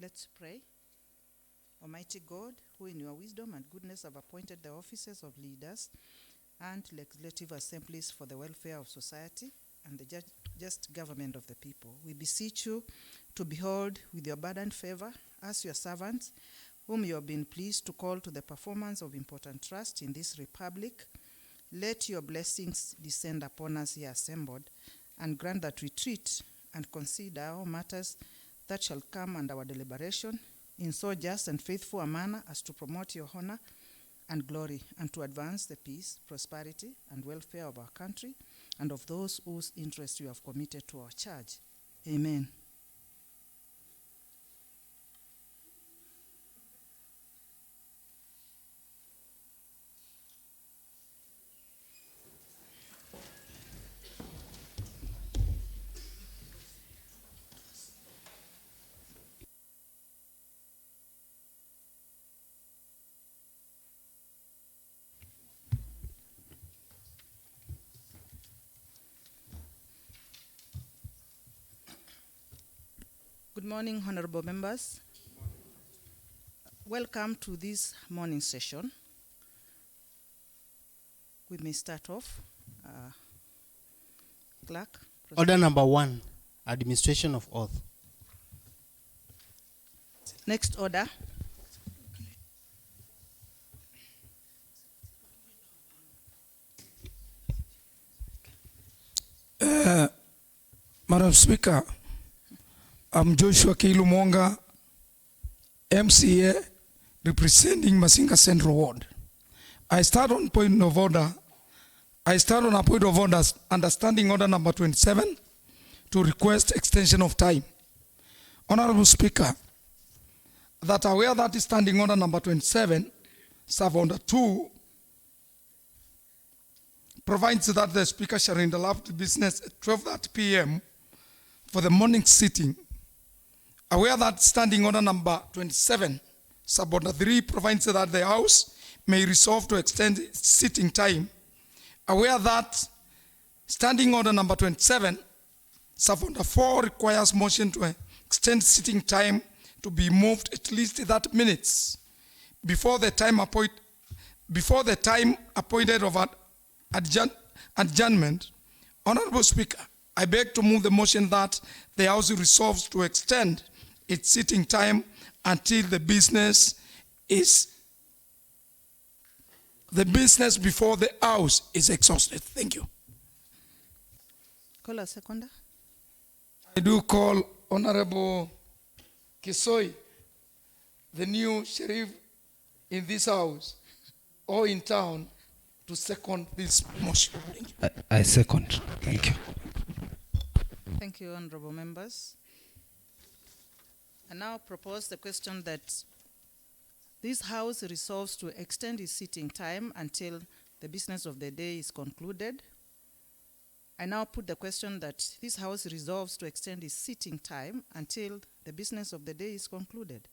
Let's pray. Almighty God, who in your wisdom and goodness have appointed the offices of leaders and legislative assemblies for the welfare of society and the just government of the people, we beseech you to behold with your abundant favor us, your servants, whom you have been pleased to call to the performance of important trust in this republic. Let your blessings descend upon us here assembled, and grant that we treat and consider all matters that shall come under our deliberation in so just and faithful a manner as to promote your honor and glory, and to advance the peace, prosperity, and welfare of our country and of those whose interest you have committed to our charge. Amen. Good morning, honorable members. Welcome to this morning session. We may start off. Clerk. Order number 1, administration of oath. Next order. Madam Speaker, I'm Joshua Kilumonga, MCA, representing Masinga Central Ward. I start on a point of order, understanding order number 27, to request extension of time. Honorable Speaker, that aware that is standing order number 27, sub order 2, provides that the Speaker shall interrupt business at 12:30 p.m. for the morning sitting. Aware that standing order number 27, sub order 3, provides that the House may resolve to extend its sitting time. Aware that standing order number 27, sub order 4, requires motion to extend sitting time to be moved at least 30 minutes before the time appointed of adjournment. Honorable Speaker, I beg to move the motion that the House resolves to extend its sitting time until the business before the House is exhausted. Thank you. Call a seconder. I do call Honorable Kisoi, the new sheriff in this House or in town, to second this motion. Thank you. I second. Thank you. Thank you, honorable members. I now propose the question that this House resolves to extend its sitting time until the business of the day is concluded. I now put the question that this House resolves to extend its sitting time until the business of the day is concluded.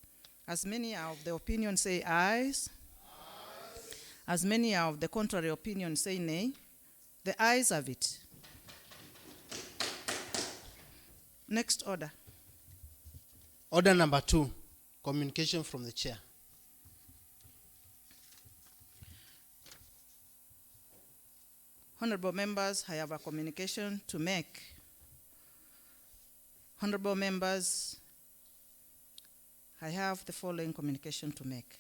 As many of the opinions say ayes, as many of the contrary opinions say nay, the ayes have it. Next order. Order number 2, communication from the chair. Honorable members, I have a communication to make. Honorable members, I have the following communication to make.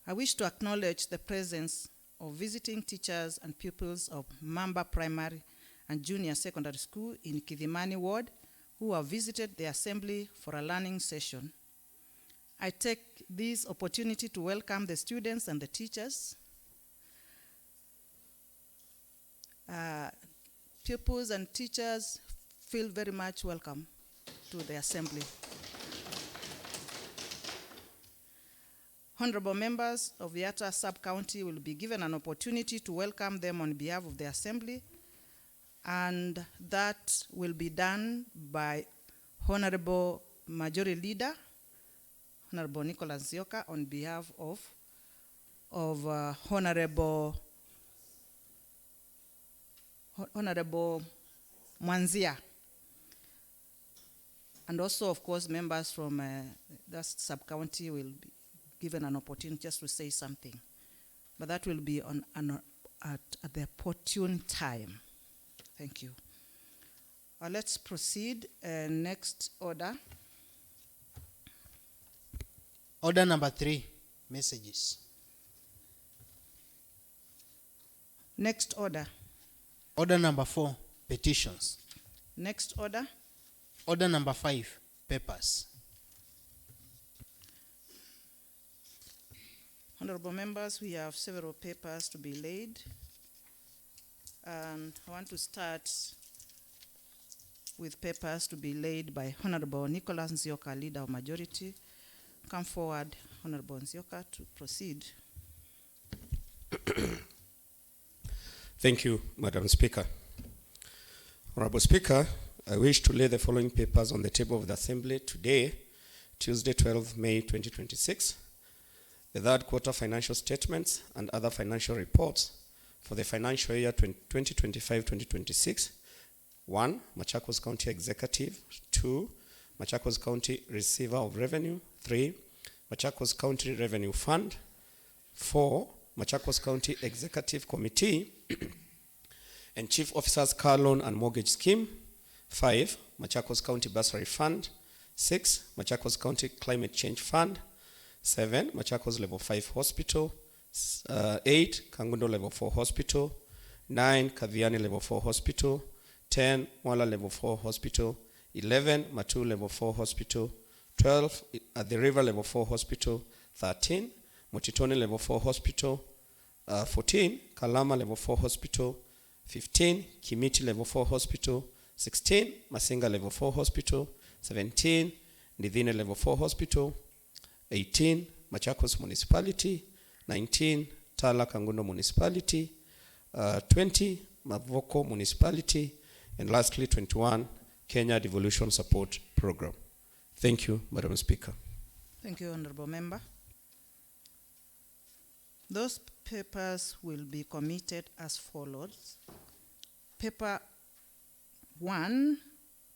I wish to acknowledge the presence of visiting teachers and pupils of Mamba Primary and Junior Secondary School in Kidhimani Ward who have visited the assembly for a learning session. I take this opportunity to welcome the students and the teachers. Pupils and teachers feel very much welcome to the assembly. Honorable members of the Yatta Sub-County will be given an opportunity to welcome them on behalf of the assembly, and that will be done by Honorable Majority Leader, Honorable Nicholas Zioka, on behalf of Honorable Mwanzia. And also, of course, members from that sub-county will be given an opportunity just to say something. But that will be at the opportune time. Thank you. Let's proceed. Next order. Order number 3, messages. Next order. Order number 4, petitions. Next order. Order number 5, papers. Honorable members, we have several papers to be laid. And I want to start with papers to be laid by Honorable Nicholas Nzioka, Leader of Majority. Come forward, Honorable Nzioka, to proceed. Thank you, Madam Speaker. Honorable Speaker, I wish to lay the following papers on the table of the Assembly today, Tuesday, 12 May 2026. The third quarter financial statements and other financial reports for the financial year 2025-2026. 1, Machakos County Executive. 2, Machakos County Receiver of Revenue. 3, Machakos County Revenue Fund. 4, Machakos County Executive Committee and Chief Officers Car Loan and Mortgage Scheme. 5, Machakos County Bursary Fund. 6, Machakos County Climate Change Fund. 7, Machakos Level 5 Hospital. 8, Kangundo Level 4 Hospital. 9, Kaviani Level 4 Hospital. 10, Mwala Level 4 Hospital. 11, Matu Level 4 Hospital. 12, at the River Level 4 Hospital. 13, Motitone Level 4 Hospital. 14, Kalama Level 4 Hospital. 15, Kimiti Level 4 Hospital. 16, Masinga Level 4 Hospital. 17, Ndivine Level 4 Hospital. 18, Machakos Municipality. 19, Tala Kangundo Municipality. 20, Mavoko Municipality. And lastly, 21, Kenya Devolution Support Program. Thank you, Madam Speaker. Thank you, Honorable Member. Those papers will be committed as follows. Paper 1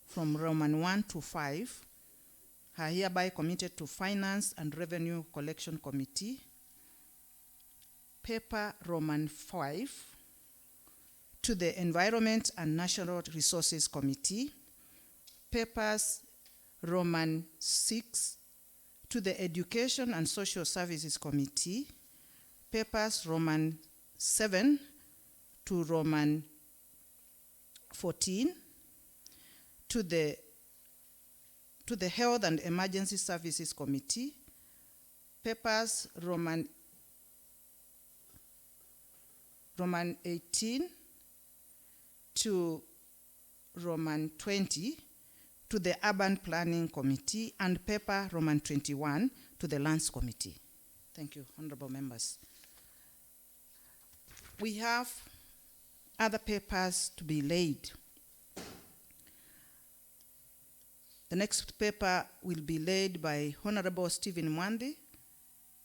from Roman 1 to 5 are hereby committed to Finance and Revenue Collection Committee. Paper Roman 5 to the Environment and Natural Resources Committee. Papers Roman 6 to the Education and Social Services Committee. Papers Roman 7 to Roman 14 to the Health and Emergency Services Committee. Papers Roman 18 to Roman 20 to the Urban Planning Committee, and paper Roman 21 to the Lands Committee. Thank you, honorable members. We have other papers to be laid. The next paper will be laid by Honorable Stephen Mwandi,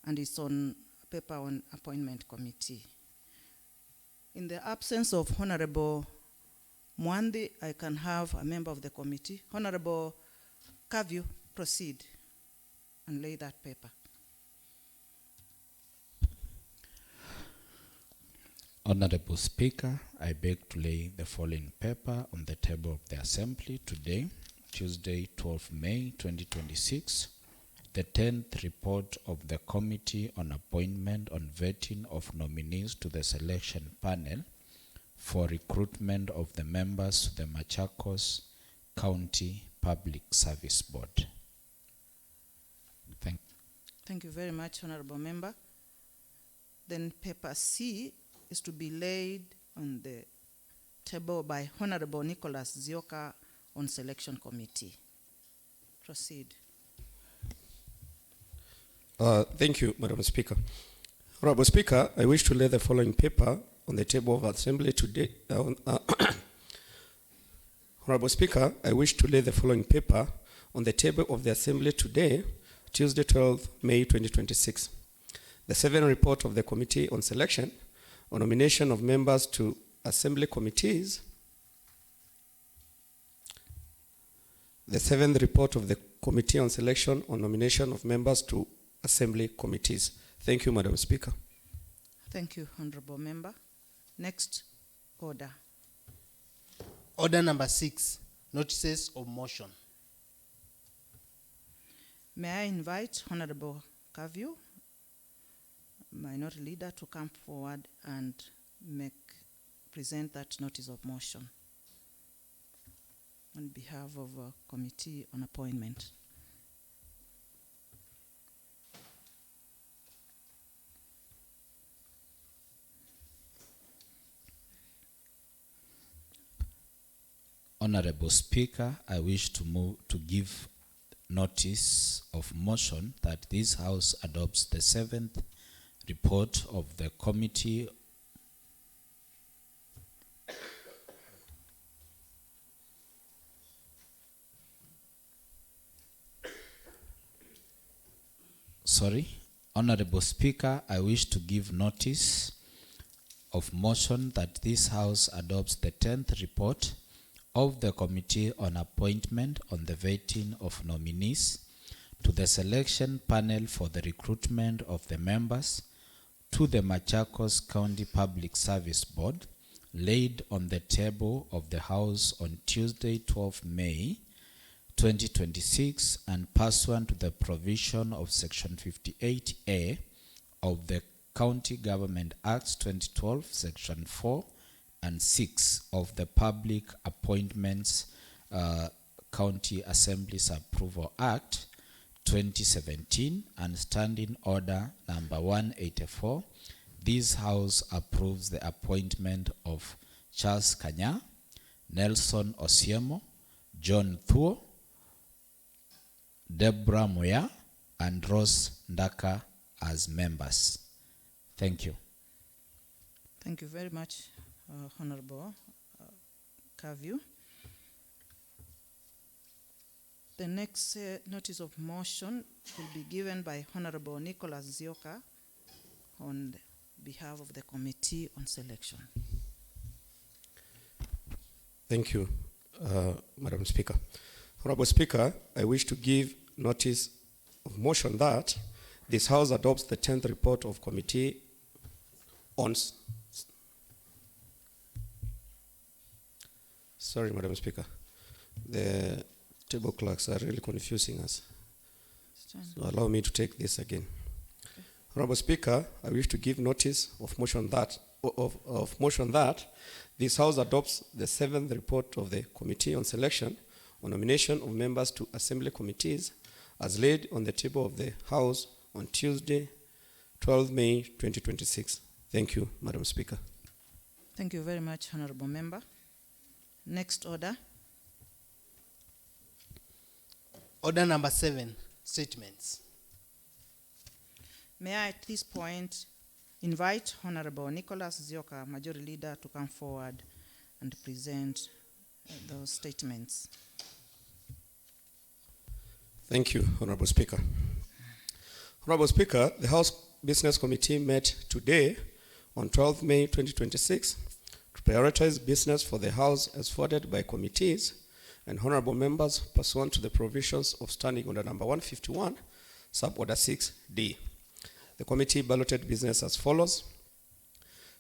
and it's on paper on appointment committee. In the absence of Honorable Mwandi, I can have a member of the committee. Honorable Kavyu, proceed and lay that paper. Honorable Speaker, I beg to lay the following paper on the table of the Assembly today, Tuesday, 12 May 2026, the 10th report of the Committee on Appointment on Vetting of Nominees to the Selection Panel for recruitment of the members to the Machakos County Public Service Board. Thank you very much, honorable member. Then paper C is to be laid on the table by Honorable Nicholas Nzioka on Selection Committee. Proceed. Thank you, Madam Speaker. Honorable Speaker, I wish to lay the following paper on the table of Assembly today. Honorable Speaker, I wish to lay the following paper on the table of the Assembly today, Tuesday, 12 May 2026. The 7th report of the Committee on Selection on nomination of members to Assembly committees the seventh report of the Committee on Selection on Nomination of Members to Assembly Committees. Thank you, Madam Speaker. Thank you, Honorable Member. Next order. Order number 6, notices of motion. May I invite Honorable Kavyu, Minority Leader, to come forward and present that notice of motion on behalf of Committee on Appointment. Honorable Speaker, I wish to give notice of motion that this House adopts the 7th report of the Committee Honorable Speaker, I wish to give notice of motion that this House adopts the 10th report of the Committee on Appointment on the vetting of nominees to the selection panel for the recruitment of the members to the Machakos County Public Service Board, laid on the table of the House on Tuesday, 12 May 2026, and pursuant to the provision of Section 58A of the County Government Acts 2012, Section 4 and 6 of the Public Appointments County Assemblies Approval Act 2017 and Standing Order number 184, this House approves the appointment of Charles Kanya, Nelson Osiemo, John Thuo, Deborah Moya, and Rose Ndaka as members. Thank you. Thank you very much, Honorable Kavyu. The next notice of motion will be given by Honorable Nicholas Zioka on behalf of the Committee on Selection. Thank you, Madam Speaker. Honorable Speaker, I wish to give notice of motion that this House adopts the 10th report of Committee on... Sorry, Madam Speaker. The table clerks are really confusing us. So allow me to take this again. Okay. Honorable Speaker, I wish to give notice of motion that this House adopts the 7th report of the Committee on Selection on Nomination of Members to Assembly Committees as laid on the table of the House on Tuesday, 12 May 2026. Thank you, Madam Speaker. Thank you very much, Honorable Member. Next order. Order number 7, statements. May I at this point invite Honorable Nicholas Zioka, Majority Leader, to come forward and present those statements. Thank you, Honorable Speaker. Honorable Speaker, the House Business Committee met today on 12 May 2026 to prioritize business for the House as forwarded by committees and honorable members pursuant to the provisions of Standing Order number 151, Sub-Order 6D. The committee balloted business as follows.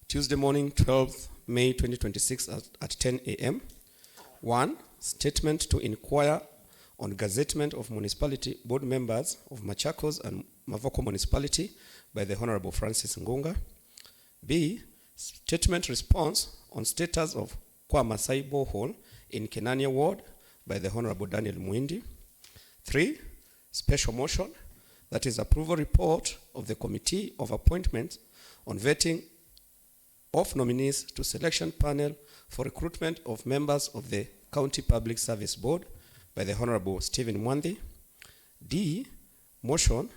Tuesday morning, 12 May 2026 at 10 a.m. 1. Statement to inquire on gazettement of municipality board members of Machakos and Mavoko Municipality by the Honorable Francis Ngunga. B. Statement response on status of Kwa Masai Borehole in Kenania Ward by the Honorable Daniel Muindi. 3. Special motion, that is approval report of the Committee of Appointments on vetting of nominees to selection panel for recruitment of members of the County Public Service Board by the Honorable Stephen Mwandi. D. Motion,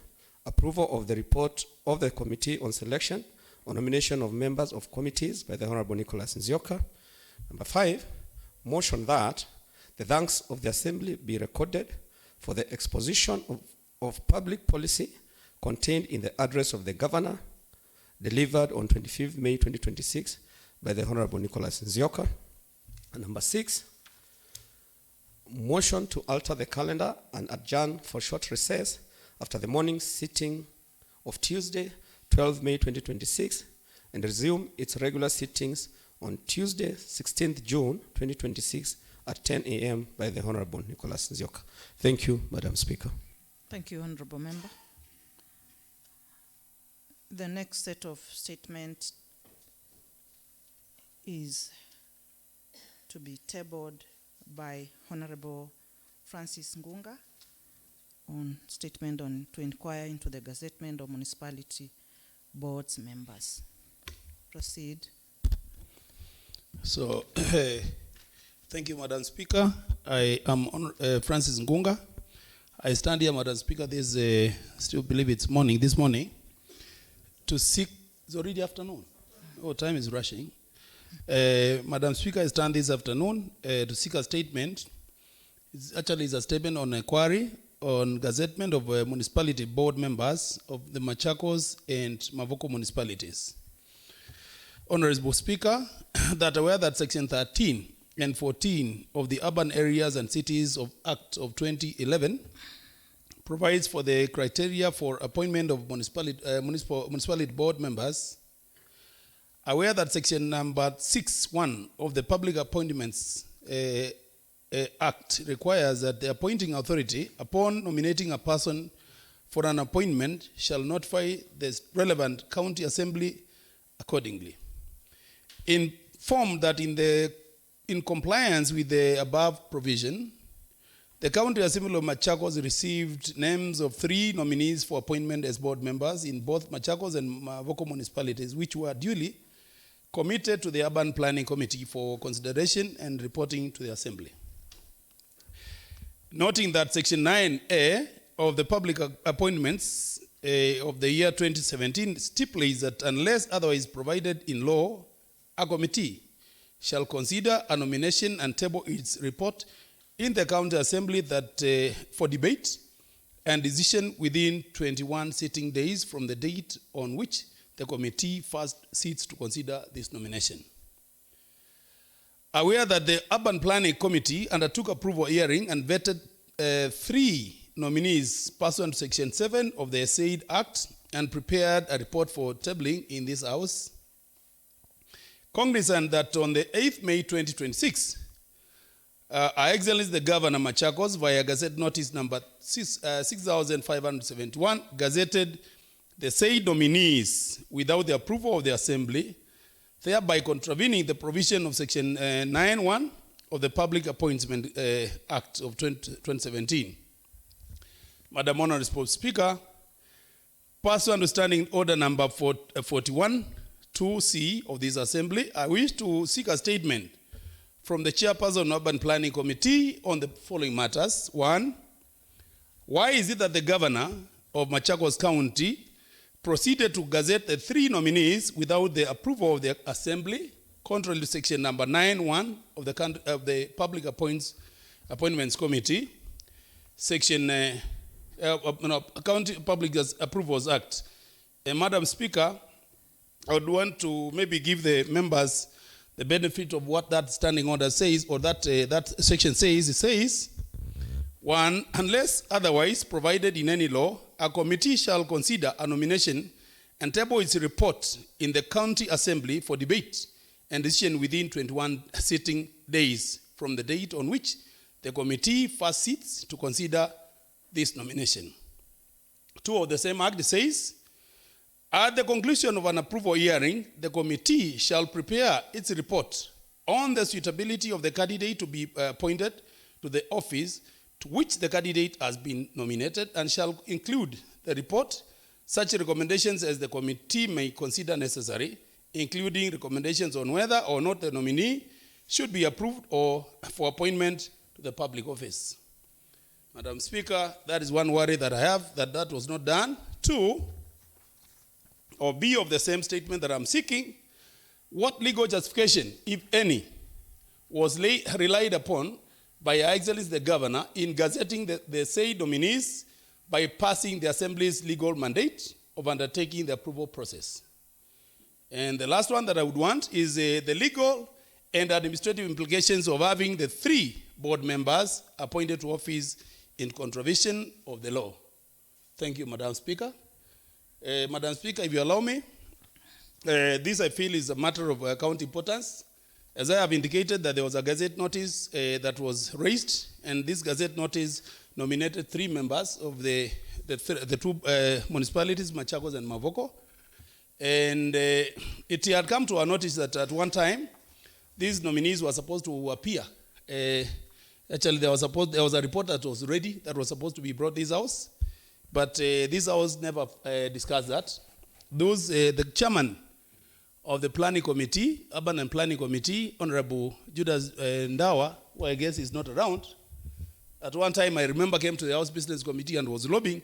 approval of the report of the Committee on Selection on nomination of members of committees by the Honorable Nicholas Nzioka. Number 5, motion that the thanks of the Assembly be recorded for the exposition of public policy contained in the address of the Governor delivered on 25 May 2026 by the Honorable Nicholas Nzioka. And number 6, motion to alter the calendar and adjourn for short recess after the morning sitting of Tuesday, 12 May 2026, and resume its regular sittings on Tuesday, 16th June 2026 at 10 a.m. by the Honorable Nicholas Nzioka. Thank you, Madam Speaker. Thank you, Honorable Member. The next set of statements is to be tabled by Honorable Francis Ngunga on statement on to inquire into the gazettement of municipality boards members. Proceed. So, thank you, Madam Speaker. I am Francis Ngunga. I stand here, Madam Speaker, still believe it's this morning, to seek, it's already afternoon. Oh, time is rushing. Madam Speaker, I stand this afternoon to seek a statement. It's a statement on inquiry on gazettement of municipality board members of the Machakos and Mavoko municipalities. Honorable Speaker, that aware that Section 13 and 14 of the Urban Areas and Cities of Act of 2011 provides for the criteria for appointment of municipality board members. Aware that Section number 6.1 of the Public Appointments Act requires that the appointing authority, upon nominating a person for an appointment, shall notify the relevant county assembly accordingly. Informed that in compliance with the above provision, the County Assembly of Machakos received names of 3 nominees for appointment as board members in both Machakos and Mavoko municipalities, which were duly committed to the Urban Planning Committee for consideration and reporting to the Assembly. Noting that Section 9A of the Public Appointments of the year 2017 stipulates that unless otherwise provided in law, a committee shall consider a nomination and table its report in the County Assembly that for debate and decision within 21 sitting days from the date on which the committee first sits to consider this nomination. Aware that the Urban Planning Committee undertook approval hearing and vetted 3 nominees pursuant to Section 7 of the said Act and prepared a report for tabling in this House. Cognizant that on the 8th May 2026, Her Excellency the Governor Machakos, via Gazette Notice number 6571, gazetted the said nominees without the approval of the Assembly, thereby contravening the provision of Section 9.1 of the Public Appointment Act of 2017. Madam Honorable Speaker, pursuant to Standing Order number 41, 2C of this Assembly, I wish to seek a statement from the Chairperson of Urban Planning Committee on the following matters. 1, why is it that the Governor of Machakos County proceeded to gazette the 3 nominees without the approval of the Assembly, contrary to Section number 9.1 of the Public Appointments Committee, Section County Public Approvals Act? Madam Speaker, I would want to maybe give the members the benefit of what that standing order says, or that section says. It says, 1, unless otherwise provided in any law, a committee shall consider a nomination and table its report in the County Assembly for debate and decision within 21 sitting days from the date on which the committee first sits to consider this nomination. 2 of the same act says, at the conclusion of an approval hearing, the committee shall prepare its report on the suitability of the candidate to be appointed to the office to which the candidate has been nominated, and shall include the report such recommendations as the committee may consider necessary, including recommendations on whether or not the nominee should be approved or for appointment to the public office. Madam Speaker, that is one worry that I have, that was not done. 2, or B of the same statement that I'm seeking, what legal justification, if any, was relied upon by Her Excellency the Governor in gazetting the said nominees by passing the Assembly's legal mandate of undertaking the approval process? And the last one that I would want is the legal and administrative implications of having the 3 board members appointed to office in contravention of the law. Thank you, Madam Speaker. Madam Speaker, if you allow me, this I feel is a matter of county importance. As I have indicated that there was a gazette notice that was raised, and this gazette notice nominated 3 members of the 2 municipalities, Machakos and Mavoko. And it had come to our notice that at one time, these nominees were supposed to appear. Actually, there was a report that was ready that was supposed to be brought this house, but this house never discussed that. The chairman of the planning committee, urban and planning committee, Honorable Judas Ndawa, who I guess is not around, at one time I remember came to the House Business Committee and was lobbying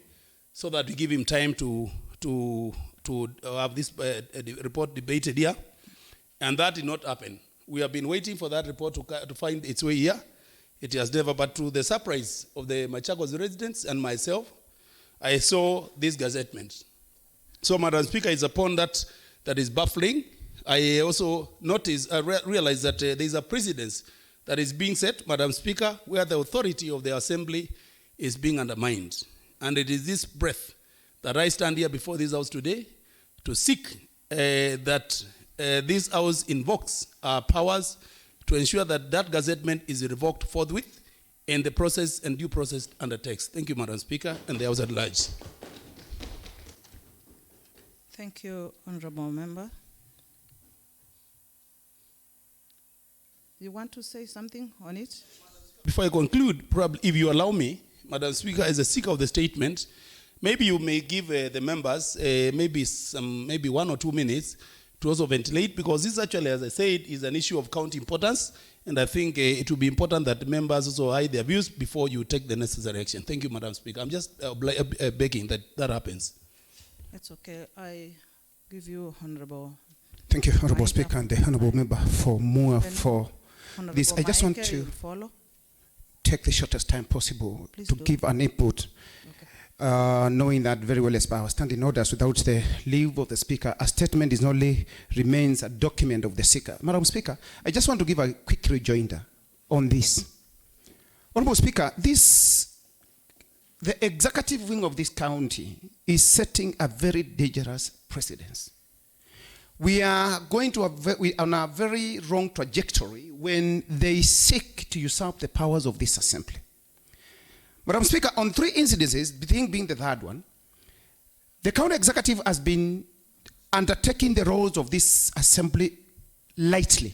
so that we give him time to have this report debated here, and that did not happen. We have been waiting for that report to find its way here. It has never, but to the surprise of the Machakos residents and myself, I saw this gazettement. So, Madam Speaker, it's upon that is baffling. I also realized that there is a precedence that is being set, Madam Speaker, where the authority of the assembly is being undermined. And it is this breath that I stand here before this house today to seek that this house invokes our powers to ensure that that gazettement is revoked forthwith and the process and due process undertakes. Thank you, Madam Speaker, and the House at large. Thank you, Honorable Member. You want to say something on it? Before I conclude, probably, if you allow me, Madam Speaker, as a seeker of the statement, maybe you may give the members maybe 1 or 2 minutes to also ventilate, because this actually, as I said, is an issue of county importance, and I think it will be important that the members also hide their views before you take the necessary action. Thank you, Madam Speaker. I'm just begging that happens. It's okay. I give you Honorable. Thank you, Honorable Maika. Speaker, and the Honorable Member for more Then for Honorable this. I just want Maika, to you'll follow. take the shortest time possible Please to do. give an input, knowing that very well as per our standing orders, without the leave of the Speaker, a statement is only remains a document of the Speaker. Madam Speaker, I just want to give a quick rejoinder on this. Honorable Speaker, the executive wing of this county is setting a very dangerous precedence. We are going to on a very wrong trajectory when they seek to usurp the powers of this assembly. Madam Speaker, on 3 incidences, the thing being the third one, the county executive has been undertaking the roles of this assembly lightly.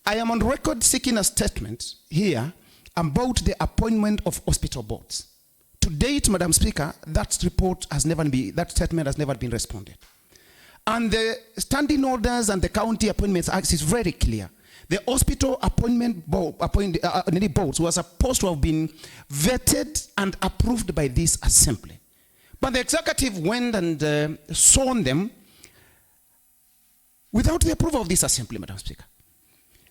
I am on record seeking a statement here about the appointment of hospital boards. To date, Madam Speaker, that statement has never been responded. And the standing orders and the County Appointments Act is very clear. The hospital appointment boards were supposed to have been vetted and approved by this assembly. But the executive went and sworn them without the approval of this assembly, Madam Speaker.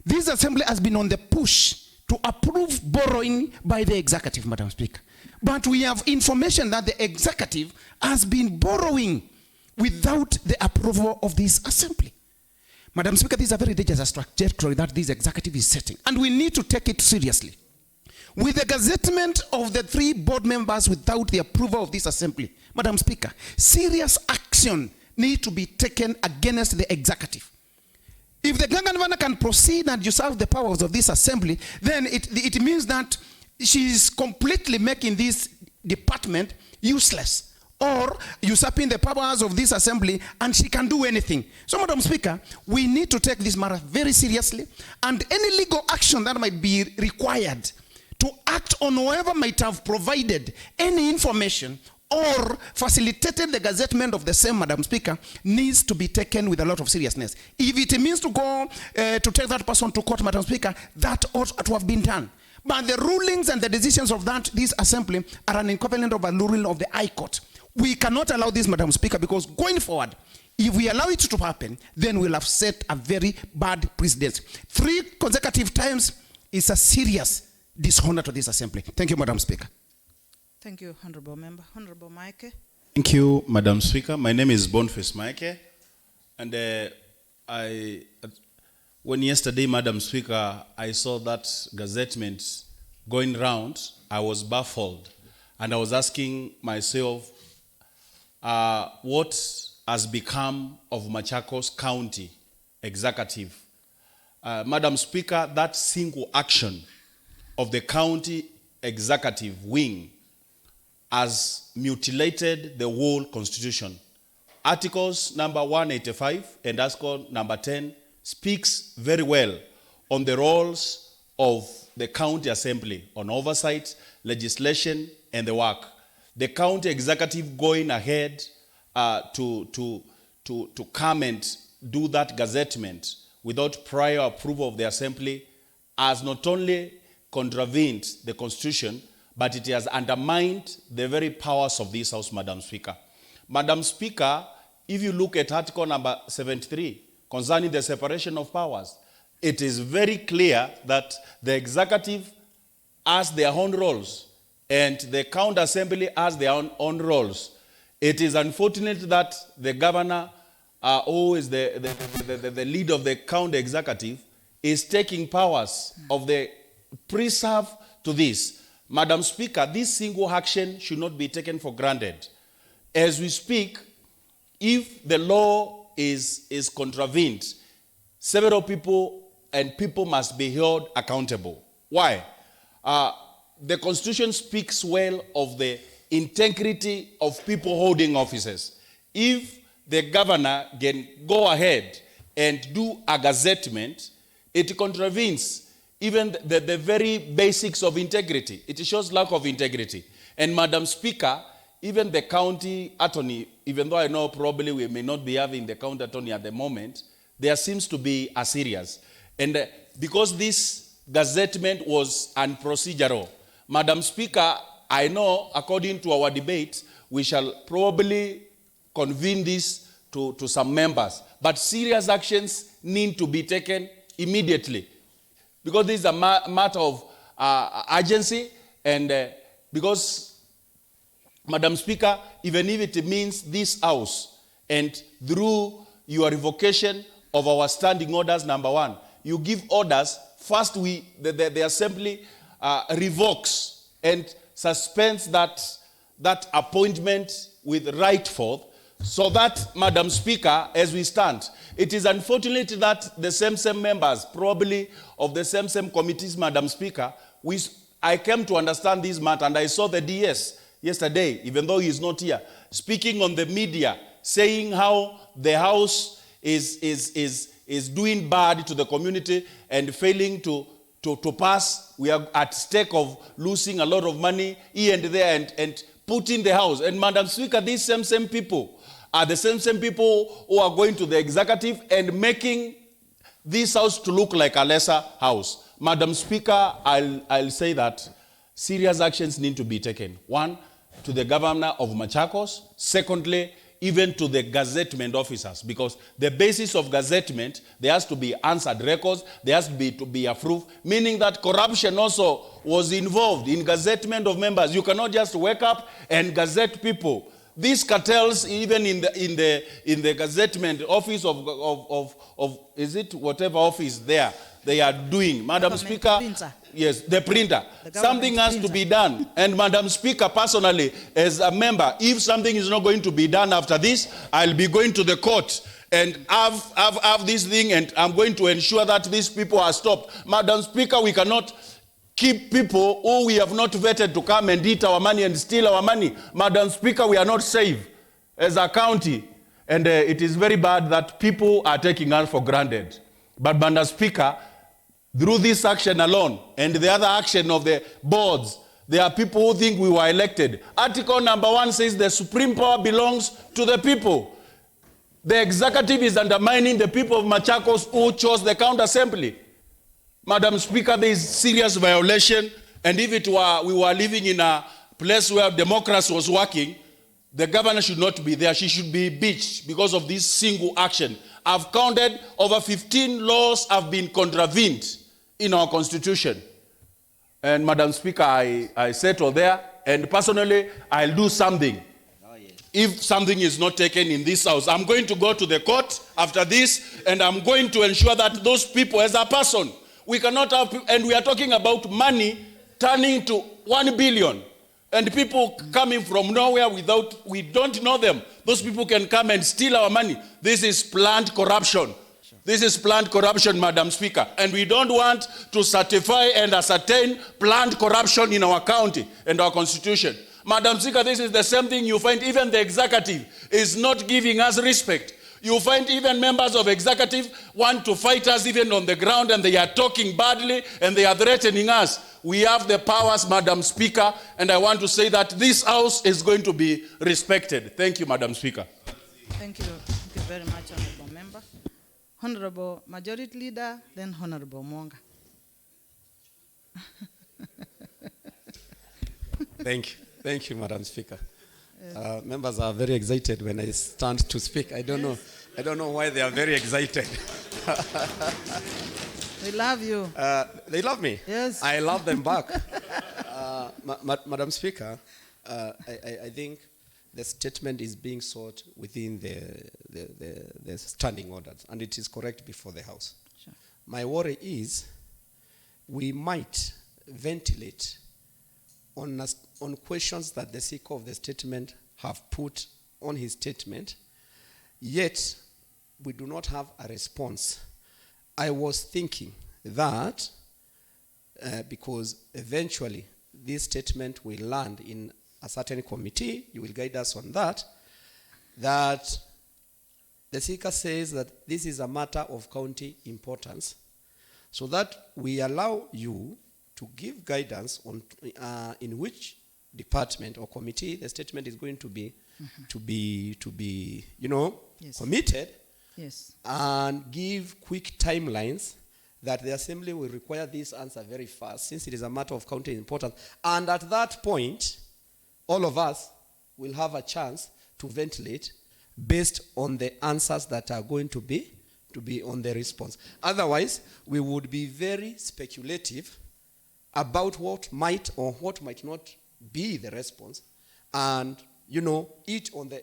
This assembly has been on the push to approve borrowing by the executive, Madam Speaker. But we have information that the executive has been borrowing without the approval of this assembly. Madam Speaker, this is a very dangerous trajectory that this executive is setting, and we need to take it seriously. With the gazettement of the 3 board members without the approval of this assembly, Madam Speaker, serious action needs to be taken against the executive. If the governor can proceed and usurp the powers of this assembly, then it means that she is completely making this department useless, or usurping the powers of this assembly, and she can do anything. So, Madam Speaker, we need to take this matter very seriously, and any legal action that might be required to act on whoever might have provided any information or facilitated the gazettement of the same, Madam Speaker, needs to be taken with a lot of seriousness. If it means to go to take that person to court, Madam Speaker, that ought to have been done. But the rulings and the decisions of this assembly are an equivalent of a ruling of the High Court. We cannot allow this, Madam Speaker, because going forward, if we allow it to happen, then we'll have set a very bad precedent. 3 consecutive times is a serious dishonor to this assembly. Thank you, Madam Speaker. Thank you, Honorable Member. Honorable Maika. Thank you, Madam Speaker. My name is Boniface Maike, and when yesterday, Madam Speaker, I saw that gazettement going round, I was baffled. And I was asking myself, what has become of Machakos County Executive? Madam Speaker, that single action of the county executive wing has mutilated the whole constitution. Articles number 185 and article number 10 speaks very well on the roles of the county assembly on oversight, legislation, and the work. The county executive going ahead to come and do that gazettement without prior approval of the assembly has not only contravened the constitution, but it has undermined the very powers of this house, Madam Speaker. Madam Speaker, if you look at article number 73 concerning the separation of powers, it is very clear that the executive has their own roles and the county assembly has their own roles. It is unfortunate that the governor, who is the lead of the county executive, is taking powers of the preserve to this. Madam Speaker, this single action should not be taken for granted. As we speak, if the law is contravened, several people must be held accountable. Why? The Constitution speaks well of the integrity of people holding offices. If the governor can go ahead and do a gazettement, it contravenes even the very basics of integrity. It shows lack of integrity. And Madam Speaker, even the county attorney, even though I know probably we may not be having the county attorney at the moment, there seems to be a serious. And because this gazettement was unprocedural, Madam Speaker, I know according to our debate, we shall probably convene this to some members. But serious actions need to be taken immediately. Because this is a matter of urgency, and because, Madam Speaker, even if it means this house, and through your revocation of our standing orders, number 1, you give orders, first the assembly revokes and suspends that appointment with right forth, so that, Madam Speaker, as we stand, it is unfortunate that the same members, probably of the same committees, Madam Speaker, I came to understand this matter, and I saw the DS yesterday, even though he is not here, speaking on the media, saying how the House is doing bad to the community and failing to pass. We are at stake of losing a lot of money here and there and putting the House. And Madam Speaker, these same people are the same people who are going to the executive and making this house to look like a lesser house. Madam Speaker, I'll say that serious actions need to be taken. 1, to the governor of Machakos. Secondly, even to the gazettement officers, because the basis of gazettement, there has to be answered records, there has to be approved, meaning that corruption also was involved in gazettement of members. You cannot just wake up and gazette people. These cartels, even in the gazettement office of is it whatever office they are doing, Madam Speaker. Printer. Yes, the printer. Something has to be done. And Madam Speaker, personally, as a member, if something is not going to be done after this, I'll be going to the court and have this thing, and I'm going to ensure that these people are stopped. Madam Speaker, we cannot keep people who we have not vetted to come and eat our money and steal our money. Madam Speaker, we are not safe as a county. And it is very bad that people are taking us for granted. But Madam Speaker, through this action alone and the other action of the boards, there are people who think we were elected. Article number 1 says the supreme power belongs to the people. The executive is undermining the people of Machakos who chose the county assembly. Madam Speaker, there is serious violation, and if we were living in a place where democracy was working, the governor should not be there. She should be beached because of this single action. I've counted over 15 laws have been contravened in our constitution. And Madam Speaker, I settle there, and personally, I'll do something. if something is not taken in this house. I'm going to go to the court after this, and I'm going to ensure that those people, as a person, we cannot have, and we are talking about money turning to 1 billion, and people coming from nowhere without, we don't know them. Those people can come and steal our money. This is planned corruption. This is planned corruption, Madam Speaker, and we don't want to certify and ascertain planned corruption in our county and our constitution. Madam Speaker, this is the same thing you find even the executive is not giving us respect. You find even members of executive want to fight us even on the ground, and they are talking badly and they are threatening us. We have the powers, Madam Speaker, and I want to say that this house is going to be respected. Thank you, Madam Speaker. Thank you very much, Honorable Member. Honorable Majority Leader, then Honorable Mwanga. Thank you, Madam Speaker. Members are very excited when I stand to speak. I don't know why they are very excited. We love you. They love me. Yes. I love them back. Madam Speaker, I think the statement is being sought within the standing orders, and it is correct before the House. Sure. My worry is we might ventilate on questions that the seeker of the statement have put on his statement, yet we do not have a response. I was thinking that because eventually this statement will land in a certain committee, you will guide us on that, that the seeker says that this is a matter of county importance, so that we allow you to give guidance on in which department or committee the statement is going to be Yes. committed. Yes. And give quick timelines that the assembly will require this answer very fast, since it is a matter of county importance. And at that point, all of us will have a chance to ventilate based on the answers that are going to be on the response. Otherwise, we would be very speculative about what might or what might not be the response, and each on the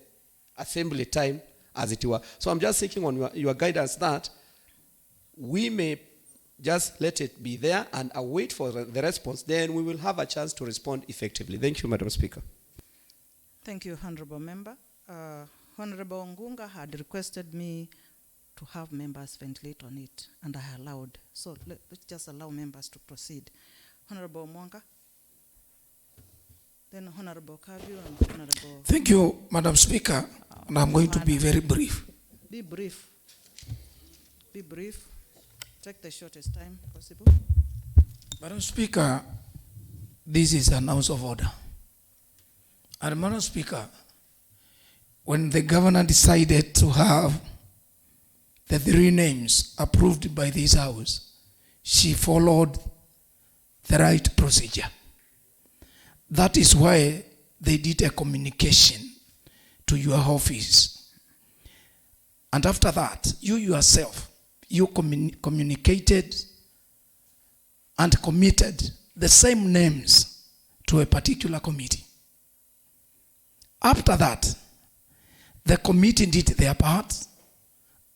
assembly time, as it were. So I'm just seeking on your guidance that we may just let it be there and await for the response. Then we will have a chance to respond effectively. Thank you, Madam Speaker. Thank you, Honorable Member. Honorable Ngunga had requested me to have members ventilate on it, and I allowed. So let's just allow members to proceed. Honorable Mwanga, then Honorable Kavyu, and Honorable... Thank you, Madam Speaker. And I'm going to be very brief. Be brief. Be brief. Take the shortest time possible. Madam Speaker, this is an house of order. And Madam Speaker, when the governor decided to have the 3 names approved by this house, she followed the right procedure. That is why they did a communication to your office. And after that, you yourself, you communicated and committed the same names to a particular committee. After that, the committee did their part,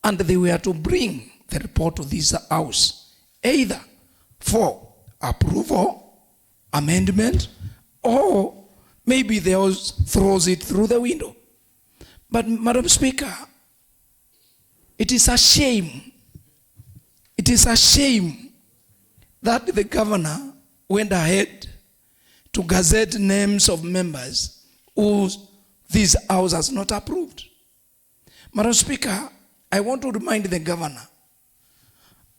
and they were to bring the report to this house, either for approval, amendment, or maybe they also throws it through the window. But Madam Speaker, it is a shame. It is a shame that the governor went ahead to gazette names of members who this house has not approved. Madam Speaker, I want to remind the governor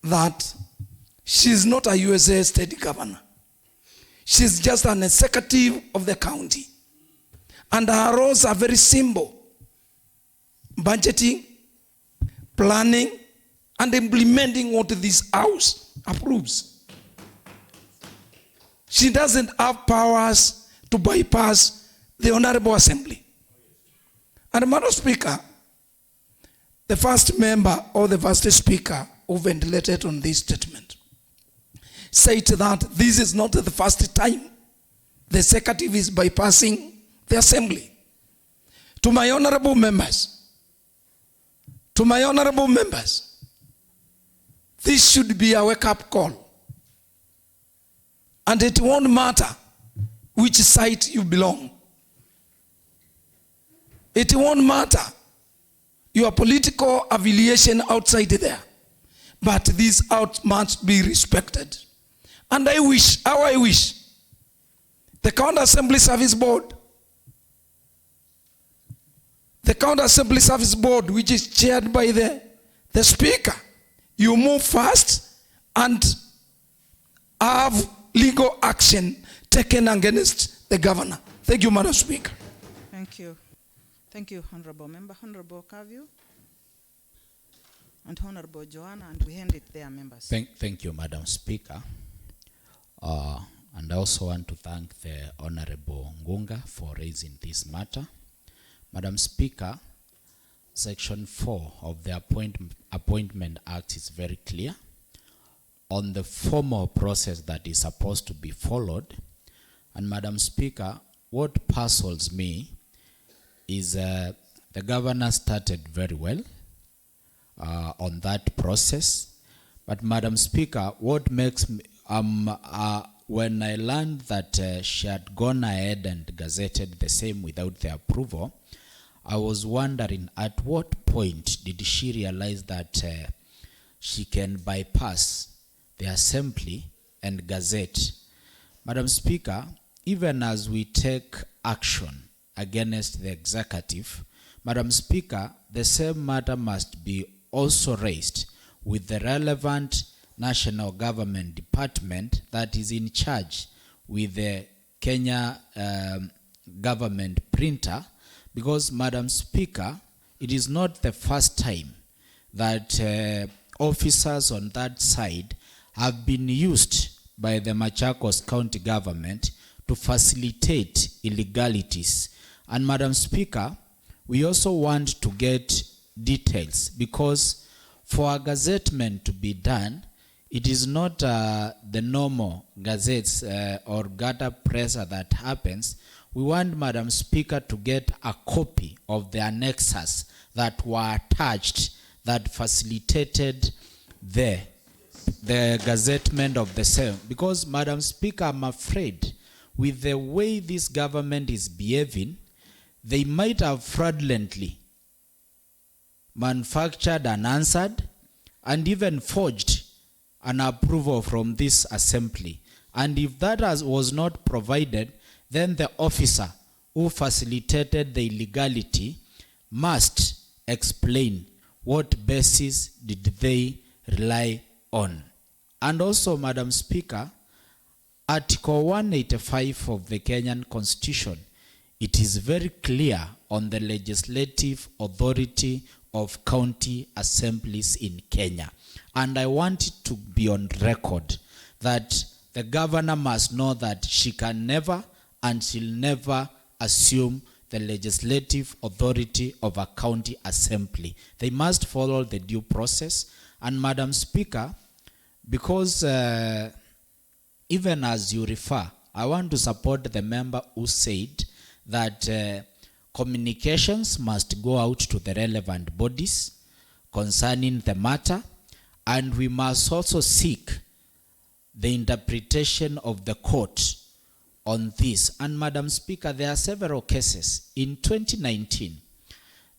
that she's not a USA state governor. She's just an executive of the county. And her roles are very simple: budgeting, planning, and implementing what this house approves. She doesn't have powers to bypass the Honorable Assembly. And Madam Speaker, the first member or the first speaker who ventilated on this statement said that this is not the first time the executive is bypassing the assembly To my honorable members, this should be a wake-up call. And it won't matter which side you belong. It won't matter your political affiliation outside there. But this out must be respected. And I wish, the County Assembly Service Board, which is chaired by the Speaker, you move fast and have legal action taken against the governor. Thank you, Madam Speaker. Thank you. Thank you, Honorable Member. Honorable Kaviu and Honorable Joanna, and we hand it there, members. Thank you, Madam Speaker. And I also want to thank the Honorable Ngunga for raising this matter. Madam Speaker, Section 4 of the Appointment Act is very clear on the formal process that is supposed to be followed. And Madam Speaker, what puzzles me is the governor started very well on that process. But Madam Speaker, what makes me, when I learned that she had gone ahead and gazetted the same without the approval, I was wondering at what point did she realize that she can bypass the assembly and gazette. Madam Speaker, even as we take action against the executive, Madam Speaker, the same matter must be also raised with the relevant national government department that is in charge with the Kenya government printer, because Madam Speaker, it is not the first time that officers on that side have been used by the Machakos County government to facilitate illegalities. And Madam Speaker, we also want to get details, because for a gazettement to be done, it is not the normal gazettes or gutter presser that happens. We want, Madam Speaker, to get a copy of the annexes that were attached that facilitated the gazettement of the same. Because, Madam Speaker, I'm afraid with the way this government is behaving, they might have fraudulently manufactured and answered and even forged an approval from this assembly. And if that was not provided, then the officer who facilitated the illegality must explain what basis did they rely on. And also, Madam Speaker, Article 185 of the Kenyan Constitution, it is very clear on the legislative authority of county assemblies in Kenya. And I want it to be on record that the governor must know that she can never and she'll never assume the legislative authority of a county assembly. They must follow the due process. And Madam Speaker, because even as you refer, I want to support the member who said that communications must go out to the relevant bodies concerning the matter, and we must also seek the interpretation of the court on this. And Madam Speaker, there are several cases. In 2019,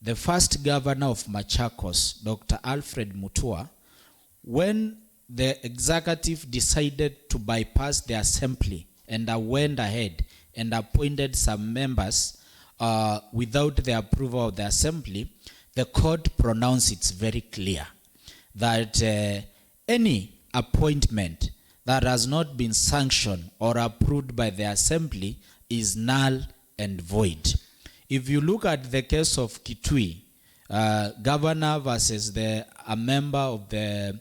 the first governor of Machakos, Dr. Alfred Mutua, when the executive decided to bypass the assembly and went ahead and appointed some members without the approval of the assembly, the court pronounced it's very clear that any appointment that has not been sanctioned or approved by the assembly is null and void. If you look at the case of Kitui, governor versus a member of the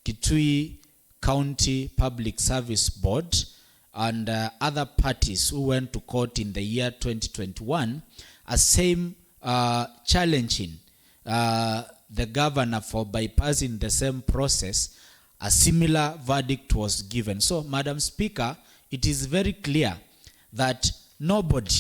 Kitui County Public Service Board and other parties who went to court in the year 2021, a same challenging the governor for bypassing the same process, a similar verdict was given. So, Madam Speaker, it is very clear that nobody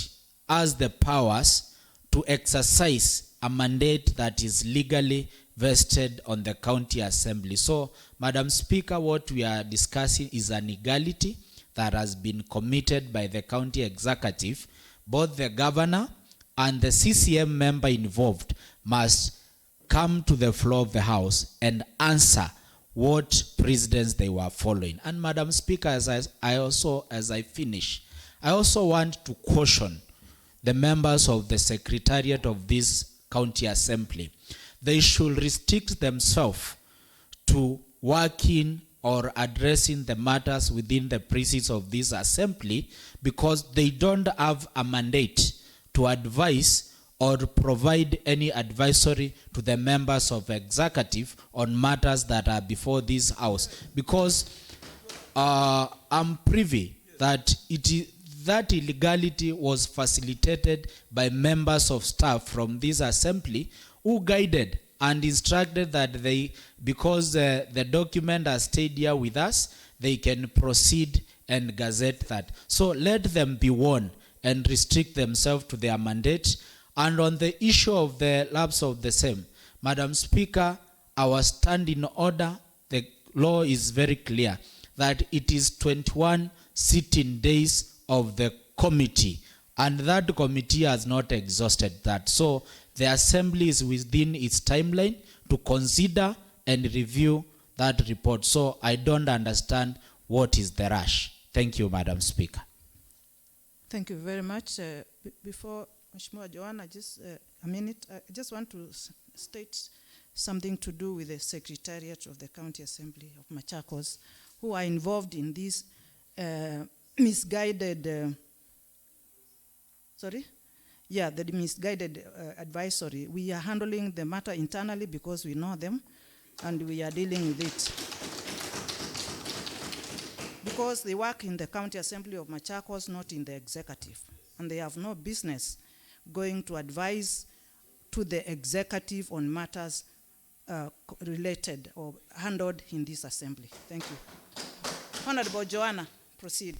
has the powers to exercise a mandate that is legally vested on the county assembly. So, Madam Speaker, what we are discussing is an illegality that has been committed by the county executive. Both the governor and the CCM member involved must come to the floor of the House and answer what precedents they were following. And Madam Speaker, as I finish, I also want to caution the members of the Secretariat of this county assembly. They should restrict themselves to working or addressing the matters within the precincts of this assembly, because they don't have a mandate to advise or provide any advisory to the members of executive on matters that are before this house. Because I'm privy that that illegality was facilitated by members of staff from this assembly who guided and instructed that they, because the document has stayed here with us, they can proceed and gazette that. So let them be warned and restrict themselves to their mandate. And on the issue of the lapse of the same, Madam Speaker, our stand in order, the law is very clear that it is 21 sitting days of the committee, and that committee has not exhausted that. So the assembly is within its timeline to consider and review that report. So I don't understand what is the rush. Thank you, Madam Speaker. Thank you very much. Before Mheshimiwa Joanna, just a minute, I just want to state something to do with the Secretariat of the County Assembly of Machakos, who are involved in this misguided, the misguided advisory. We are handling the matter internally because we know them and we are dealing with it. Because they work in the County Assembly of Machakos, not in the executive. And they have no business going to advise to the executive on matters related or handled in this assembly. Thank you. Honorable Joanna, proceed.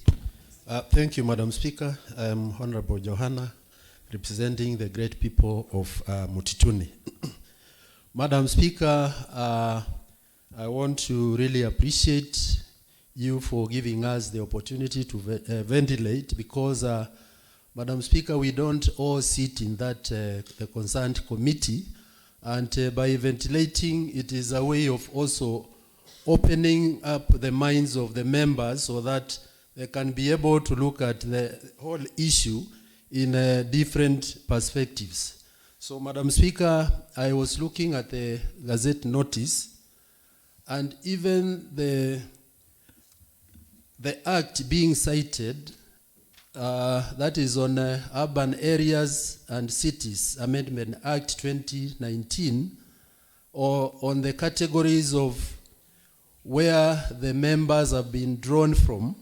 Thank you, Madam Speaker. I'm Honorable Johanna, representing the great people of Mutituni. Madam Speaker, I want to really appreciate you for giving us the opportunity to ventilate, because, Madam Speaker, we don't all sit in that the concerned committee, and by ventilating, it is a way of also opening up the minds of the members so that they can be able to look at the whole issue in different perspectives. So, Madam Speaker, I was looking at the Gazette notice, and even the act being cited, that is on Urban Areas and Cities Amendment Act 2019, or on the categories of where the members have been drawn from.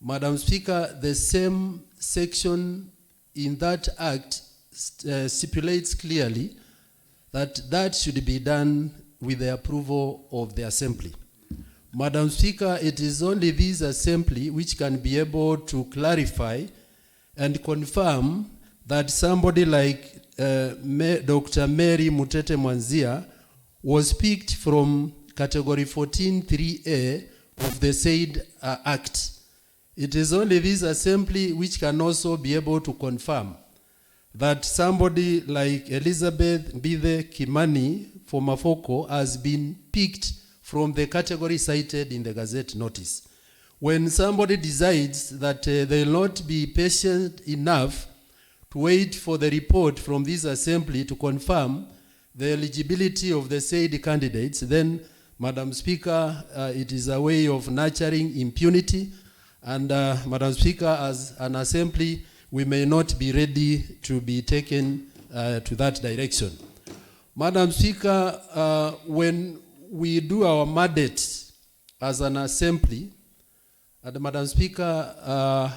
Madam Speaker, the same section in that act stipulates clearly that that should be done with the approval of the assembly. Madam Speaker, it is only this assembly which can be able to clarify and confirm that somebody like Dr. Mary Mutete Mwanzia was picked from category 14.3A of the said act. It is only this assembly which can also be able to confirm that somebody like Elizabeth Mbithe Kimani from Mafoko has been picked from the category cited in the Gazette notice. When somebody decides that they will not be patient enough to wait for the report from this assembly to confirm the eligibility of the said candidates, then, Madam Speaker, it is a way of nurturing impunity. And Madam Speaker, as an assembly, we may not be ready to be taken to that direction. Madam Speaker, when we do our mandate as an assembly, and Madam Speaker,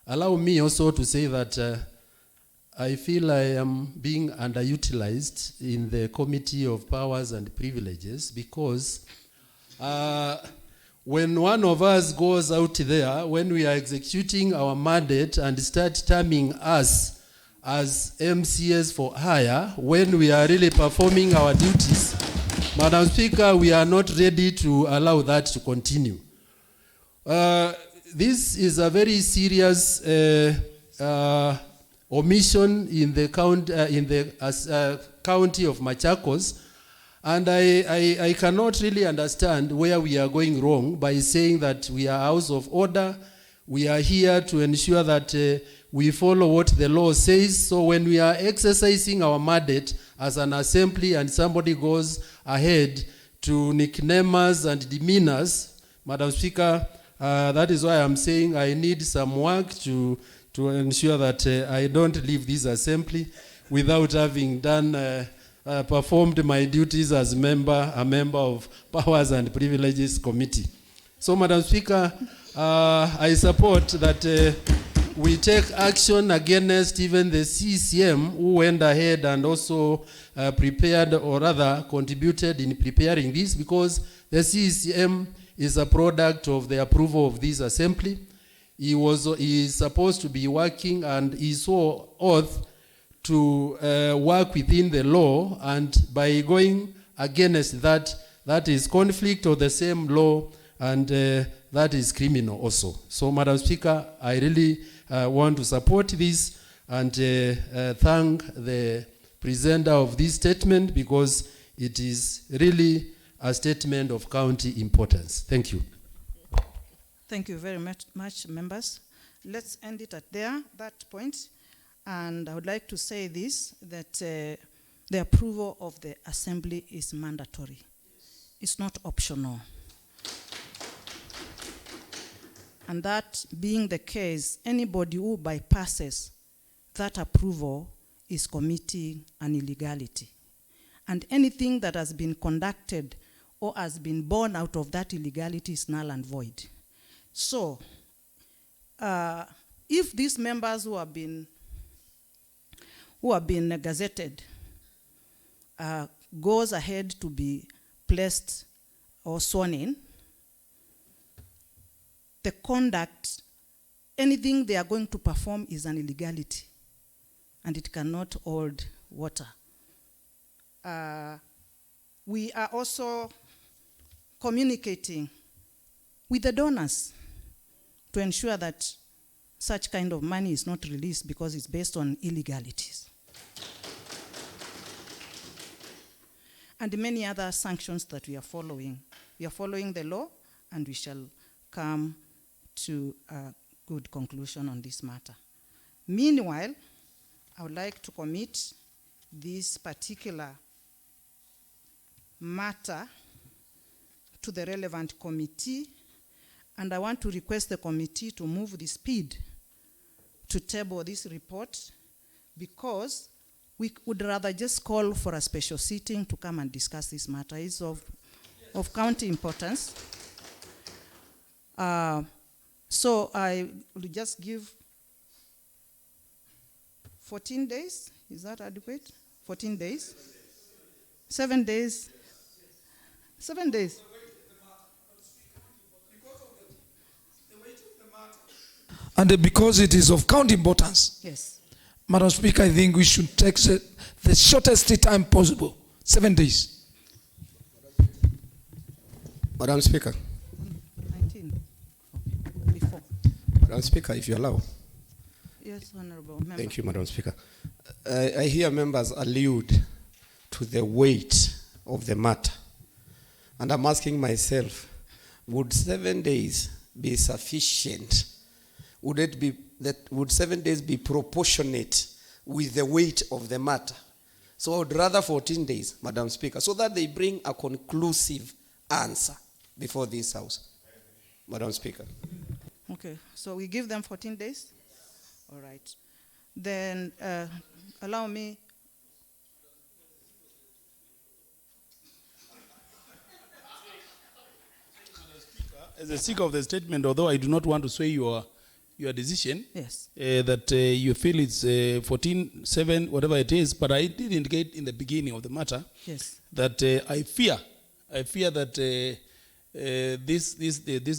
allow me also to say that I feel I am being underutilized in the Committee of Powers and Privileges, because when one of us goes out there, when we are executing our mandate and start terming us as MCS for hire when we are really performing our duties. Madam Speaker, we are not ready to allow that to continue. This is a very serious omission in the county of Machakos, and I cannot really understand where we are going wrong by saying that we are house of order. We are here to ensure that we follow what the law says. So when we are exercising our mandate as an assembly and somebody goes ahead to nickname us and demean us, Madam Speaker, that is why I'm saying I need some work to ensure that I don't leave this assembly without having done performed my duties as a member of Powers and Privileges Committee. So, Madam Speaker, I support that we take action against even the CCM who went ahead and also prepared, or rather contributed in preparing this, because the CCM is a product of the approval of this assembly. He is supposed to be working, and he swore oath to work within the law, and by going against that, that is conflict of the same law, and that is criminal also. So, Madam Speaker, I really want to support this and thank the presenter of this statement, because it is really a statement of county importance. Thank you. Thank you very much, members. Let's end it at that point. And I would like to say this, that the approval of the assembly is mandatory. It's not optional. And that being the case, anybody who bypasses that approval is committing an illegality. And anything that has been conducted or has been born out of that illegality is null and void. So, if these members who have been gazetted goes ahead to be placed or sworn in, the conduct, anything they are going to perform is an illegality, and it cannot hold water. We are also communicating with the donors to ensure that such kind of money is not released because it's based on illegalities. And many other sanctions that we are following. We are following the law, and we shall come to a good conclusion on this matter. Meanwhile, I would like to commit this particular matter to the relevant committee, and I want to request the committee to move the speed to table this report, because we would rather just call for a special sitting to come and discuss this matter. It's of county importance. So I will just give 14 days. Is that adequate? 14 days? 7 days? 7 days. And because it is of county importance, Yes. Madam Speaker, I think we should take the shortest time possible, 7 days. Madam Speaker. 19. Okay. Before. Madam Speaker, if you allow. Yes, Honorable Member. Thank you, Madam Speaker. I hear members allude to the weight of the matter. And I'm asking myself, would 7 days be sufficient? Would 7 days be proportionate with the weight of the matter? So I would rather 14 days, Madam Speaker, so that they bring a conclusive answer before this House. Madam Speaker. Okay, so we give them 14 days? All right. Then allow me. As a speaker of the statement, although I do not want to sway your decision, Yes. that you feel it's 14-7, whatever it is, but I did indicate in the beginning of the matter Yes. that I fear that this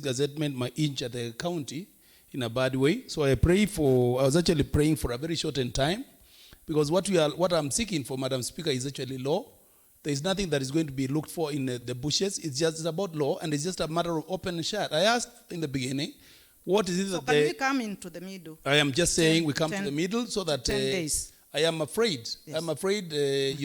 gazettement might injure the county in a bad way. So I was actually praying for a very shortened time, Because what I'm seeking for, Madam Speaker, is actually law. There is nothing that is going to be looked for in the bushes. It's about law, and it's just a matter of open and shut. I asked in the beginning, what is it So that can we come into the middle? I am just saying we come to 10 the middle so that 10 days. I am afraid. Yes. I'm afraid, I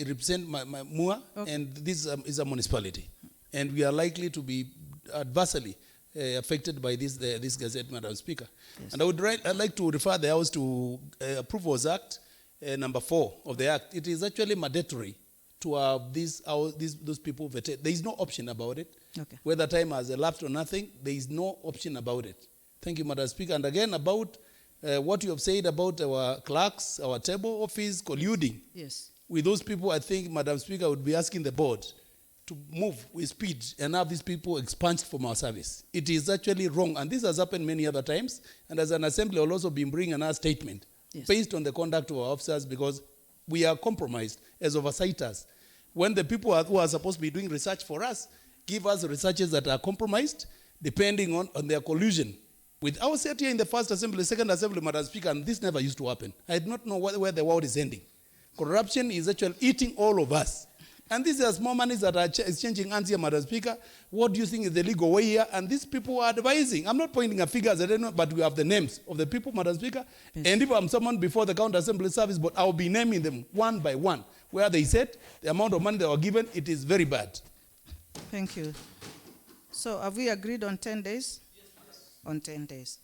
represent my MUA, Okay. and this is a municipality. And we are likely to be adversely affected by this gazette, Madam Speaker. Yes. And I'd like to refer the House to Approvals Act, number 4 of the Act. It is actually mandatory to have those people vetted. There is no option about it. Okay. Whether time has elapsed or nothing, there is no option about it. Thank you, Madam Speaker. And again, about what you have said about our clerks, our table office colluding Yes. with those people, I think, Madam Speaker, would be asking the board to move with speed and have these people expunged from our service. It is actually wrong, and this has happened many other times. And as an assembly, I'll also be bringing another statement Yes. based on the conduct of our officers, because we are compromised as oversights. When the people who are supposed to be doing research for us give us researches that are compromised, depending on their collusion. I was sat here in the first assembly, second assembly, Madam Speaker, and this never used to happen. I did not know where the world is ending. Corruption is actually eating all of us. And these are small monies that are exchanging hands here, Madam Speaker. What do you think is the legal way here? And these people are advising. I'm not pointing at figures, I don't know, but we have the names of the people, Madam Speaker. Yes. And if I'm summoned before the County Assembly Service, but I'll be naming them one by one. Where they said the amount of money they were given, it is very bad. Thank you. So have we agreed on 10 days? Yes. On 10 days.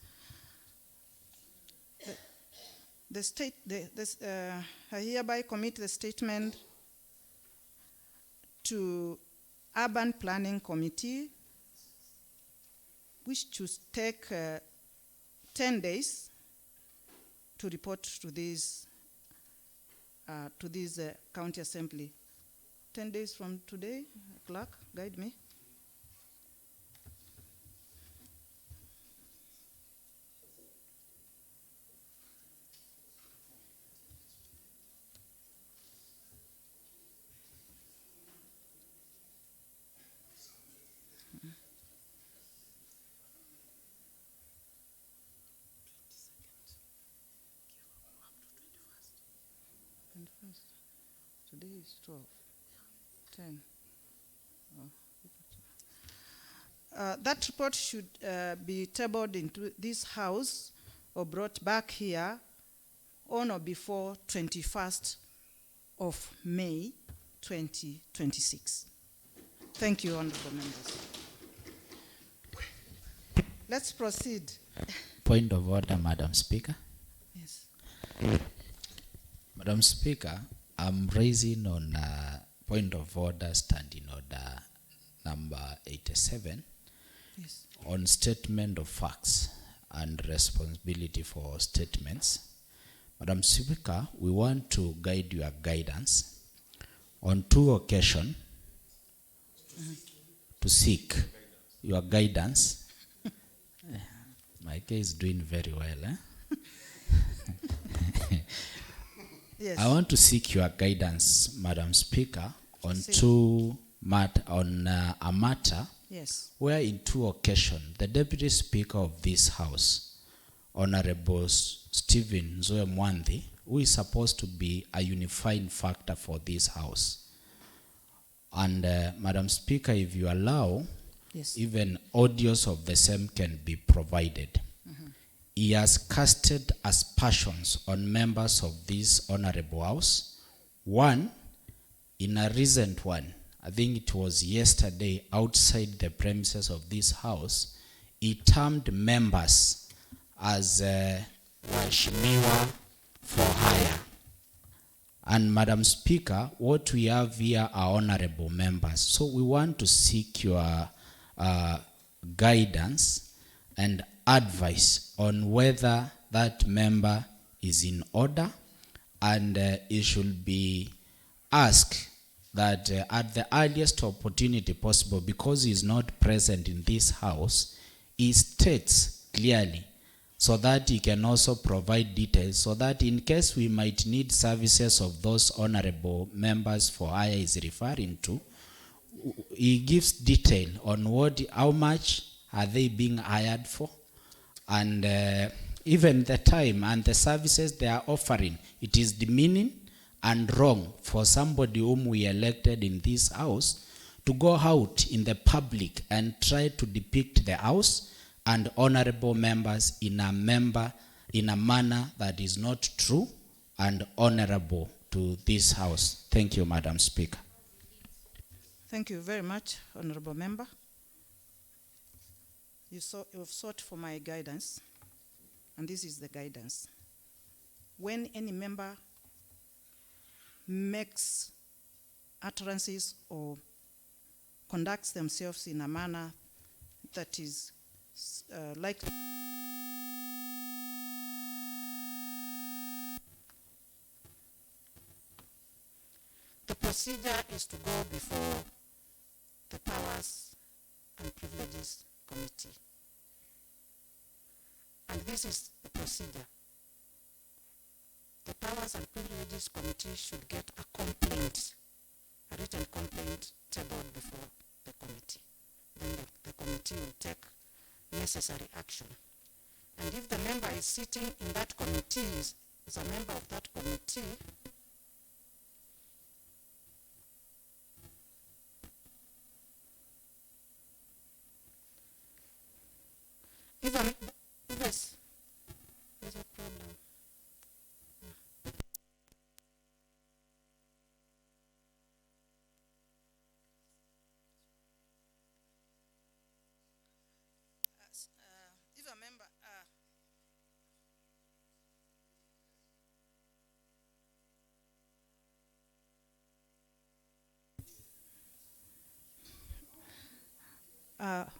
I hereby commit the statement to Urban Planning Committee, which should take 10 days to report to this county assembly. 10 days from today, clerk, guide me. Today is 12, 10. That report should be tabled into this house or brought back here on or before 21st of May 2026. Thank you, honorable members. Let's proceed. Point of order, Madam Speaker. Yes. Madam Speaker, I'm raising on point of order, standing order number 87, Yes. on statement of facts and responsibility for statements. Madam Speaker, we want to guide your guidance on 2 occasions to seek your guidance. My case is doing very well, eh? Yes. I want to seek your guidance, Madam Speaker, on Proceed. a matter Yes. where in 2 occasions the Deputy Speaker of this House, Honorable Stephen Zoe Mwandhi, who is supposed to be a unifying factor for this House. And Madam Speaker, if you allow, Yes. even audios of the same can be provided. He has casted aspersions on members of this honorable house. One, in a recent one, I think it was yesterday, outside the premises of this house, he termed members as waheshimiwa for hire. And Madam Speaker, what we have here are honorable members. So we want to seek your guidance and advice on whether that member is in order, and it should be asked that at the earliest opportunity possible, because he is not present in this house, he states clearly so that he can also provide details, so that in case we might need services of those honorable members for hire is referring to, he gives detail on how much are they being hired for, and even the time and the services they are offering it is demeaning and wrong for somebody whom we elected in this house to go out in the public and try to depict the house and honorable members in a manner that is not true and honorable to this house. Thank you, Madam Speaker. Thank you very much, Honorable Member. You've sought for my guidance, and this is the guidance. When any member makes utterances or conducts themselves in a manner that is likely the procedure is to go before the Powers and Privileges Committee. And this is the procedure. The Powers and Privileges Committee should get a complaint, a written complaint tabled before the committee. Then the committee will take necessary action. And if the member is sitting in that committee, is a member of that committee, yes, there's a problem. If a member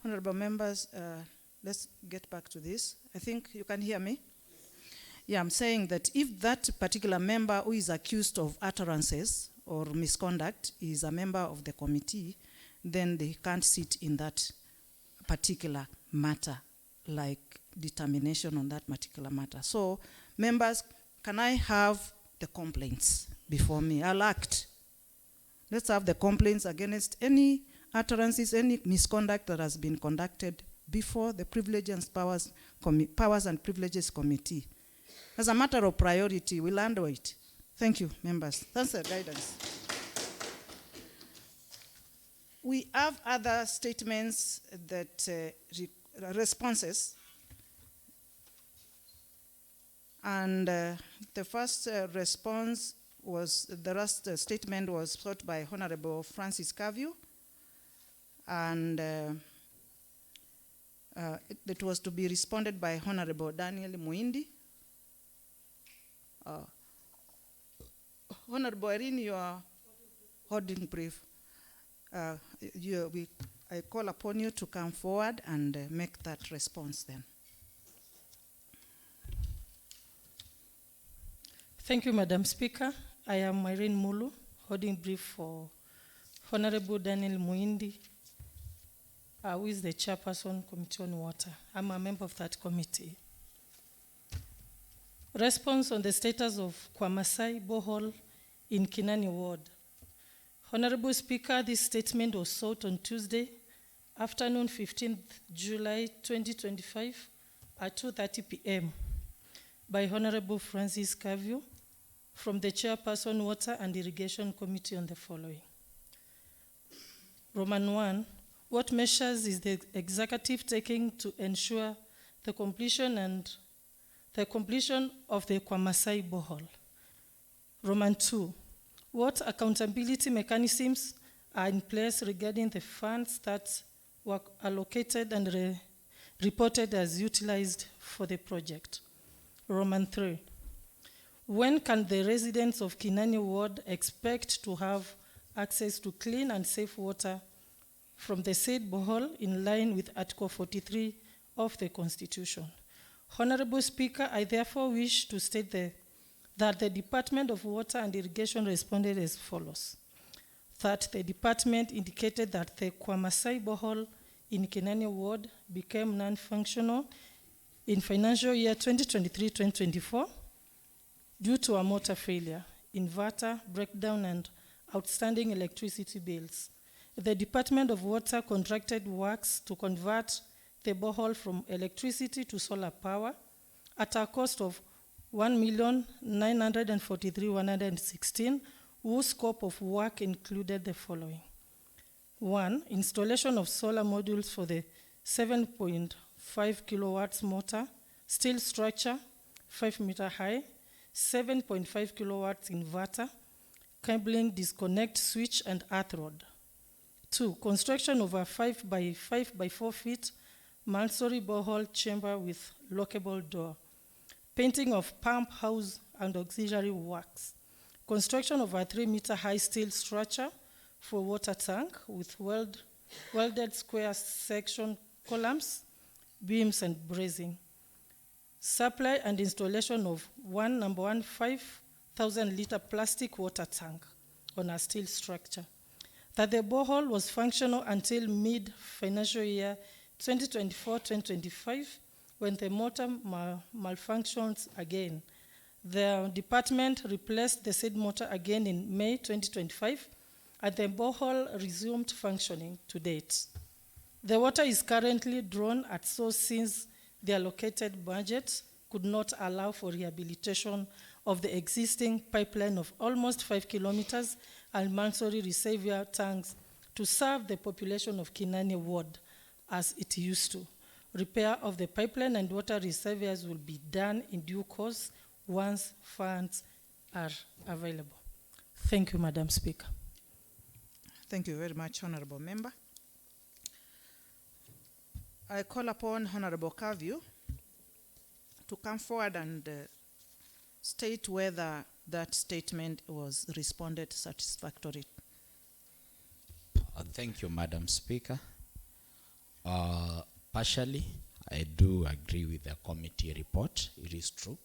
honorable members, let's get back to this. I think you can hear me. Yeah, I'm saying that if that particular member who is accused of utterances or misconduct is a member of the committee, then they can't sit in that particular matter, like determination on that particular matter. So, members, can I have the complaints before me? I'll act. Let's have the complaints against any utterances, any misconduct that has been conducted before the Powers and Privileges Committee. As a matter of priority, we'll handle it. Thank you, members. That's the guidance. We have other statements that responses. And the first response was, the last statement was sought by Honorable Francis Kavyu. And it was to be responded by Honorable Daniel Muindi. Honorable Irene, you are holding brief. I call upon you to come forward and make that response then. Thank you, Madam Speaker. I am Irene Mulu, holding brief for Honorable Daniel Muindi, who is the chairperson, Committee on Water. I'm a member of that committee. Response on the status of Kwamasai Borehole in Kinani Ward. Honorable Speaker, this statement was sought on Tuesday, afternoon 15th July 2025 at 2:30 p.m. by Honorable Francis Kavyu from the Chairperson Water and Irrigation Committee on the following. Roman 1, what measures is the executive taking to ensure the completion of the Kwamasai Borehole? Roman 2, what accountability mechanisms are in place regarding the funds that were allocated and reported as utilized for the project? Roman 3, when can the residents of Kinani Ward expect to have access to clean and safe water from the said borehole in line with Article 43 of the Constitution? Honorable Speaker, I therefore wish to state that the Department of Water and Irrigation responded as follows. That the department indicated that the Kwamasai borehole in Kinani Ward became non-functional in financial year 2023-2024 due to a motor failure, inverter breakdown, and outstanding electricity bills. The Department of Water contracted works to convert the borehole from electricity to solar power at a cost of 1,943,116, whose scope of work included the following. 1. Installation of solar modules for the 7.5 kilowatts motor, steel structure, 5 meter high, 7.5 kilowatts inverter, cabling, disconnect switch, and earth rod. 2. Construction of a 5 by 4 feet multi-story borehole chamber with lockable door. Painting of pump house and auxiliary works. Construction of a 3 meter high steel structure for water tank with welded square section columns, beams, and bracing. Supply and installation of number one 5,000 liter plastic water tank on a steel structure. That the borehole was functional until mid-financial year 2024-2025, when the motor malfunctions again. The department replaced the said motor again in May 2025, and the borehole resumed functioning to date. The water is currently drawn at source since the allocated budget could not allow for rehabilitation of the existing pipeline of almost 5 kilometers and multi-story reservoir tanks to serve the population of Kinani Ward as it used to. Repair of the pipeline and water reservoirs will be done in due course once funds are available. Thank you, Madam Speaker. Thank you very much, Honorable Member. I call upon Honorable Carview to come forward and state whether that statement was responded satisfactorily. Thank you, Madam Speaker. Partially, I do agree with the committee report. It is true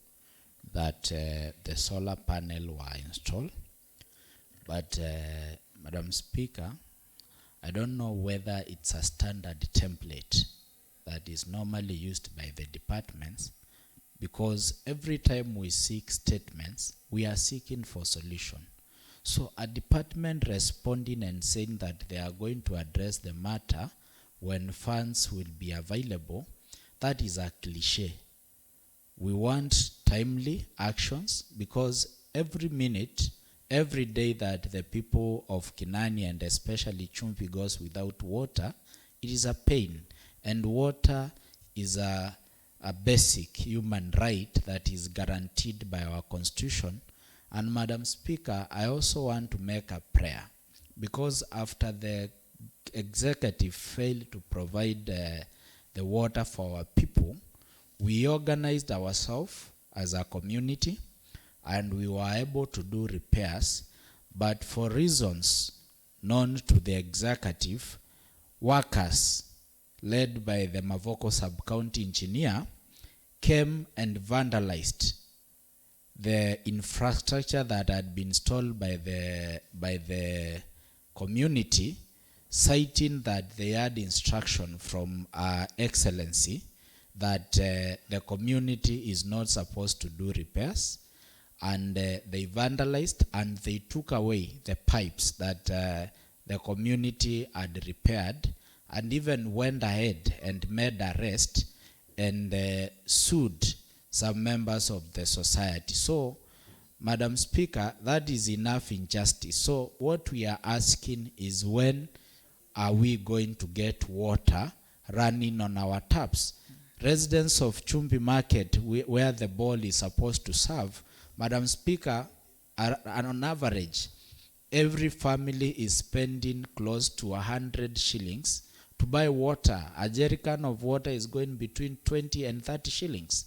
that the solar panel were installed, but Madam Speaker, I don't know whether it's a standard template that is normally used by the departments, because every time we seek statements, we are seeking for solution. So a department responding and saying that they are going to address the matter when funds will be available, that is a cliche. We want timely actions, because every minute, every day that the people of Kinani and especially Chumvi goes without water, it is a pain. And water is a basic human right that is guaranteed by our Constitution. And Madam Speaker, I also want to make a prayer, because after the executive failed to provide the water for our people, we organized ourselves as a community and we were able to do repairs, but for reasons known to the executive, workers led by the Mavoko sub-county engineer came and vandalized the infrastructure that had been installed by the community, citing that they had instruction from our excellency that the community is not supposed to do repairs, and they vandalized and they took away the pipes that the community had repaired, and even went ahead and made arrest and sued some members of the society. So, Madam Speaker, that is enough injustice. So what we are asking is, when are we going to get water running on our taps? Residents of Chumbi Market, where the ball is supposed to serve, Madam Speaker, on average, every family is spending close to 100 shillings to buy water. A jerrycan of water is going between 20 and 30 shillings.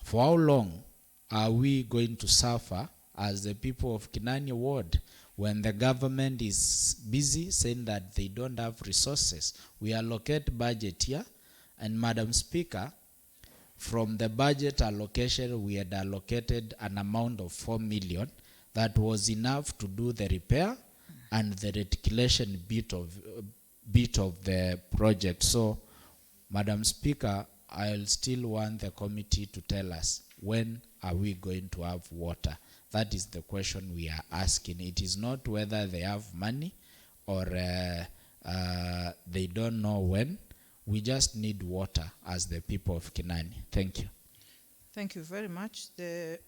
For how long are we going to suffer as the people of Kinani Ward when the government is busy saying that they don't have resources? We allocate budget here, and Madam Speaker, from the budget allocation, we had allocated an amount of 4 million that was enough to do the repair and the reticulation bit of the project. So, Madam Speaker, I'll still want the committee to tell us, when are we going to have water? That is the question we are asking. It is not whether they have money or they don't know when. We just need water as the people of Kinani. Thank you. Thank you very much. The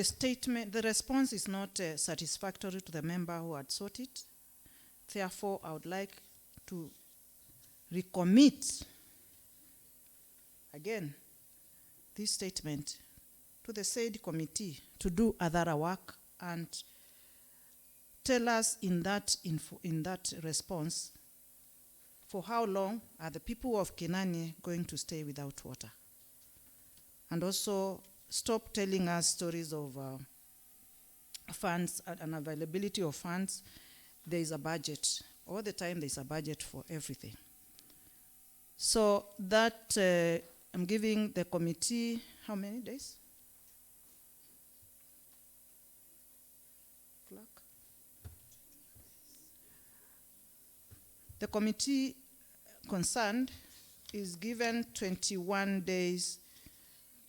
statement, the response is not satisfactory to the member who had sought it. Therefore, I would like to recommit again this statement to the said committee to do other work and tell us in that response for how long are the people of Kinani going to stay without water. And also stop telling us stories of funds and availability of funds. There is a budget. All the time there is a budget for everything. So that I'm giving the committee, how many days? Clerk. The committee concerned is given 21 days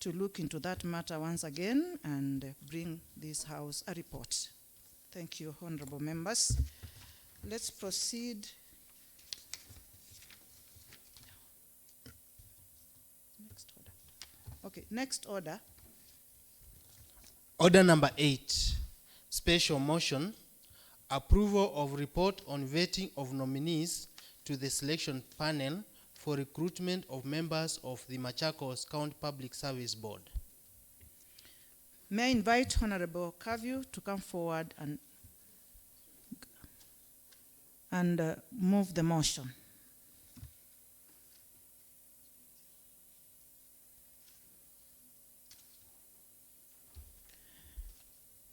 to look into that matter once again and bring this House a report. Thank you, honorable members. Let's proceed. Next order. Okay, next order. Order number 8, special motion, approval of report on vetting of nominees to the selection panel for recruitment of members of the Machakos County Public Service Board. May I invite Honorable Kaviu to come forward and move the motion.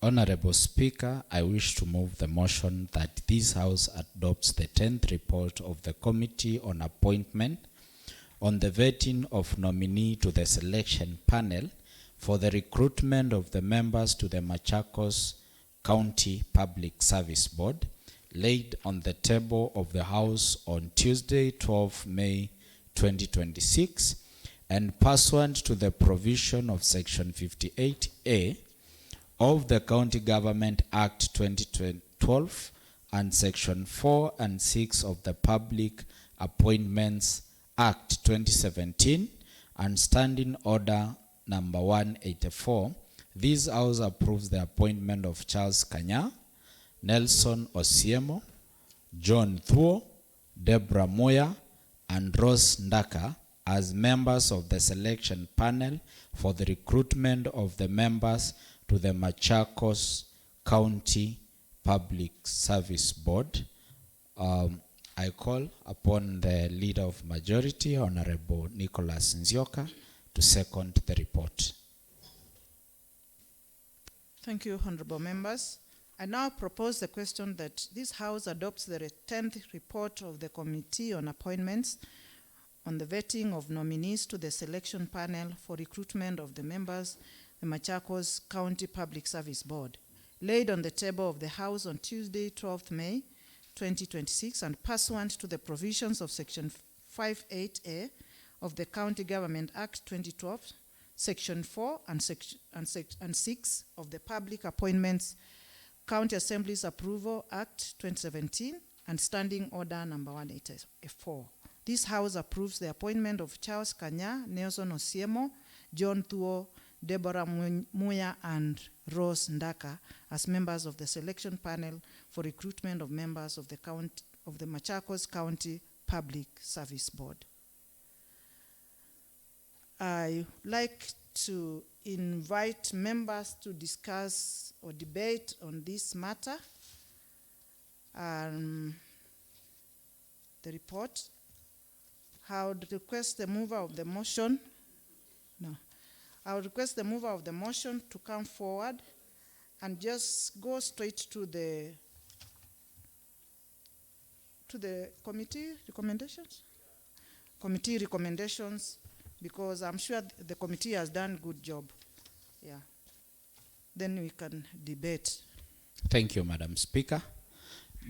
Honorable Speaker, I wish to move the motion that this House adopts the 10th report of the Committee on Appointment on the vetting of nominee to the selection panel for the recruitment of the members to the Machakos County Public Service Board, laid on the table of the House on Tuesday, 12 May 2026, and pursuant to the provision of Section 58A of the County Government Act 2012 and Section 4 and 6 of the Public Appointments Act 2017 and Standing Order number 184, this House approves the appointment of Charles Kanya, Nelson Osiemo, John Thuo, Deborah Moya, and Rose Ndaka as members of the selection panel for the recruitment of the members to the Machakos County Public Service Board. I call upon the Leader of Majority, Honorable Nicholas Nzioka, to second the report. Thank you, honorable members. I now propose the question that this House adopts the 10th report of the Committee on Appointments on the vetting of nominees to the selection panel for recruitment of the members the Machakos County Public Service Board, laid on the table of the House on Tuesday, 12th May 2026, and pursuant to the provisions of Section 58A of the County Government Act 2012, Section 4 and 6 of the Public Appointments County Assembly's Approval Act 2017 and Standing Order number 184. This House approves the appointment of Charles Kanya, Nelson Osiemo, John Thuo, Deborah Muya, and Rose Ndaka as members of the selection panel for recruitment of members of the Machakos County Public Service Board. I like to invite members to discuss or debate on this matter. The report. I would request the mover of the motion. I would request the mover of the motion to come forward and just go straight to the committee recommendations. Committee recommendations, because I'm sure the committee has done a good job. Yeah. Then we can debate. Thank you, Madam Speaker.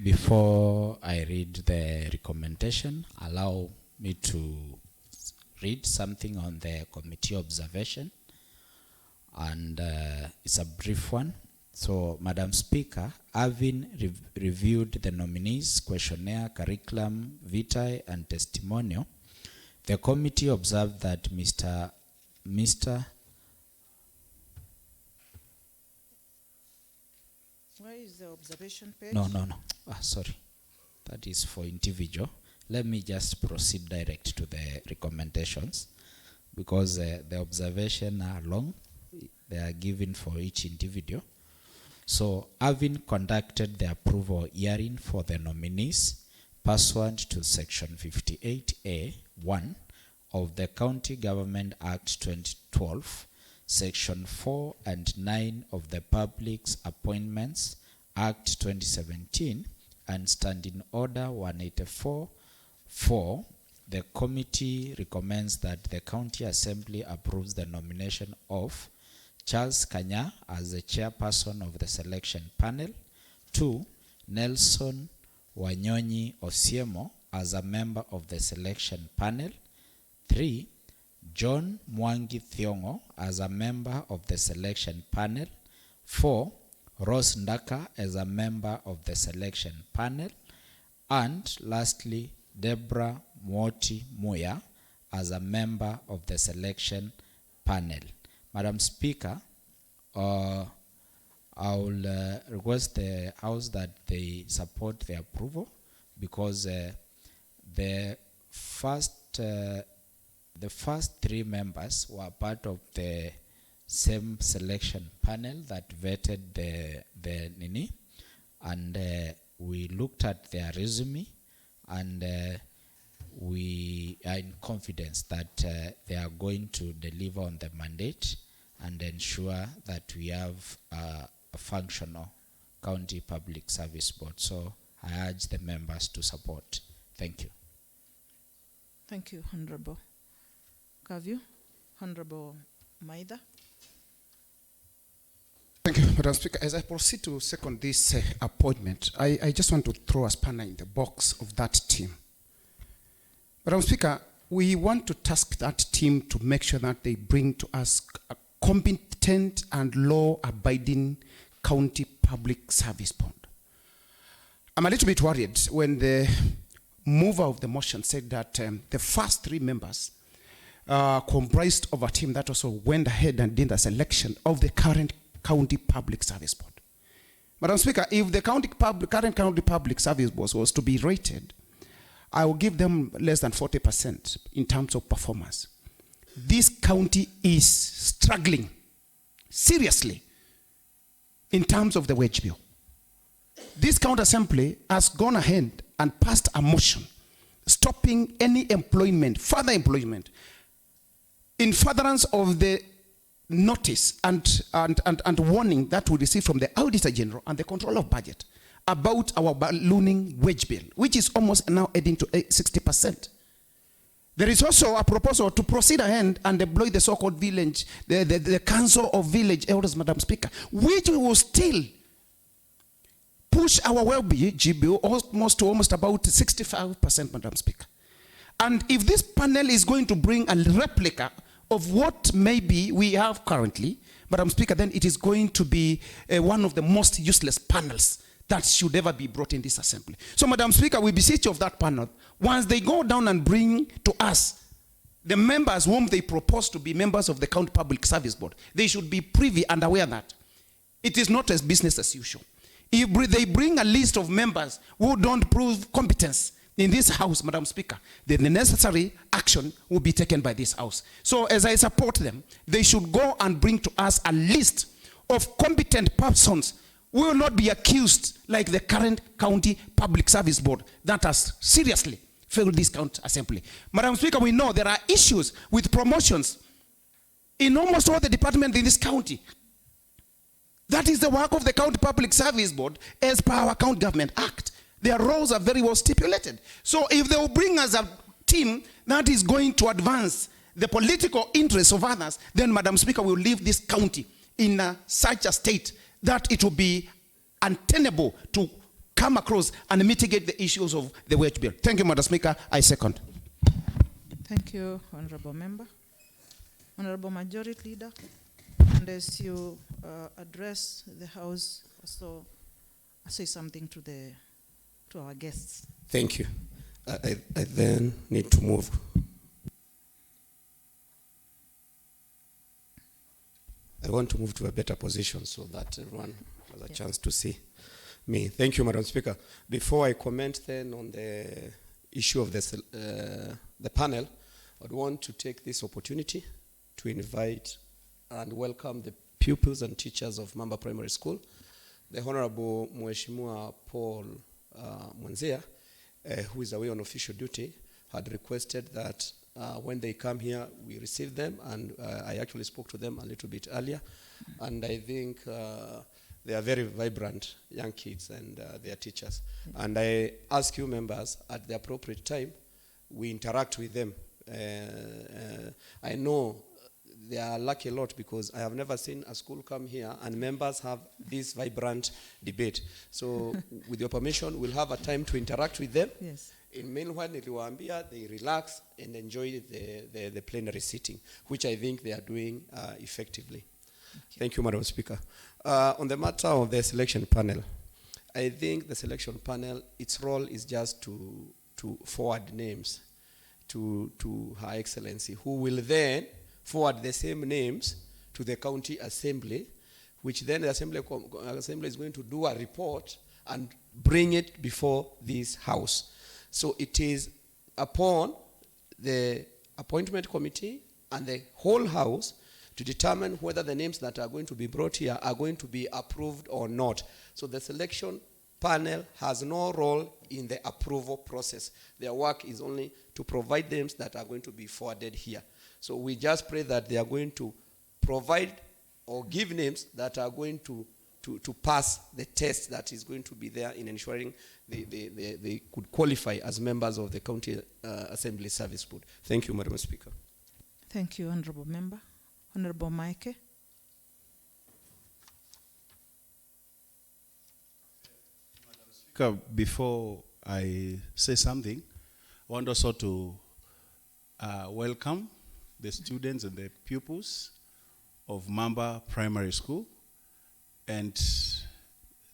Before I read the recommendation, allow me to read something on the committee observation. And it's a brief one. So, Madam Speaker, having reviewed the nominees' questionnaire, curriculum, vitae, and testimonial, The committee observed that Mr. Where is the observation page? No. Sorry. That is for individual. Let me just proceed direct to the recommendations because the observation are long. They are given for each individual. So, having conducted the approval hearing for the nominees pursuant to Section 58A(1) of the County Government Act 2012, Section 4 and 9 of the Public Appointments Act 2017, and Standing Order 184(4), the committee recommends that the County Assembly approves the nomination of Charles Kanya as the chairperson of the selection panel, 2. Nelson Wanyonyi Osiemo as a member of the selection panel, 3. John Mwangi Thiongo as a member of the selection panel, 4. Rose Ndaka as a member of the selection panel, and lastly, Deborah Mwoti Muya as a member of the selection panel. Madam Speaker, I will request the House that they support the approval because the first 3 members were part of the same selection panel that vetted the Nini, and we looked at their resume, and we are in confidence that they are going to deliver on the mandate and ensure that we have a functional county public service board. So I urge the members to support. Thank you. Thank you, Honorable Kavyu. Honorable Maida. Thank you, Madam Speaker. As I proceed to second this appointment, I just want to throw a spanner in the box of that team. Madam Speaker, we want to task that team to make sure that they bring to us a competent and law-abiding county public service board. I'm a little bit worried when the mover of the motion said that the first 3 members comprised of a team that also went ahead and did the selection of the current county public service board. Madam Speaker, if the current county public service board was to be rated, I will give them less than 40% in terms of performance. This county is struggling seriously in terms of the wage bill. This county assembly has gone ahead and passed a motion stopping any employment, further employment, in furtherance of the notice and warning that we receive from the Auditor General and the Controller of Budget about our ballooning wage bill, which is almost now heading to 60%. There is also a proposal to proceed ahead and deploy the so-called village, the Council of Village Elders, Madam Speaker, which will still push our wage bill almost about 65%, Madam Speaker. And if this panel is going to bring a replica of what maybe we have currently, Madam Speaker, then it is going to be one of the most useless panels that should ever be brought in this assembly. So, Madam Speaker, we beseech of that panel, once they go down and bring to us the members whom they propose to be members of the County Public Service Board, they should be privy and aware that it is not as business as usual. If they bring a list of members who don't prove competence in this House, Madam Speaker, then the necessary action will be taken by this House. So as I support them, they should go and bring to us a list of competent persons who will not be accused like the current County Public Service Board that has seriously failed this county assembly. Madam Speaker, we know there are issues with promotions in almost all the departments in this county. That is the work of the County Public Service Board as per our County Government Act. Their roles are very well stipulated. So if they will bring us a team that is going to advance the political interests of others, then, Madam Speaker, we will leave this county in such a state that it will be untenable to come across and mitigate the issues of the wage bill. Thank you, Madam Speaker. I second. Thank you, Honorable Member. Honorable Majority Leader, and as you address the House, also say something to our guests. Thank you. I then need to move I want to move to a better position so that everyone has a chance to see me. Thank you, Madam Speaker. Before I comment then on the issue of the panel, I'd want to take this opportunity to invite and welcome the pupils and teachers of Mamba Primary School. The Honorable Mheshimiwa Paul Mwanzia, who is away on official duty, had requested that when they come here, we receive them, and I actually spoke to them a little bit earlier, and I think they are very vibrant young kids and their teachers. And I ask you members, at the appropriate time, we interact with them. I know they are lucky a lot because I have never seen a school come here and members have this vibrant debate. So with your permission, we'll have a time to interact with them. Yes. In meanwhile, they relax and enjoy the plenary sitting, which I think they are doing effectively. Thank you, Madam Speaker. On the matter of the selection panel, I think the selection panel, its role is just to forward names to Her Excellency, who will then forward the same names to the county assembly, which then the assembly is going to do a report and bring it before this house. So it is upon the appointment committee and the whole house to determine whether the names that are going to be brought here are going to be approved or not. So the selection panel has no role in the approval process. Their work is only to provide names that are going to be forwarded here. So we just pray that they are going to provide or give names that are going to pass the test that is going to be there in ensuring they could qualify as members of the County Assembly Service Board. Thank you, Madam Speaker. Thank you, Honorable Member. Honorable Mike. Before I say something, I want also to welcome the students and the pupils of Mamba Primary School and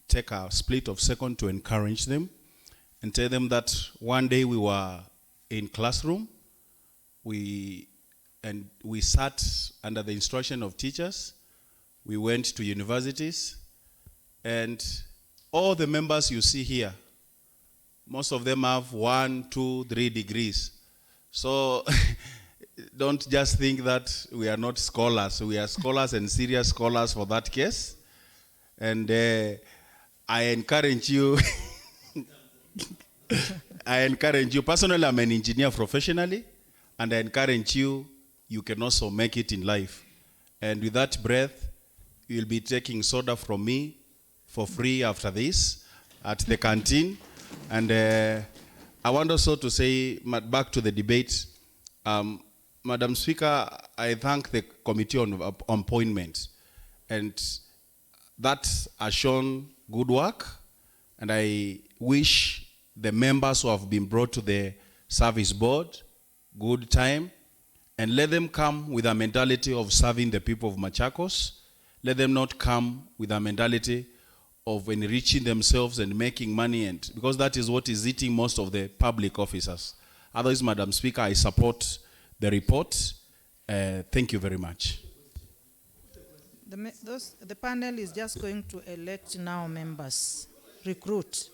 take a split of second to encourage them and tell them that one day we were in classroom, we sat under the instruction of teachers, we went to universities, and all the members you see here, most of them have 1, 2, 3 degrees. So don't just think that we are not scholars. We are scholars and serious scholars for that case. And I encourage you, personally, I'm an engineer professionally, and I encourage you, you can also make it in life. And with that breath, you'll be taking soda from me for free after this at the canteen. And I want also to say, back to the debate, Madam Speaker, I thank the Committee on Appointments, and that has shown good work, and I wish the members who have been brought to the service board good time, and let them come with a mentality of serving the people of Machakos. Let them not come with a mentality of enriching themselves and making money, and because that is what is eating most of the public officers. Otherwise, Madam Speaker, I support the report. Thank you very much. The panel is just going to elect now members, recruit.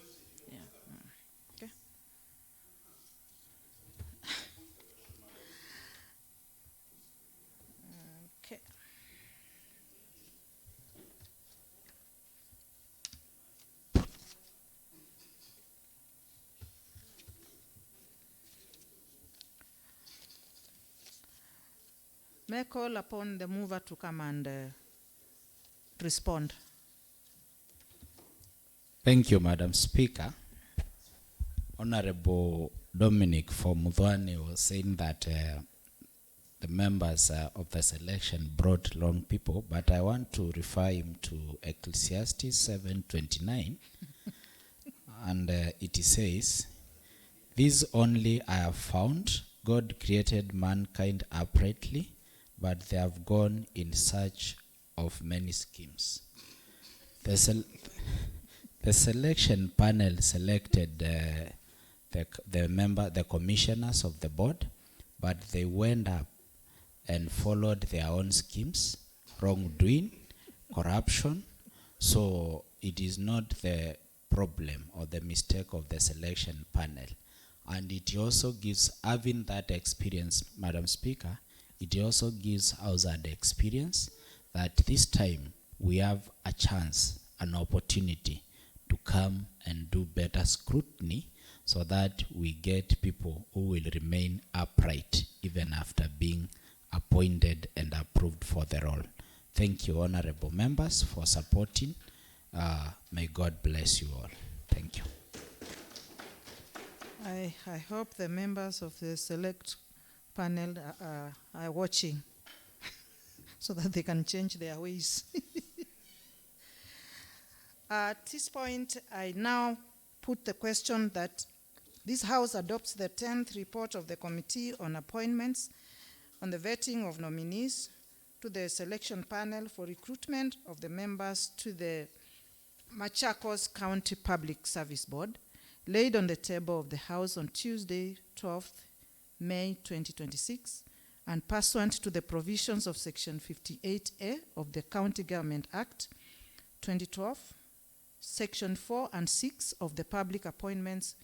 Yeah. Okay. Okay. May I call upon the mover to come and respond. Thank you, Madam Speaker. Honorable Dominic Formudhwane was saying that the members of the selection brought long people, but I want to refer him to Ecclesiastes 7:29, and it says, "This only I have found, God created mankind uprightly, but they have gone in search of many schemes." The selection panel selected the commissioners of the board, but they went up and followed their own schemes wrongdoing, corruption. So it is not the problem or the mistake of the selection panel. And it also gives, having that experience, Madam Speaker, it also gives us an experience that this time we have a chance, an opportunity to come and do better scrutiny so that we get people who will remain upright even after being appointed and approved for the role. Thank you, honorable members, for supporting. May God bless you all. Thank you. I hope the members of the select panel are watching so that they can change their ways. At this point, I now put the question that this House adopts the 10th report of the Committee on Appointments on the vetting of nominees to the selection panel for recruitment of the members to the MACHAKOS County Public Service Board, laid on the table of the House on Tuesday, 12th May 2026, and pursuant to the provisions of Section 58A of the County Government Act 2012, Section 4 and 6 of the Public Appointments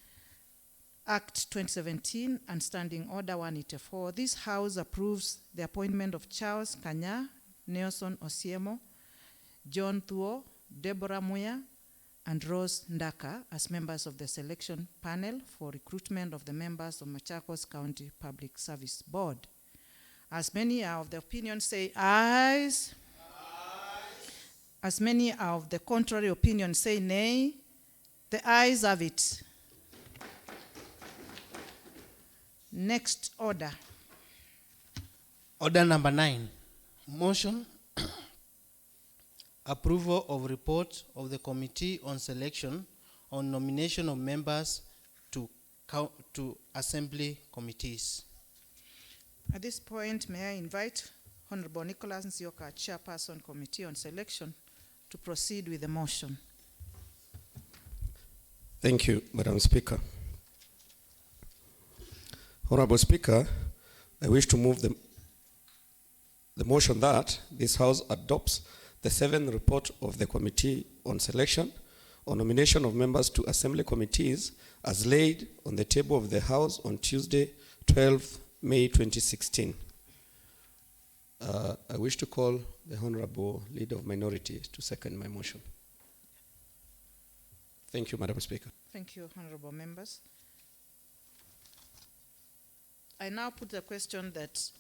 Act 2017 and Standing Order 184, this House approves the appointment of Charles Kanya, Nelson Osiemo, John Thuo, Deborah Muya, and Rose Ndaka as members of the selection panel for recruitment of the members of Machakos County Public Service Board. As many are of the opinion say ayes. As many are of the contrary opinion say nay. The ayes have it. Next order. Order number 9. Motion. Approval of report of the Committee on Selection on nomination of members to assembly committees. At this point, may I invite Honorable Nicholas Nzioka, Chairperson, Committee on Selection, to proceed with the motion. Thank you, Madam Speaker. Honorable Speaker, I wish to move the motion that this House adopts the 7th report of the Committee on Selection on nomination of members to assembly committees as laid on the table of the House on Tuesday, 12 May 2016. I wish to call the Honorable Leader of Minority to second my motion. Thank you, Madam Speaker. Thank you, honorable members. I now put the question that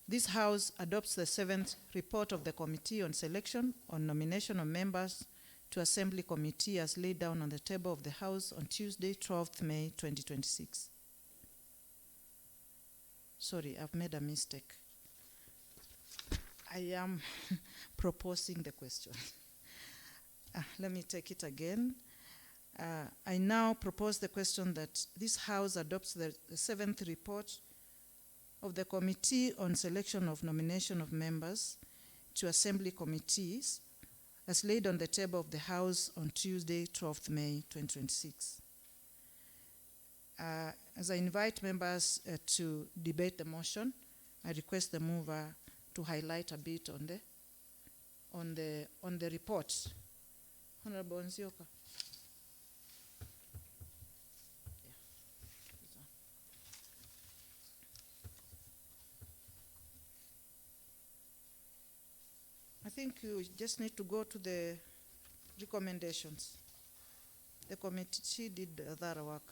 this House adopts the 7th report of the Committee on Selection on nomination of members to Assembly Committee as laid down on the table of the House on Tuesday, 12th May 2026. Sorry, I've made a mistake. I am proposing the question. Let me take it again. I now propose the question that this House adopts the 7th report of the Committee on Selection of Nomination of Members to Assembly Committees as laid on the table of the House on Tuesday, 12th May 2026. As I invite members to debate the motion, I request the mover to highlight a bit on the report. Honorable Nzioka. I think you just need to go to the recommendations. The committee did thorough work.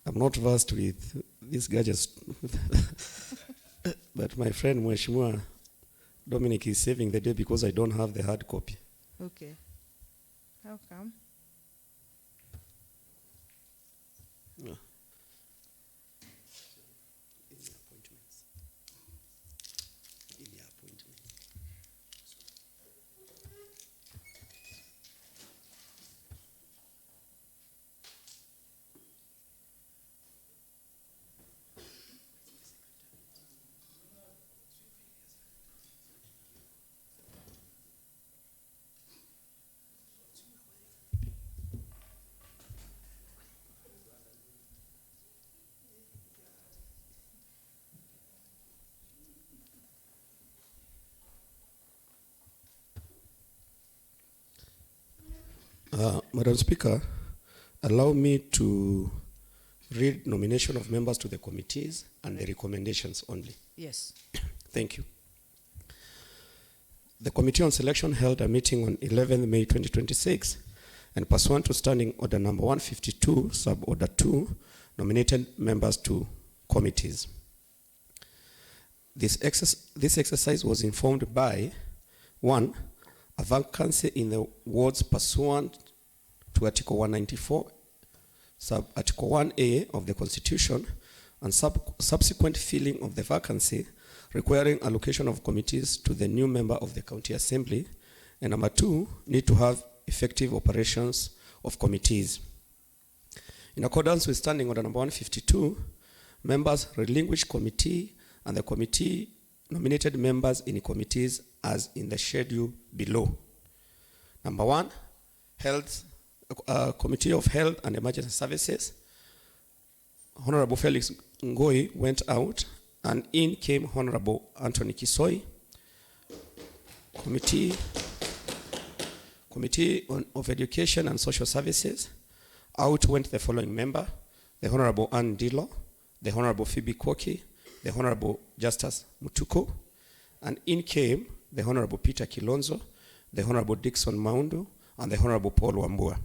I'm not versed with these gadgets, but my friend Mheshimiwa Dominic is saving the day because I don't have the hard copy. Okay. How come? No. Madam Speaker, allow me to read nomination of members to the committees and the recommendations only. Yes. Thank you. The Committee on Selection held a meeting on 11th May 2026 and pursuant to Standing Order number 152, Sub-Order 2, nominated members to committees. This exercise was informed by 1. A vacancy in the wards pursuant to Article 194, Sub-Article 1A of the Constitution, and subsequent filling of the vacancy requiring allocation of committees to the new member of the County Assembly. And number 2, need to have effective operations of committees. In accordance with Standing Order number 152, members relinquish committee and the committee nominated members in committees as in the schedule below. Number 1, Committee of Health and Emergency Services. Honorable Felix Ngoi went out and in came Honorable Anthony Kisoi. Committee of Education and Social Services. Out went the following member: the Honorable Ann Dilo, the Honorable Phoebe Koki, the Honorable Justus Mutuku, and in came the Honorable Peter Kilonzo, the Honorable Dixon Maundu, and the Honorable Paul Wambua.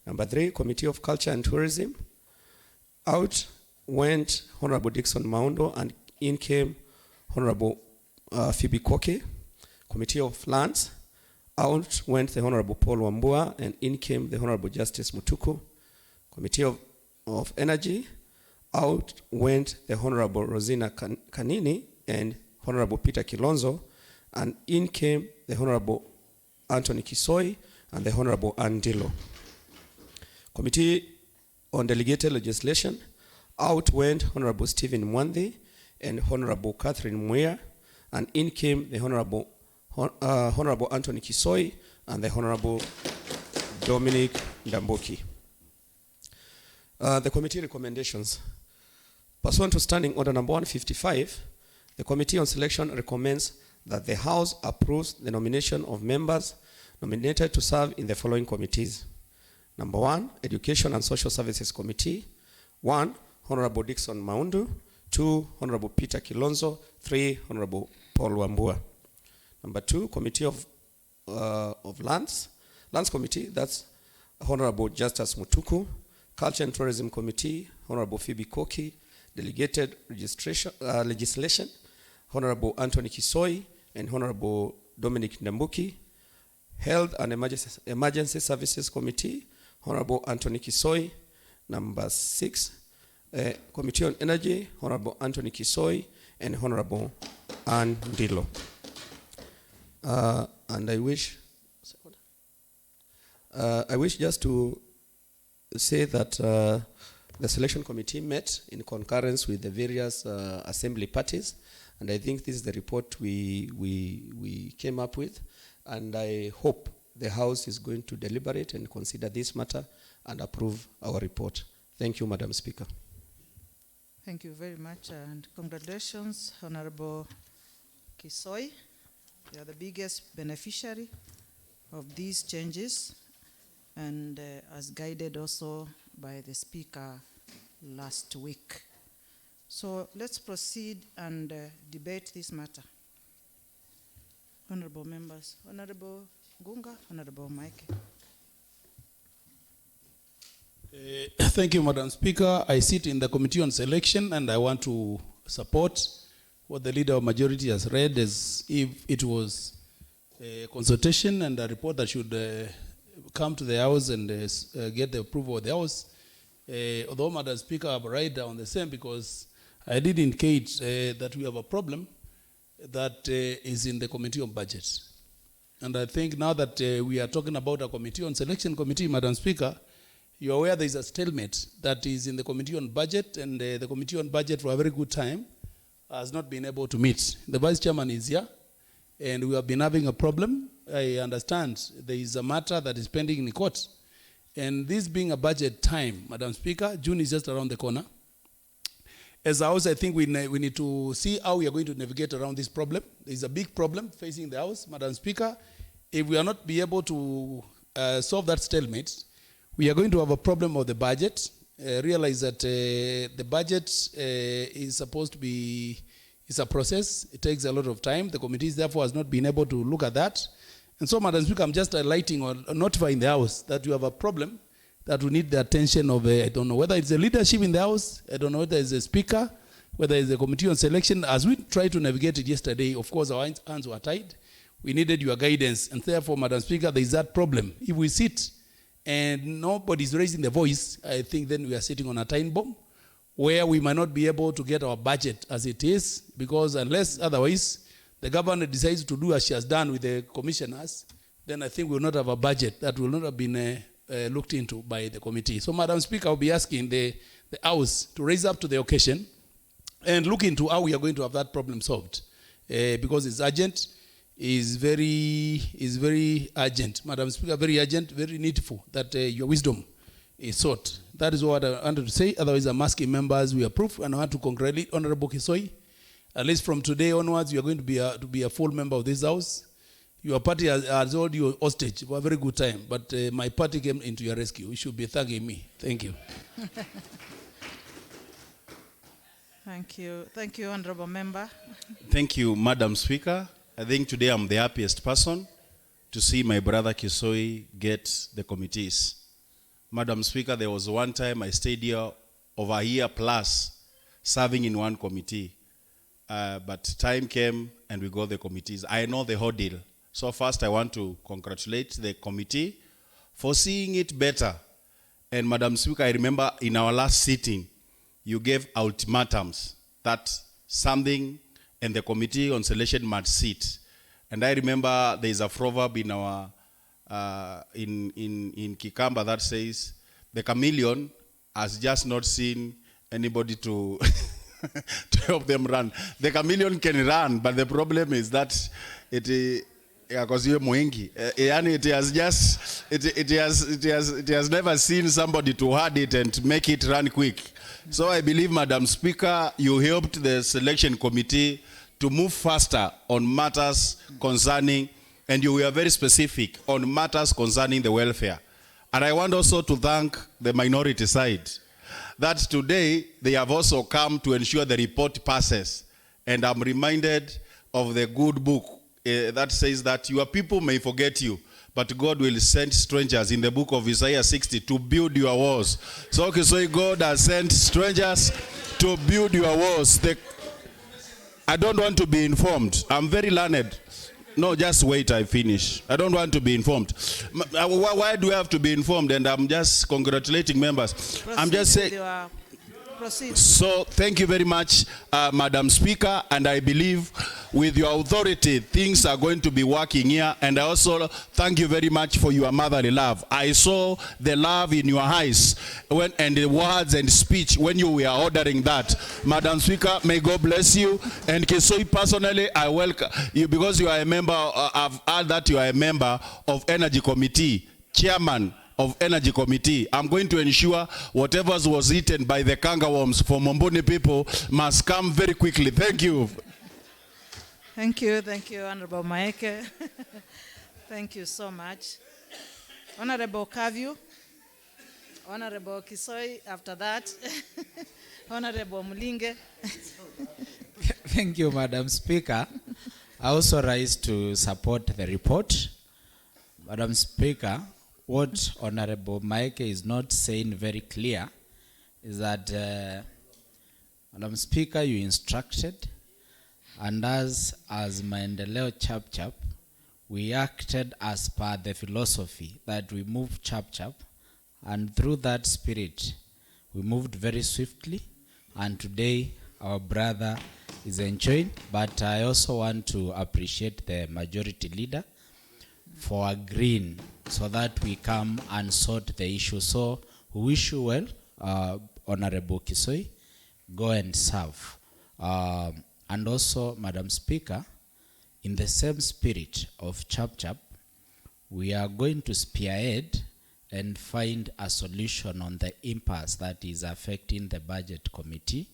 Number 3, Committee of Culture and Tourism. Out went Honorable Dixon Maundu, and in came Honorable Phoebe Koki. Committee of Lands. Out went the Honorable Paul Wambua, and in came the Honorable Justice Mutuku. Committee of Energy. Out went the Honorable Rosina Kanini and Honorable Peter Kilonzo, and in came the Honorable Anthony Kisoi and the Honorable Andilo. Committee on Delegated Legislation. Out went Honorable Stephen Mwandi and Honorable Catherine Muya, and in came the Honorable Anthony Kisoi and the Honorable Dominic Ndamboki. The committee recommendations. Pursuant to Standing Order number 155, the Committee on Selection recommends that the House approves the nomination of members nominated to serve in the following committees. Number 1, Education and Social Services Committee. 1, Honorable Dixon Maundu. 2, Honorable Peter Kilonzo. 3, Honorable Paul Wambua. Number 2, Committee of Lands Committee, that's Honorable Justus Mutuku. Culture and Tourism Committee, Honorable Phoebe Koki. Delegated Legislation, Honorable Anthony Kisoi and Honorable Dominic Ndambuki. Health and Emergency Services Committee, Honorable Anthony Kisoi. Number 6, Committee on Energy, Honorable Anthony Kisoi and Honorable Ann Dilo. And I wish just to say that the selection committee met in concurrence with the various assembly parties, and I think this is the report we came up with, and I hope the House is going to deliberate and consider this matter and approve our report. Thank you, Madam Speaker. Thank you very much, and congratulations, Honorable Kisoi. You are the biggest beneficiary of these changes, and as guided also by the Speaker last week. So let's proceed and debate this matter. Honorable members, Honorable Gunga, Honorable Mike. Thank you, Madam Speaker. I sit in the Committee on Selection, and I want to support what the Leader of Majority has read as if it was a consultation and a report that should come to the House and get the approval of the House. Although, Madam Speaker, I'm right on the same, because I did indicate that we have a problem that is in the Committee on Budget. And I think now that we are talking about a Committee on Selection Committee, Madam Speaker, you're aware there is a stalemate that is in the Committee on Budget, and the Committee on Budget for a very good time has not been able to meet. The Vice Chairman is here, and we have been having a problem. I understand there is a matter that is pending in the court. And this being a budget time, Madam Speaker, June is just around the corner. As a House, I think we need to see how we are going to navigate around this problem. There is a big problem facing the House, Madam Speaker. If we are not be able to solve that stalemate, we are going to have a problem of the budget. Realize that the budget is supposed to be, it's a process. It takes a lot of time. The committee therefore has not been able to look at that. And so, Madam Speaker, I'm just highlighting or notifying the House that you have a problem that we need the attention of, I don't know whether it's the leadership in the House, I don't know whether it's the Speaker, whether it's the Committee on Selection. As we tried to navigate it yesterday, of course, our hands were tied. We needed your guidance. And therefore, Madam Speaker, there is that problem. If we sit and nobody's raising the voice, I think then we are sitting on a time bomb where we might not be able to get our budget as it is, because unless otherwise the governor decides to do as she has done with the commissioners, then I think we will not have a budget that will not have been looked into by the committee. So, Madam Speaker, I'll be asking the House to raise up to the occasion and look into how we are going to have that problem solved, because it's urgent, is very urgent. Madam Speaker, very urgent, very needful that your wisdom is sought. That is what I wanted to say. Otherwise, I'm asking members, we approve, and I want to congratulate Honorable Kisoi. At least from today onwards, you are going to be a full member of this House. Your party has held you hostage for a very good time, but my party came into your rescue. You should be thanking me. Thank you. Thank you. Thank you, Honorable Member. Thank you, Madam Speaker. I think today I'm the happiest person to see my brother Kisoi get the committees. Madam Speaker, there was one time I stayed here over a year plus serving in one committee. But time came and we got the committees. I know the whole deal. So first I want to congratulate the committee for seeing it better. And Madam Speaker, I remember in our last sitting, you gave ultimatums that something and the committee on selection must sit. And I remember there is a proverb in our in Kikamba that says, the chameleon has just not seen anybody to to help them run. The chameleon can run, but the problem is that it has never seen somebody to hard it and make it run quick. So I believe, Madam Speaker, you helped the selection committee to move faster on matters concerning, and you were very specific on matters concerning the welfare. And I want also to thank the minority side that today they have also come to ensure the report passes. And I'm reminded of the good book that says that your people may forget you, but God will send strangers in the book of Isaiah 60 to build your walls. So God has sent strangers to build your walls. I don't want to be informed. I'm very learned. No, just wait, I finish. I don't want to be informed. Why do I have to be informed? And I'm just congratulating members. I'm just saying. Proceed. So thank you very much, Madam Speaker, and I believe with your authority, things are going to be working here. And I also thank you very much for your motherly love. I saw the love in your eyes and the words and speech when you were ordering that. Madam Speaker, may God bless you. And Kisoi, personally, I welcome you because you are a member, I've heard that you are a member of Energy Committee, Chairman of Energy Committee. I'm going to ensure whatever was eaten by the kangarworms for Momboni people must come very quickly. Thank you. Thank you, Honorable Maeke. Thank you so much. Honorable Kavyu, Honorable Kisoi, after that, Honorable Mulinge. Thank you, Madam Speaker. I also rise to support the report. Madam Speaker, what Honorable Maeke is not saying very clear is that, Madam Speaker, you instructed, and as Maendeleo Chap, we acted as per the philosophy that we move chap, and through that spirit, we moved very swiftly, and today our brother is enjoying. But I also want to appreciate the majority leader for agreeing so that we come and sort the issue. So we wish you well, Honorable Kisoi. Go and serve. And also, Madam Speaker, in the same spirit of chap, we are going to spearhead and find a solution on the impasse that is affecting the budget committee.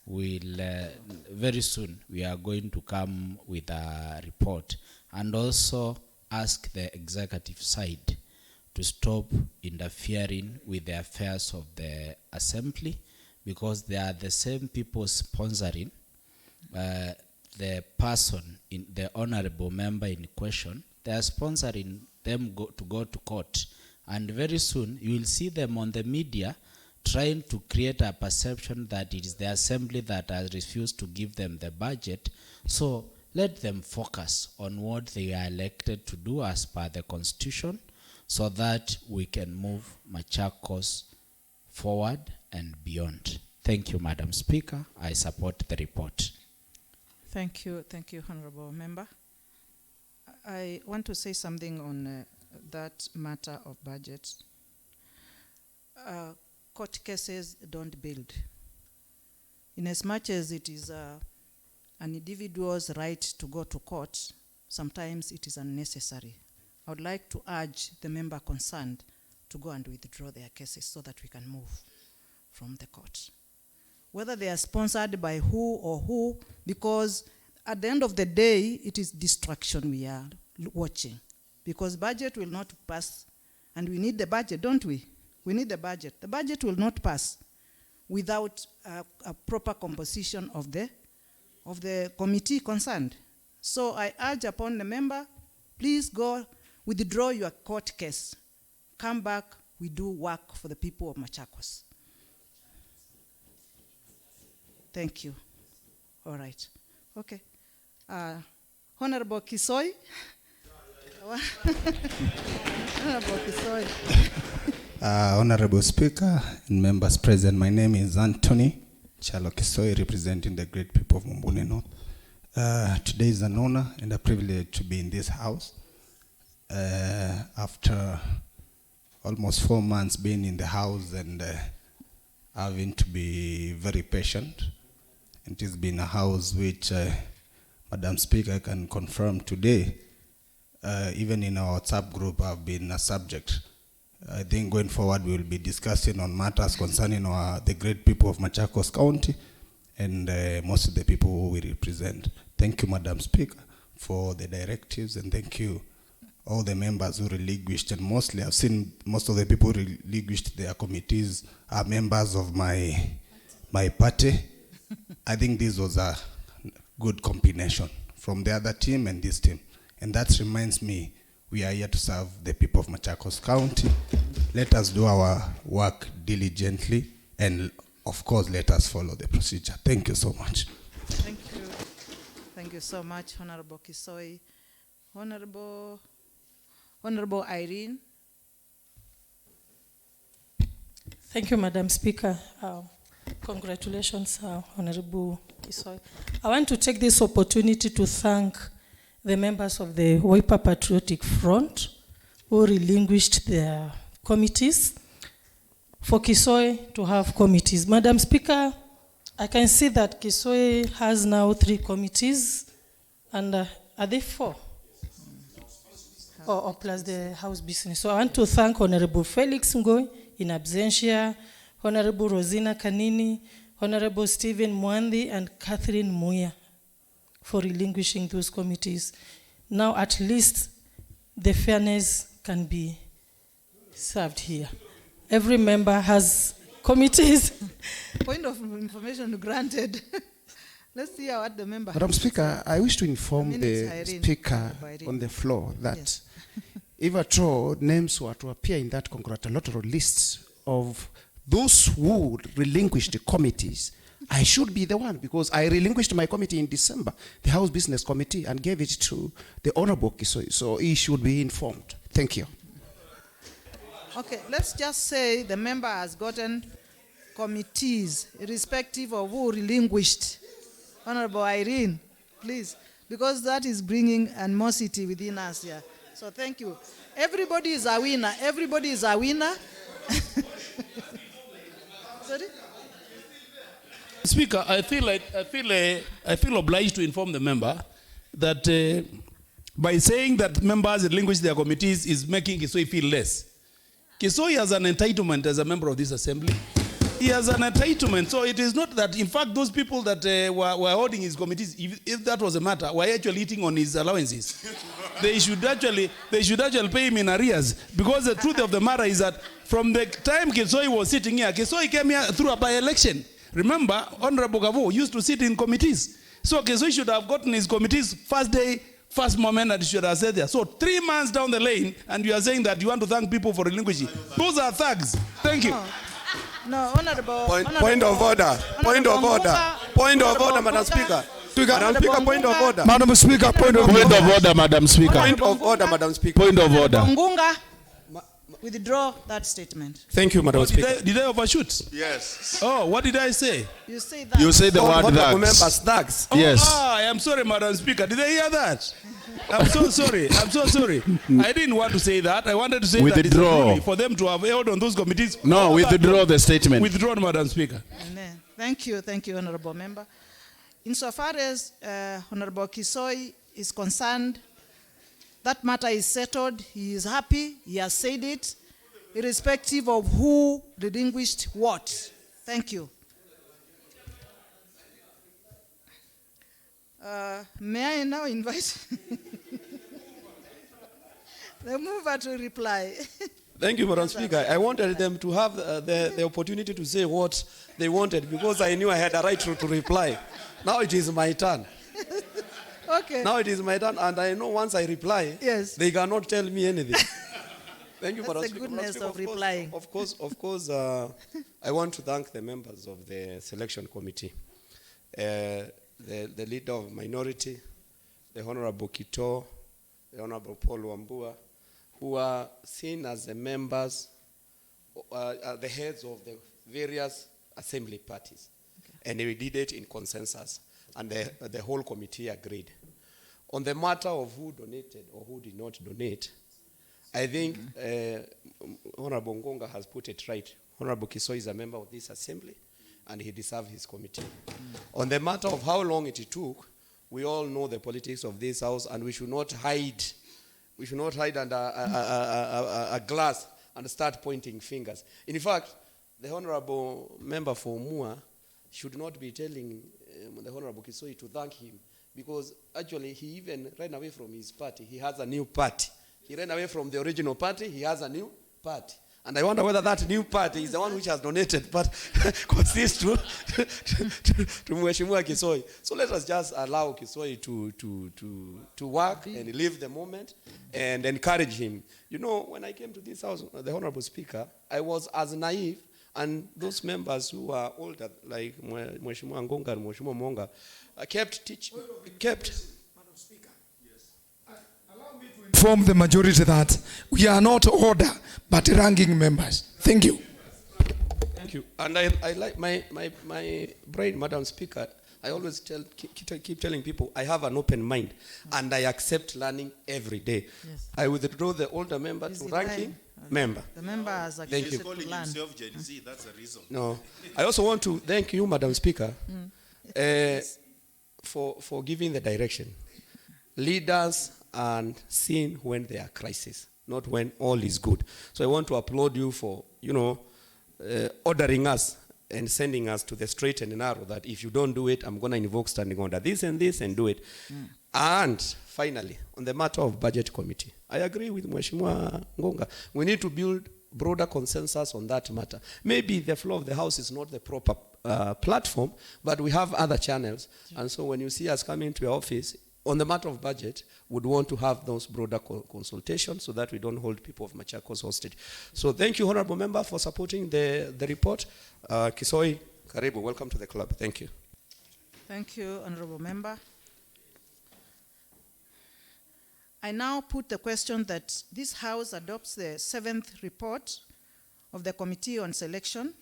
Very soon we are going to come with a report and also ask the executive side to stop interfering with the affairs of the assembly, because they are the same people sponsoring the person, in the honorable member in question. They are sponsoring them to go to court, and very soon you will see them on the media trying to create a perception that it is the assembly that has refused to give them the budget. So let them focus on what they are elected to do as per the constitution, so that we can move Machakos forward and beyond. Thank you, Madam Speaker. I support the report. Thank you, Honorable Member. I want to say something on that matter of budget. Court cases don't build. In as much as it is an individual's right to go to court, sometimes it is unnecessary. I would like to urge the member concerned to go and withdraw their cases so that we can move from the court. Whether they are sponsored by who or who, because at the end of the day, it is distraction we are watching. Because budget will not pass, and we need the budget, don't we? We need the budget. The budget will not pass without a proper composition of the committee concerned. So I urge upon the member, please go withdraw your court case. Come back, we do work for the people of Machakos. Thank you. All right. Okay. Honorable Kisoi. Honorable Kisoi. Honorable Speaker and members present, my name is Anthony Chalo Kisoi, representing the great people of Mumbuni North. Today is an honor and a privilege to be in this house. After almost 4 months being in the house and having to be very patient. It has been a house which, Madam Speaker, can confirm today, even in our WhatsApp group, have been a subject. I think going forward we will be discussing on matters concerning the great people of Machakos County and most of the people who we represent. Thank you, Madam Speaker, for the directives, and thank you all the members who relinquished, and mostly I've seen most of the people who relinquished their committees are members of my party. I think this was a good combination from the other team and this team. And that reminds me, we are here to serve the people of Machakos County. Let us do our work diligently, and of course, let us follow the procedure. Thank you so much. Thank you. Thank you so much, Honorable Kisoi. Honorable Irene. Thank you, Madam Speaker. Congratulations, Honorable Kisoi. I want to take this opportunity to thank the members of the Wiper Patriotic Front who relinquished their committees, for Kisoi to have committees. Madam Speaker, I can see that Kisoi has now 3 committees, and are they 4? Or plus the House business. So I want to thank Honorable Felix Ngoi in absentia, Honorable Rosina Kanini, Honorable Stephen Mwandi, and Catherine Muya for relinquishing those committees. Now at least the fairness can be served here. Every member has committees. Point of information granted. Let's see what the member Madam Speaker, I wish to inform the Irene. Speaker on the floor that yes. If at all names were to appear in that congratulatory list of those who relinquished the committees, I should be the one, because I relinquished my committee in December, the House Business Committee, and gave it to the Honorable Kisoi. So he should be informed. Thank you. Okay, let's just say the member has gotten committees, irrespective of who relinquished. Honorable Irene, please, because that is bringing animosity within us here. So thank you. Everybody is a winner. Everybody is a winner. Sorry? Speaker, I feel obliged to inform the member that by saying that members relinquish their committees is making Kisoi feel less. Kisoi has an entitlement as a member of this assembly. he has an entitlement. So it is not that, in fact, those people that were holding his committees, if that was a matter, were actually eating on his allowances. They should actually pay him in arrears. Because the truth of the matter is that from the time Kesoi was sitting here, Kesoi came here through a by-election. Remember, Honorable Gavo used to sit in committees. So Kesoi should have gotten his committees first day, first moment, and he should have said there. So 3 months down the lane, and you are saying that you want to thank people for relinquishing. Those are thugs. Thank you. No, Honorable. Point of order. Point of order. Point of order, Madam Speaker. Madam Speaker, point of order. Madam Speaker, point of Point of order, Madam Speaker. Point of order, Madam Speaker. Point of order. Ngunga, withdraw that statement. Thank you, Madam Speaker. Did I overshoot? Yes. Oh, what did I say? You say that. You say the word Honorable thugs. members, thugs. Yes. Oh, I am sorry, Madam Speaker. Did I hear that? I'm so sorry. I'm so sorry. I didn't want to say that. I wanted to say that it's Withdraw. unruly for them to have held on those committees. No, withdraw the statement. Withdrawn, Madam Speaker. Amen. Thank you, Honorable Member. Insofar as Honorable Kisoi is concerned, that matter is settled. He is happy. He has said it, irrespective of who relinquished what. Thank you. May I now invite the mover to reply? Thank you, Madam Speaker. I wanted them to have the opportunity to say what they wanted because I knew I had a right to reply. Now it is my turn. Okay. Now it is my turn, and I know once I reply, Yes. they cannot tell me anything. Thank you, That's Madam the Speaker. goodness Madam of Speaker, replying. Of course, I want to thank the members of the selection committee. The leader of minority, the Honorable Kito, the Honorable Paul Wambua, who are seen as the members, the heads of the various assembly parties. Okay. And we did it in consensus, and the whole committee agreed. On the matter of who donated or who did not donate, I think Honorable Ngonga has put it right. Honorable Kiso is a member of this assembly, and he deserves his committee. On the matter of how long it took, we all know the politics of this house, and we should not hide. We should not hide under a glass and start pointing fingers. In fact, the Honorable Member for Mua should not be telling the Honorable Kisoi to thank him, because actually he even ran away from his party. He has a new party. He ran away from the original party. He has a new party. And I wonder whether that new party is the one which has donated, but consists to Mheshimiwa Kisoi. So let us just allow Kisoi to work and live the moment and encourage him. You know, when I came to this house, the Honorable Speaker, I was as naive, and those members who are older, like Mheshimiwa Ngonga and Mheshimiwa Monga, kept teaching, Madam Speaker, yes. Allow me to inform the majority that we are not order, but ranking members. Thank you. Thank you. And I like my brain, Madam Speaker. I always keep telling people I have an open mind, and I accept learning every day. Yes. I withdraw the older member to ranking member. The member has accepted to learn. Himself Gen Z, that's the reason. No, I also want to thank you, Madam Speaker, for giving the direction. Leaders are seen when there are crises, not when all is good. So I want to applaud you for, ordering us and sending us to the straight and narrow, that if you don't do it, I'm going to invoke standing order this and this and do it. And finally, on the matter of budget committee, I agree with Mheshimiwa Ngonga. We need to build broader consensus on that matter. Maybe the floor of the house is not the proper platform, but we have other channels. And so when you see us coming to your office, on the matter of budget, would want to have those broader consultations so that we don't hold people of Machakos hostage. So thank you, Honorable Member, for supporting the report. Kisoi, Karibu, welcome to the club. Thank you. Thank you, Honorable Member. I now put the question that this House adopts the 7th report of the Committee on Selection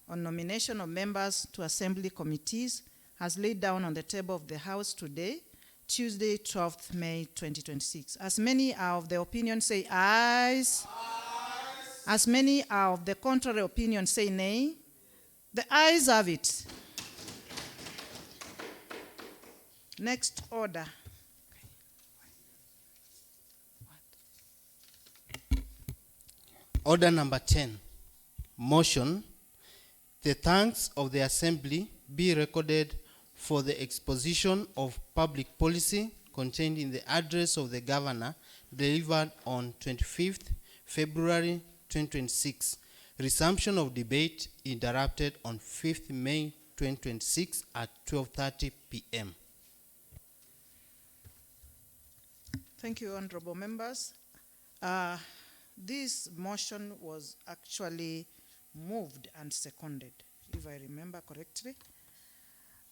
on nomination of members to Assembly committees as laid down on the table of the House today, Tuesday, 12th May 2026. As many are of the opinion say ayes. As many are of the contrary opinion say nay. The ayes have it. Next order. Order number 10, motion The thanks of the Assembly be recorded for the exposition of public policy contained in the address of the Governor delivered on 25th February 2026. Resumption of debate interrupted on 5th May 2026 at 12:30 p.m. Thank you, honorable members. This motion was actually moved and seconded, if I remember correctly.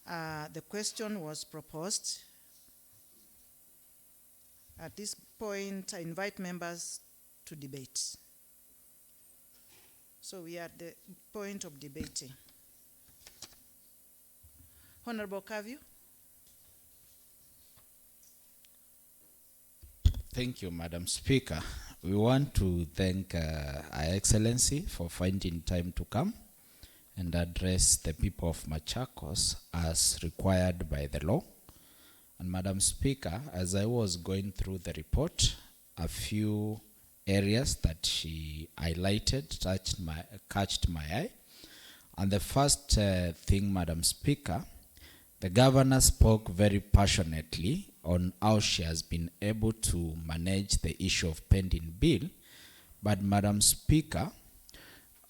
The question was proposed. At this point, I invite members to debate. So we are at the point of debating. Honorable Kavyu. Thank you, Madam Speaker. We want to thank Her Excellency for finding time to come and address the people of Machakos as required by the law. And Madam Speaker, as I was going through the report, a few areas that she highlighted catched my eye. And the first thing, Madam Speaker, the governor spoke very passionately on how she has been able to manage the issue of pending bill. But Madam Speaker,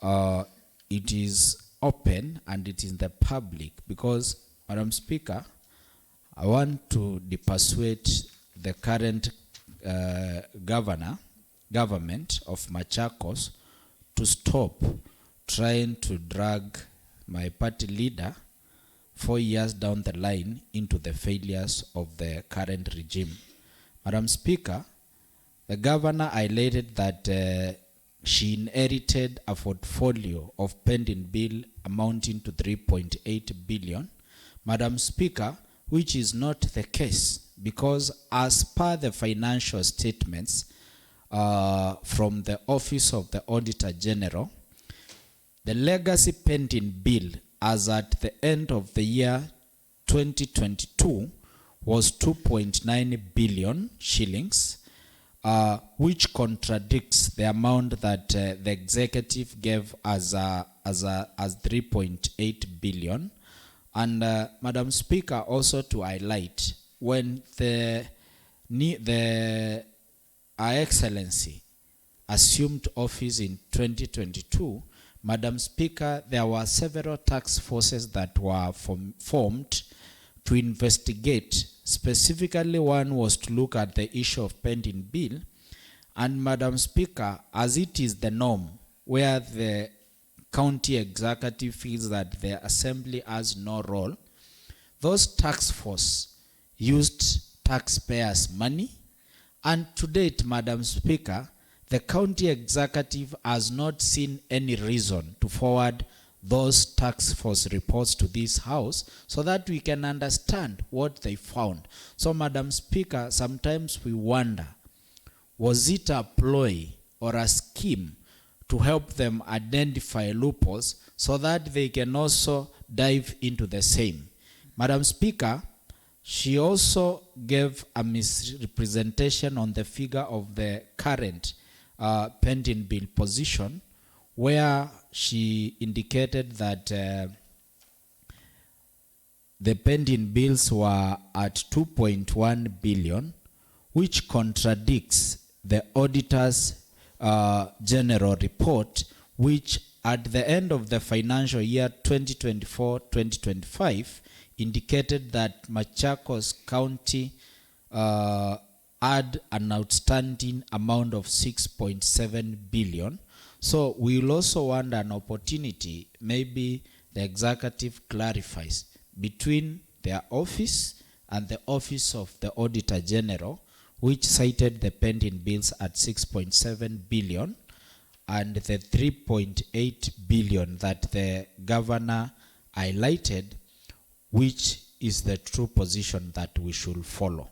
it is open and it is the public, because, Madam Speaker, I want to persuade the current government of Machakos to stop trying to drag my party leader 4 years down the line into the failures of the current regime. Madam Speaker, the governor highlighted that she inherited a portfolio of pending bill amounting to 3.8 billion. Madam Speaker, which is not the case, because as per the financial statements from the Office of the Auditor General, the legacy pending bill as at the end of the year 2022 was 2.9 billion shillings, which contradicts the amount that the executive gave as 3.8 billion. And Madam Speaker, also to highlight, when Her Excellency assumed office in 2022, Madam Speaker, there were several task forces that were formed to investigate. Specifically, one was to look at the issue of pending bill. And Madam Speaker, as it is the norm, where the county executive feels that the assembly has no role, those task force used taxpayers' money. And to date, Madam Speaker, the county executive has not seen any reason to forward those task force reports to this house so that we can understand what they found. So, Madam Speaker, sometimes we wonder, was it a ploy or a scheme to help them identify loopholes so that they can also dive into the same? Madam Speaker, she also gave a misrepresentation on the figure of the current pending bill position, where she indicated that the pending bills were at 2.1 billion, which contradicts the auditor's general report, which at the end of the financial year 2024-2025 indicated that Machakos County had an outstanding amount of 6.7 billion. So we will also want an opportunity, maybe the executive clarifies between their office and the Office of the Auditor General, which cited the pending bills at 6.7 billion and the 3.8 billion that the governor highlighted, which is the true position that we should follow.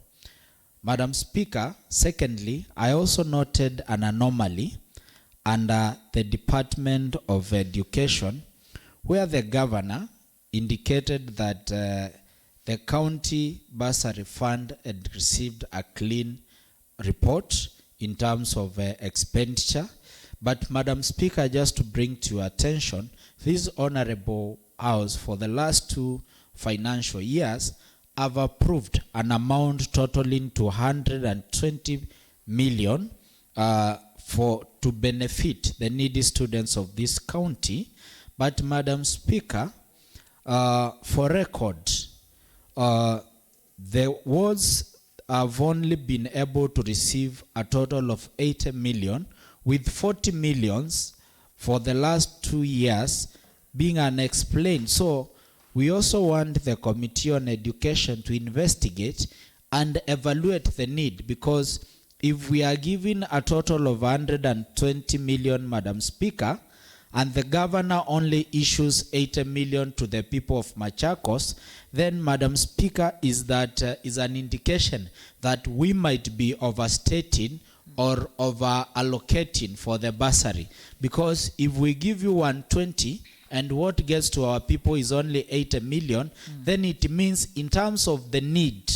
Madam Speaker, secondly, I also noted an anomaly under the Department of Education, where the governor indicated that the county bursary fund had received a clean report in terms of expenditure. But Madam Speaker, just to bring to your attention, this honorable house for the last 2 financial years have approved an amount totaling to 120 million to benefit the needy students of this county. But Madam Speaker, for record, the wards have only been able to receive a total of 80 million, with 40 millions for the last 2 years being unexplained. So we also want the Committee on Education to investigate and evaluate the need, because if we are given a total of 120 million, Madam Speaker, and the governor only issues 80 million to the people of Machakos, then, Madam Speaker, is an indication that we might be overstating or over allocating for the bursary. Because if we give you 120 and what gets to our people is only 80 million, then it means in terms of the need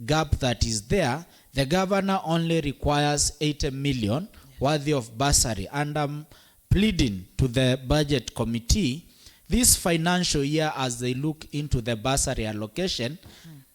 gap that is there, the governor only requires 80 million worthy of bursary. And I'm pleading to the budget committee this financial year, as they look into the bursary allocation,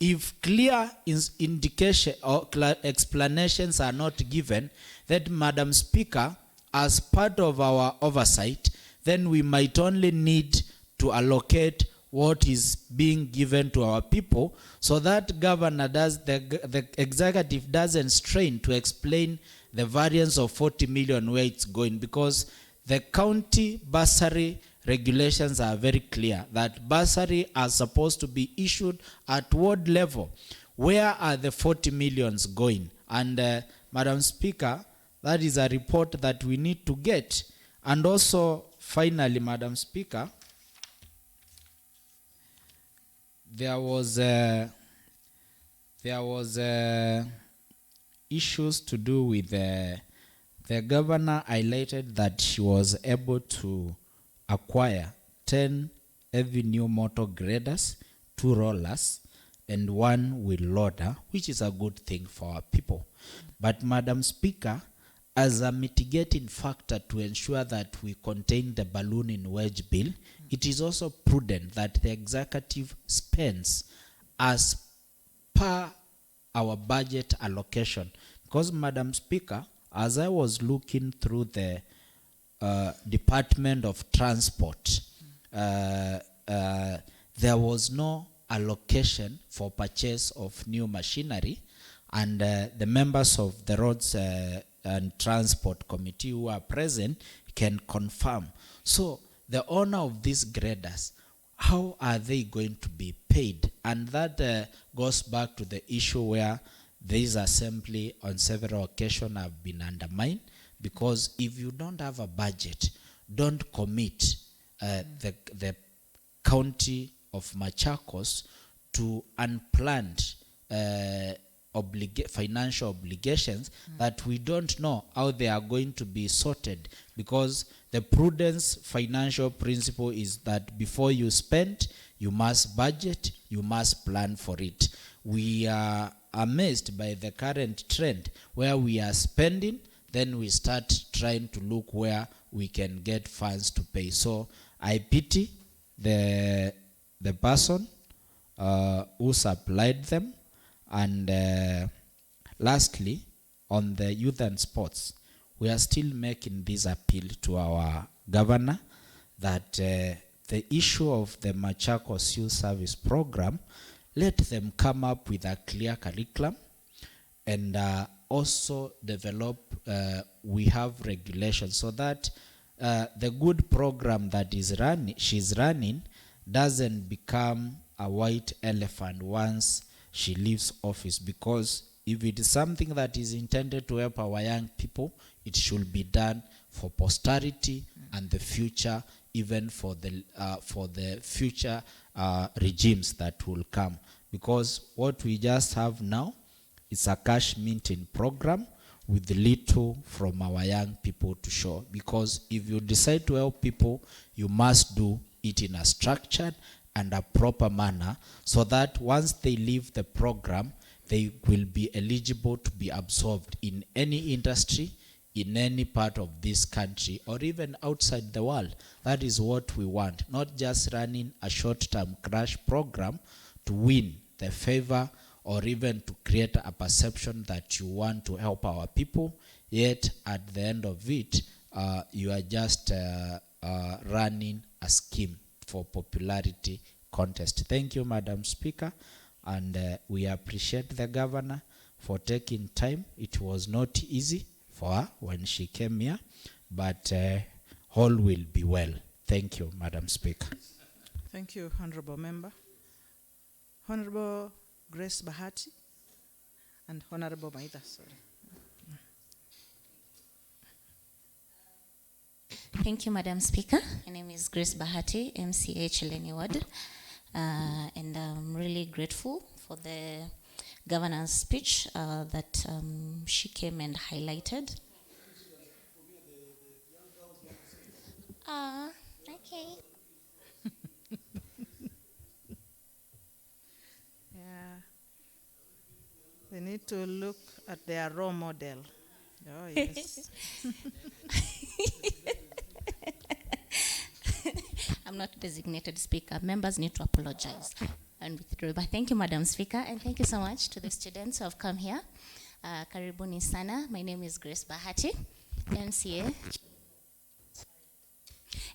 if clear indication or explanations are not given, that, Madam Speaker, as part of our oversight, then we might only need to allocate what is being given to our people, so that governor the executive doesn't strain to explain the variance of 40 million where it's going, because the county bursary regulations are very clear that bursary are supposed to be issued at ward level. Where are the 40 millions going? And Madam Speaker, that is a report that we need to get. And also, finally, Madam Speaker, there was issues to do with the governor highlighted that she was able to acquire 10 heavy new motor graders, 2 rollers, and 1 wheel loader, which is a good thing for our people. But, Madam Speaker, as a mitigating factor to ensure that we contain the balloon in wage bill, it is also prudent that the executive spends as per our budget allocation. Because, Madam Speaker, as I was looking through the Department of Transport, there was no allocation for purchase of new machinery, and the members of the Roads and Transport Committee who are present can confirm. So the owner of these graders, how are they going to be paid? And that goes back to the issue where this assembly on several occasions have been undermined, because if you don't have a budget, don't commit the county of Machakos to unplanned financial obligations that we don't know how they are going to be sorted, because the prudence financial principle is that before you spend, you must budget, you must plan for it. We are amazed by the current trend where we are spending, then we start trying to look where we can get funds to pay. So I pity the person who supplied them. And lastly, on the youth and sports, we are still making this appeal to our governor that the issue of the Machakos Youth Service Program, let them come up with a clear curriculum, and also develop, we have regulations so that the good program that she's running doesn't become a white elephant once she leaves office. Because if it is something that is intended to help our young people, it should be done for posterity and the future, even for the future regimes that will come. Because what we just have now is a cash minting program with little from our young people to show. Because if you decide to help people, you must do it in a structured and a proper manner, so that once they leave the program, they will be eligible to be absorbed in any industry, in any part of this country or even outside the world. That is what we want, not just running a short-term crash program to win the favor or even to create a perception that you want to help our people, yet at the end of it, you are just running a scheme for popularity contest. Thank you, Madam Speaker, and we appreciate the governor for taking time. It was not easy for her when she came here, but all will be well. Thank you, Madam Speaker. Thank you, Honorable Member. Honorable Grace Bahati and Honorable Maida, sorry. Thank you, Madam Speaker. My name is Grace Bahati, MCA Cheleni Ward, and I'm really grateful for the governor's speech that she came and highlighted. Okay. Yeah. They need to look at their role model. Oh, yes. I'm not designated speaker. Members need to apologize and withdraw. But thank you, Madam Speaker, and thank you so much to the students who have come here. Karibuni sana. My name is Grace Bahati, MCA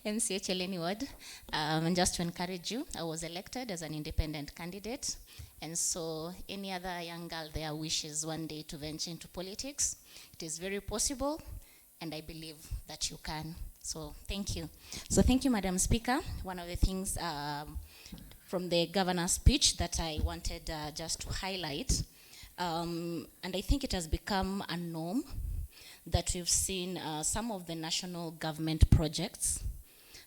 Cheleni Ward. And just to encourage you, I was elected as an independent candidate. And so any other young girl there wishes one day to venture into politics, it is very possible, and I believe that you can. So thank you. So thank you, Madam Speaker. One of the things from the governor's speech that I wanted just to highlight, and I think it has become a norm that we've seen some of the national government projects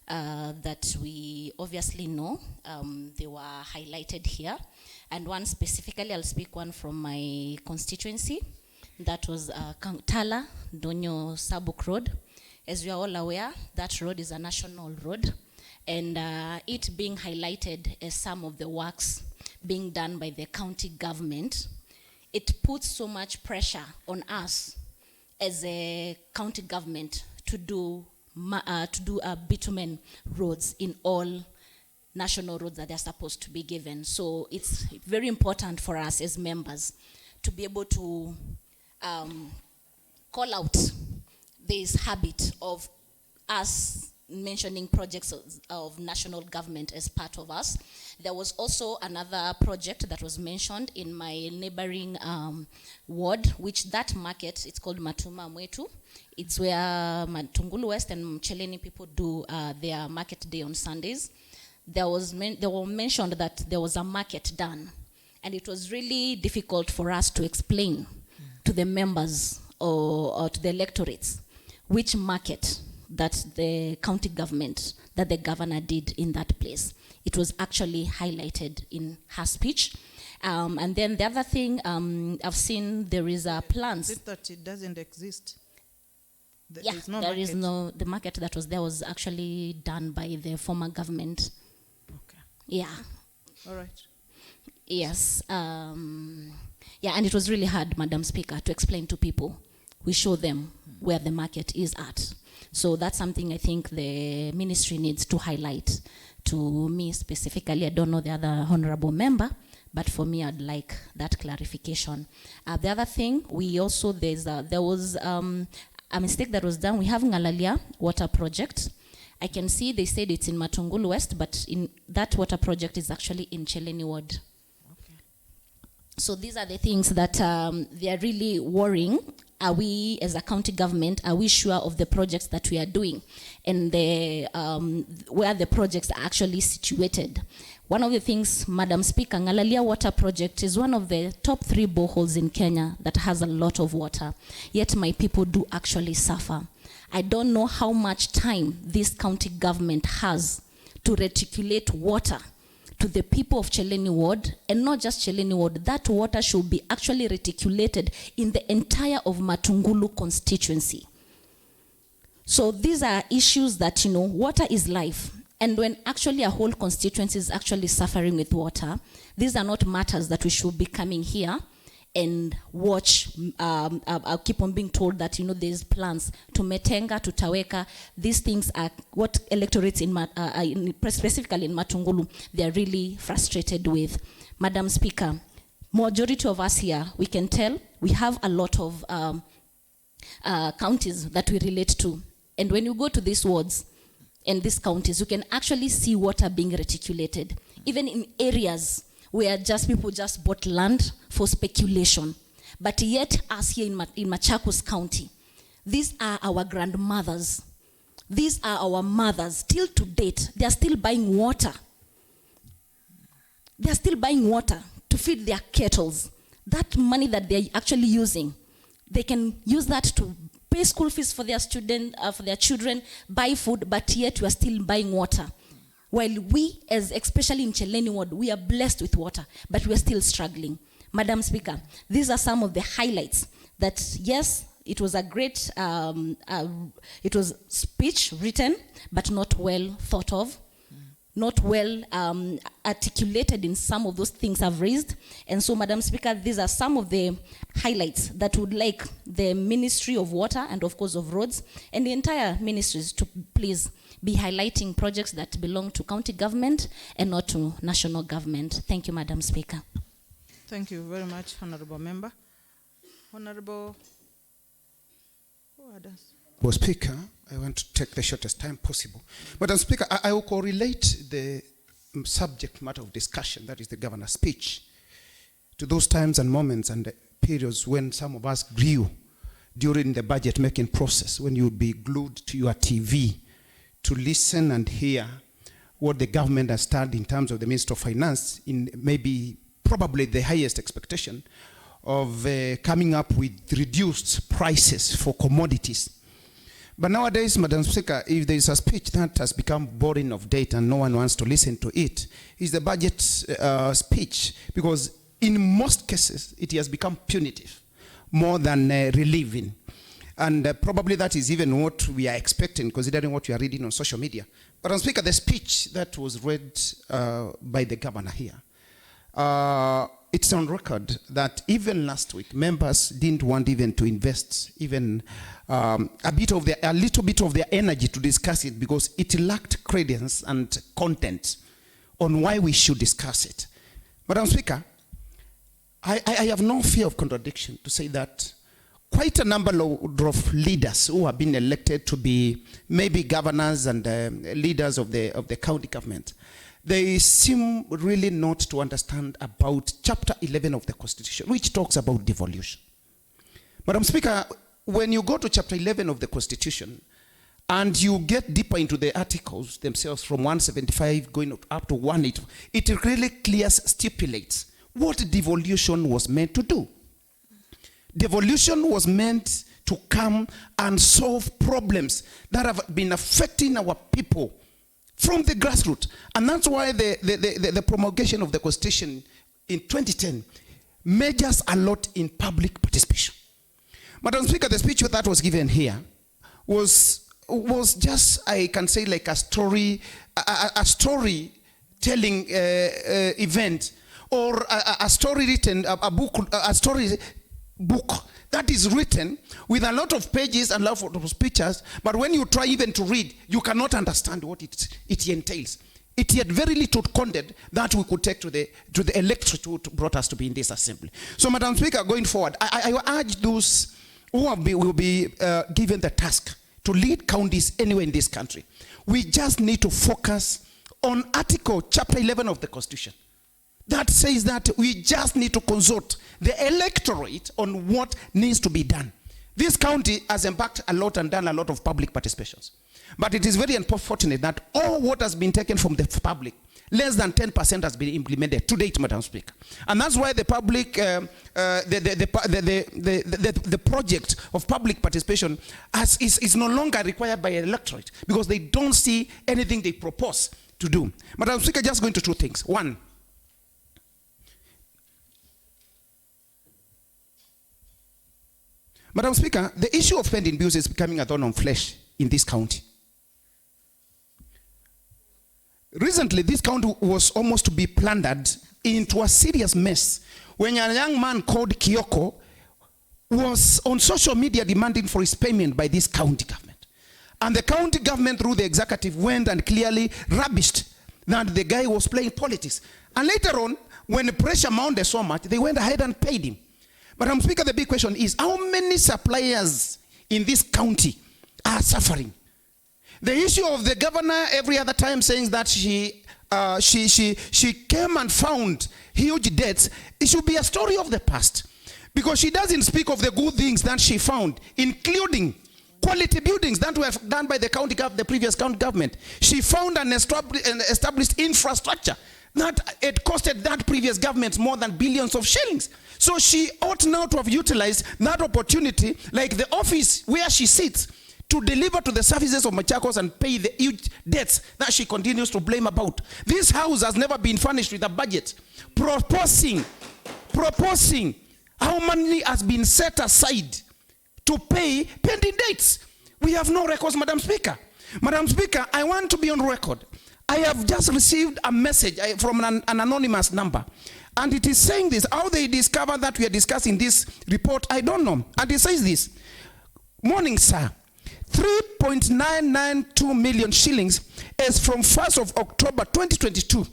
that we obviously know, they were highlighted here. And one specifically, I'll speak one from my constituency, that was Tala, Donyo Sabuk Road. As we are all aware, that road is a national road, and it being highlighted as some of the works being done by the county government, it puts so much pressure on us as a county government to do bitumen roads in all national roads that they're supposed to be given. So it's very important for us as members to be able to call out this habit of us mentioning projects of national government as part of us. There was also another project that was mentioned in my neighboring ward, which that market, it's called Matuma Mwetu. It's where Matungulu West and Cheleni people do their market day on Sundays. There were mentioned that there was a market done, and it was really difficult for us to explain to the members or to the electorates which market that the county government, that the governor did in that place. It was actually highlighted in her speech. And then the other thing, I've seen there is a plans. Is it that it doesn't exist? The market that was there was actually done by the former government. Okay. Yeah. All right. Yes. Yeah, and it was really hard, Madam Speaker, to explain to people. We show them where the market is at. So that's something I think the ministry needs to highlight to me specifically. I don't know the other honorable member, but for me, I'd like that clarification. The other thing, there was a mistake that was done. We have Ngalalia water project. I can see they said it's in Matungulu West, but in that water project is actually in Cheleni Ward. Okay. So these are the things that they are really worrying. Are we, as a county government, are we sure of the projects that we are doing and where the projects are actually situated? One of the things, Madam Speaker, Ngalalia Water Project is one of the top 3 boreholes in Kenya that has a lot of water, yet my people do actually suffer. I don't know how much time this county government has to reticulate water to the people of Cheleni Ward, and not just Cheleni Ward. That water should be actually reticulated in the entire of Matungulu constituency. So these are issues that, water is life. And when actually a whole constituency is actually suffering with water, these are not matters that we should be coming here and watch, I keep on being told that, there's plans to Metenga, to Taweka. These things are what electorates specifically in Matungulu, they're really frustrated with. Madam Speaker, majority of us here, we can tell, we have a lot of counties that we relate to. And when you go to these wards and these counties, you can actually see water being reticulated. Even in areas where people just bought land for speculation. But yet, us here in Machakos County, these are our grandmothers. These are our mothers. Till to date, they are still buying water. They are still buying water to feed their kettles. That money that they are actually using, they can use that to pay school fees for their children, buy food, but yet we are still buying water. While we, especially in Cheleni Ward, we are blessed with water, but we are still struggling. Madam Speaker, these are some of the highlights that, yes, it was a great, it was speech written, but not well thought of, not well articulated in some of those things I've raised. And so, Madam Speaker, these are some of the highlights that would like the Ministry of Water and, of course, of Roads and the entire ministries to please be highlighting projects that belong to county government and not to national government. Thank you, Madam Speaker. Thank you very much, Honorable Member. Honorable, who others? Well, Speaker, I want to take the shortest time possible. Madam Speaker, I will correlate the subject matter of discussion, that is the governor's speech, to those times and moments and the periods when some of us grew during the budget making process, when you would be glued to your TV to listen and hear what the government has done in terms of the Minister of Finance in probably the highest expectation of coming up with reduced prices for commodities. But nowadays, Madam Speaker, if there is a speech that has become boring of date and no one wants to listen to it, is the budget speech, because in most cases, it has become punitive more than relieving. And probably that is even what we are expecting, considering what we are reading on social media. But Madam Speaker, the speech that was read by the governor here, it's on record that even last week, members didn't want even to invest even a little bit of their energy to discuss it, because it lacked credence and content on why we should discuss it. Madam Speaker, I have no fear of contradiction to say that quite a number of leaders who have been elected to be maybe governors and leaders of the county government, they seem really not to understand about Chapter 11 of the Constitution, which talks about devolution. Madam Speaker, when you go to Chapter 11 of the Constitution and you get deeper into the articles themselves from 175 going up to 180, it really clearly stipulates what devolution was meant to do. Devolution was meant to come and solve problems that have been affecting our people from the grassroots. And that's why the promulgation of the Constitution in 2010 measures a lot in public participation. Madam Speaker, the speech that was given here was just, I can say, like a storytelling event, or a story written, a story book that is written with a lot of pages and a lot of pictures, but when you try even to read, you cannot understand what it entails. It had very little content that we could take to the electorate who brought us to be in this assembly. So, Madam Speaker, going forward, I urge those who will be given the task to lead counties anywhere in this country. We just need to focus on Chapter 11 of the Constitution. That says that we just need to consult the electorate on what needs to be done. This county has embarked a lot and done a lot of public participations. But it is very unfortunate that all what has been taken from the public, less than 10% has been implemented to date, Madam Speaker. And that's why the public, the project of public participation is no longer required by an electorate, because they don't see anything they propose to do. Madam Speaker, just going to two things. One, Madam Speaker, the issue of pending bills is becoming a thorn on flesh in this county. recently this county was almost to be plundered into a serious mess when a young man called Kioko was on social media demanding for his payment by this county government. And the county government through the executive went and clearly rubbished that the guy was playing politics. And later on, when the pressure mounted so much, they went ahead and paid him. But Madam Speaker, the big question is, how many suppliers in this county are suffering? The issue of the governor every other time saying that she came and found huge debts, it should be a story of the past. Because she doesn't speak of the good things that she found, including quality buildings that were done by the previous county government. She found an established infrastructure that it costed that previous government more than billions of shillings. So she ought now to have utilized that opportunity, like the office where she sits, to deliver to the services of Machakos and pay the huge debts that she continues to blame about. This house has never been furnished with a budget. Proposing how money has been set aside to pay pending debts. We have no records, Madam Speaker. Madam Speaker, I want to be on record. I have just received a message from an anonymous number. And it is saying this. How they discovered that we are discussing this report, I don't know. And it says this. Morning, sir. 3.992 million shillings is from 1st of October 2022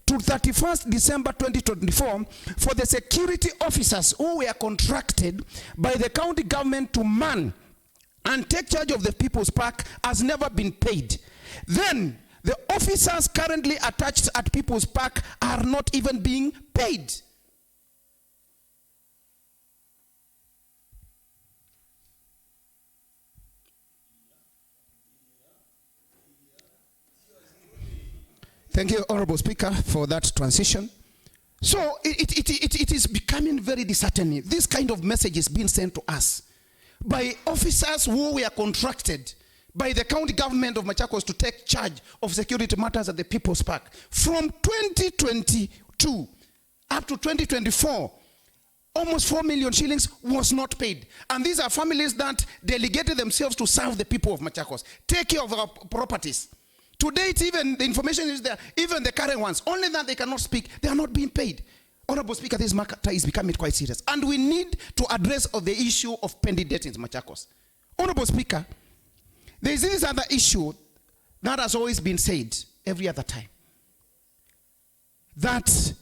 to 31st December 2024 for the security officers who were contracted by the county government to man and take charge of the People's Park has never been paid. Then the officers currently attached at People's Park are not even being paid. Thank you, Honorable Speaker, for that transition. So it is becoming very disheartening. This kind of message is being sent to us by officers who were contracted by the county government of Machakos to take charge of security matters at the People's Park. From 2022 up to 2024, almost 4 million shillings was not paid. And these are families that delegated themselves to serve the people of Machakos, take care of our properties. To date, even the information is there, even the current ones, only that they cannot speak, they are not being paid. Honorable Speaker, this matter is becoming quite serious. And we need to address the issue of pending debt in Machakos. Honorable Speaker, there is this other issue that has always been said every other time. That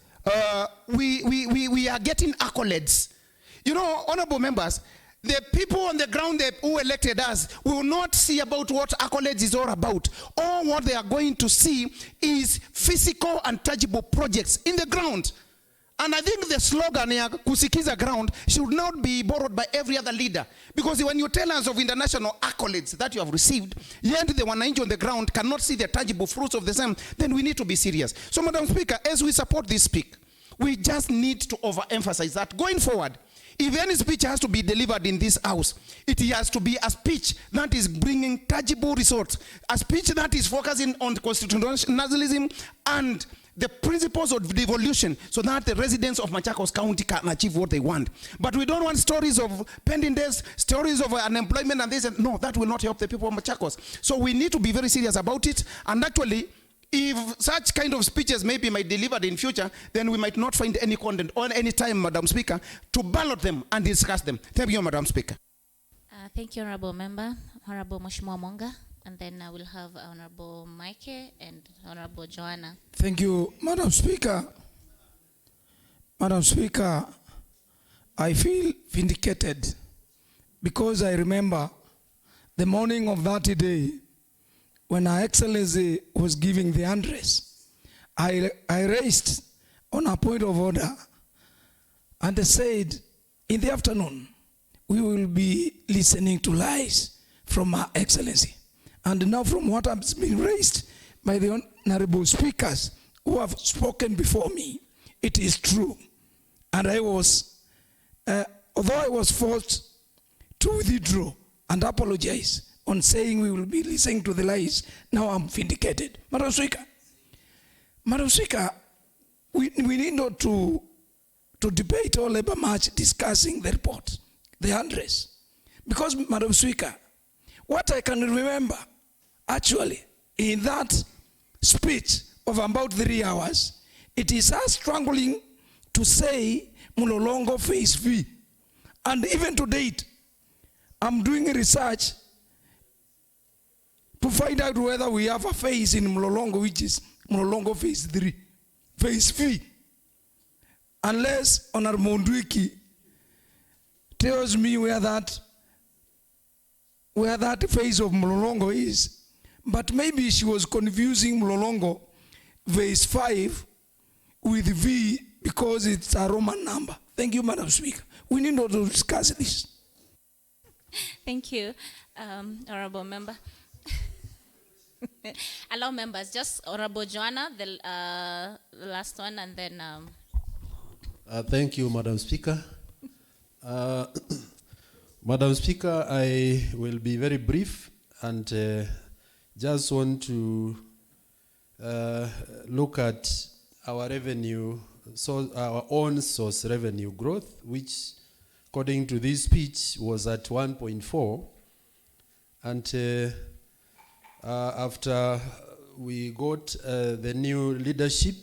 we are getting accolades. You know, honorable members, the people on the ground who elected us will not see about what accolades is all about. All what they are going to see is physical and tangible projects in the ground. And I think the slogan here, kusikiza ground, should not be borrowed by every other leader. Because when you tell us of international accolades that you have received, yet the wananchi on the ground cannot see the tangible fruits of the same, then we need to be serious. So, Madam Speaker, as we support this speak, we just need to overemphasize that going forward, if any speech has to be delivered in this house, it has to be a speech that is bringing tangible results, a speech that is focusing on constitutionalism and the principles of devolution, so that the residents of Machakos County can achieve what they want. But we don't want stories of pending debts, stories of unemployment and this. And no, that will not help the people of Machakos. So we need to be very serious about it. And actually, if such kind of speeches might be delivered in future, then we might not find any content or any time, Madam Speaker, to ballot them and discuss them. Thank you, Madam Speaker. Thank you, Honorable Member. Honorable Mheshimiwa Monga. And then I will have Honorable Mike and Honorable Joanna. Thank you, Madam Speaker. Madam Speaker, I feel vindicated because I remember the morning of that day when Her Excellency was giving the address. I raised on a point of order and I said, in the afternoon, we will be listening to lies from Her Excellency. And now from what has been raised by the honorable speakers who have spoken before me, it is true. And I was, although I was forced to withdraw and apologize on saying we will be listening to the lies, now I'm vindicated. Madam Speaker, we need not to debate or labor much discussing the report, the address. Because, Madam Speaker, what I can remember, actually, in that speech of about 3 hours, it is us struggling to say Mlolongo phase V. And even to date, I'm doing research to find out whether we have a phase in Mlolongo, which is Mlolongo phase 3, phase V. Unless Honorable Mondwiki tells me where that phase of Mlolongo is. But maybe she was confusing Mlolongo phase 5 with V because it's a Roman number. Thank you, Madam Speaker. We need not to discuss this. Thank you, Honorable Member. Allow members, just Honorable Joanna, the last one, and then... Thank you, Madam Speaker. Madam Speaker, I will be very brief and just want to look at our revenue, so our own source revenue growth, which according to this speech was at 1.4. And after we got the new leadership,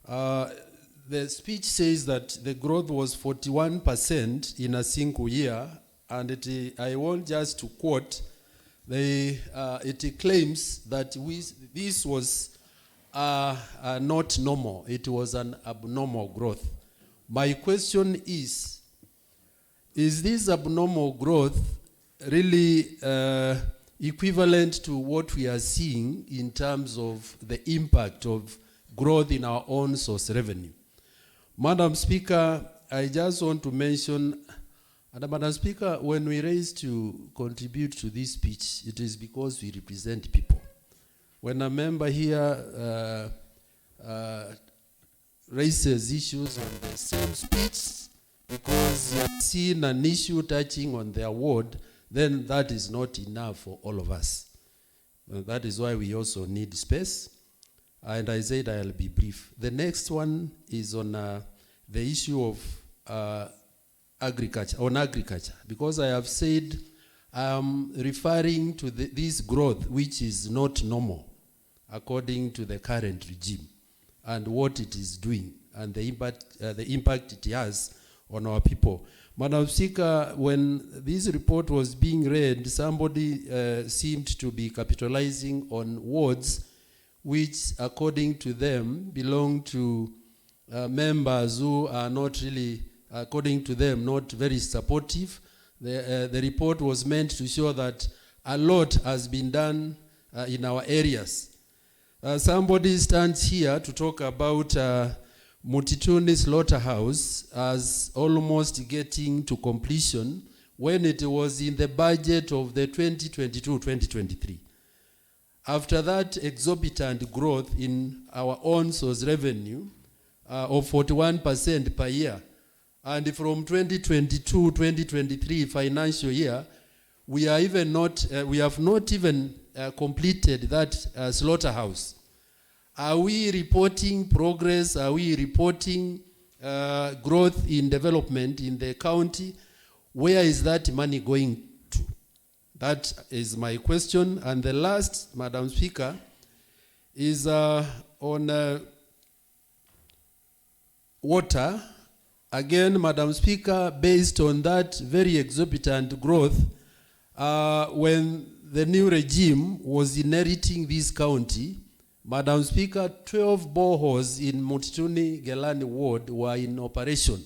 the speech says that the growth was 41% in a single year, and I want just to quote, it claims that this was not normal. It was an abnormal growth. My question is this abnormal growth really equivalent to what we are seeing in terms of the impact of growth in our own source revenue? Madam Speaker, I just want to mention, and Madam Speaker, when we raise to contribute to this speech, it is because we represent people. When a member here raises issues on the same speech because you have seen an issue touching on their ward, then that is not enough for all of us. That is why we also need space. And I said I'll be brief. The next one is on the issue of agriculture, because I have said I'm referring to this growth, which is not normal according to the current regime, and what it is doing, and the impact it has on our people. Madam Speaker, when this report was being read, somebody seemed to be capitalizing on words which, according to them, belong to members who are not really, according to them, not very supportive. The report was meant to show that a lot has been done in our areas. Somebody stands here to talk about Mutituni slaughterhouse as almost getting to completion when it was in the budget of the 2022-2023. After that exorbitant growth in our own source revenue of 41% per year, and from 2022-2023 financial year, we have not even completed that slaughterhouse. Are we reporting progress? Are we reporting growth in development in the county? Where is that money going to? That is my question. And the last, Madam Speaker, is on water. Again, Madam Speaker, based on that very exorbitant growth, when the new regime was inheriting this county, Madam Speaker, 12 boreholes in Mutituni Gelani ward were in operation.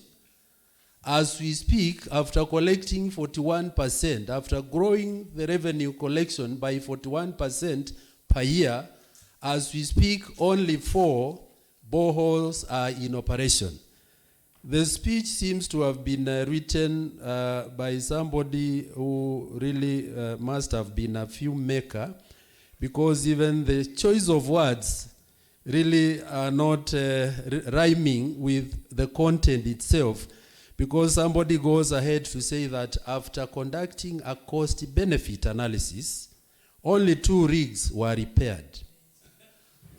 As we speak, after collecting 41%, after growing the revenue collection by 41% per year, as we speak, only 4 boreholes are in operation. The speech seems to have been written by somebody who really must have been a filmmaker, because even the choice of words really are not rhyming with the content itself, because somebody goes ahead to say that after conducting a cost-benefit analysis, only 2 rigs were repaired.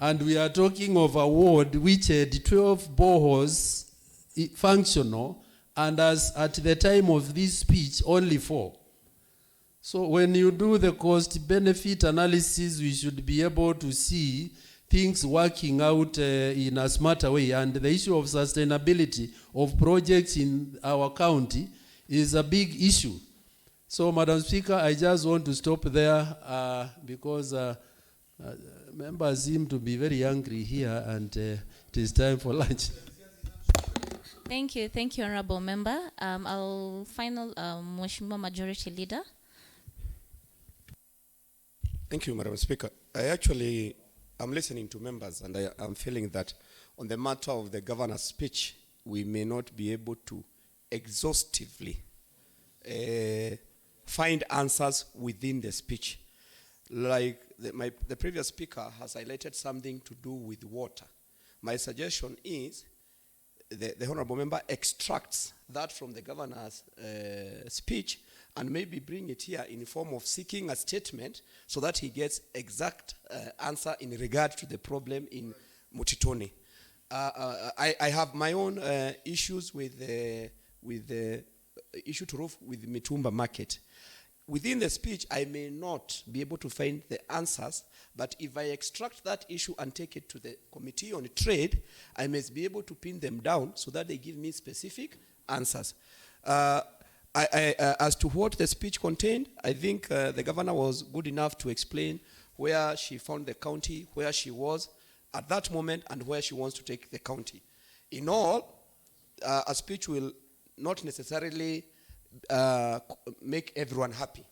And we are talking of a ward which had 12 boreholes functional, and as at the time of this speech, only 4. So when you do the cost-benefit analysis, we should be able to see things working out in a smarter way. And the issue of sustainability of projects in our county is a big issue. So, Madam Speaker, I just want to stop there because members seem to be very angry here, and it is time for lunch. Thank you, Honorable Member. I'll final Mheshimiwa Majority Leader. Thank you, Madam Speaker. I'm listening to members, and I'm feeling that on the matter of the governor's speech, we may not be able to exhaustively find answers within the speech. Like the previous speaker has highlighted something to do with water. My suggestion is the honorable member extracts that from the governor's speech and maybe bring it here in the form of seeking a statement so that he gets exact answer in regard to the problem in Mutitone. I have my own issues with the issue to roof with Mitumba market. Within the speech, I may not be able to find the answers, but if I extract that issue and take it to the Committee on Trade, I may be able to pin them down so that they give me specific answers. As to what the speech contained, I think the governor was good enough to explain where she found the county, where she was at that moment, and where she wants to take the county. In all, a speech will not necessarily make everyone happy.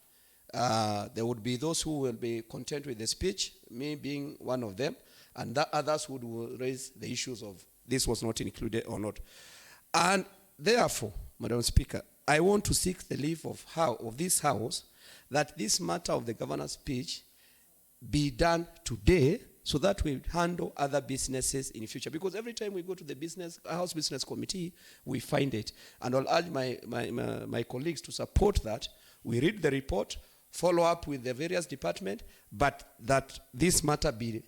There would be those who will be content with the speech, me being one of them, and others would raise the issues of this was not included or not. And therefore, Madam Speaker, I want to seek the leave of this House that this matter of the governor's speech be done today so that we handle other businesses in the future. Because every time we go to the House Business Committee, we find it. And I'll urge my colleagues to support that. We read the report, follow up with the various departments, but that this matter be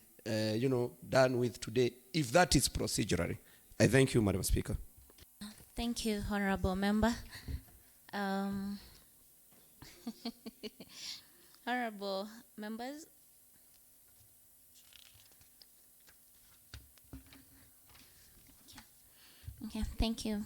done with today, if that is procedurally. I thank you, Madam Speaker. Thank you, Honorable Member. Honorable Members. Okay, thank you.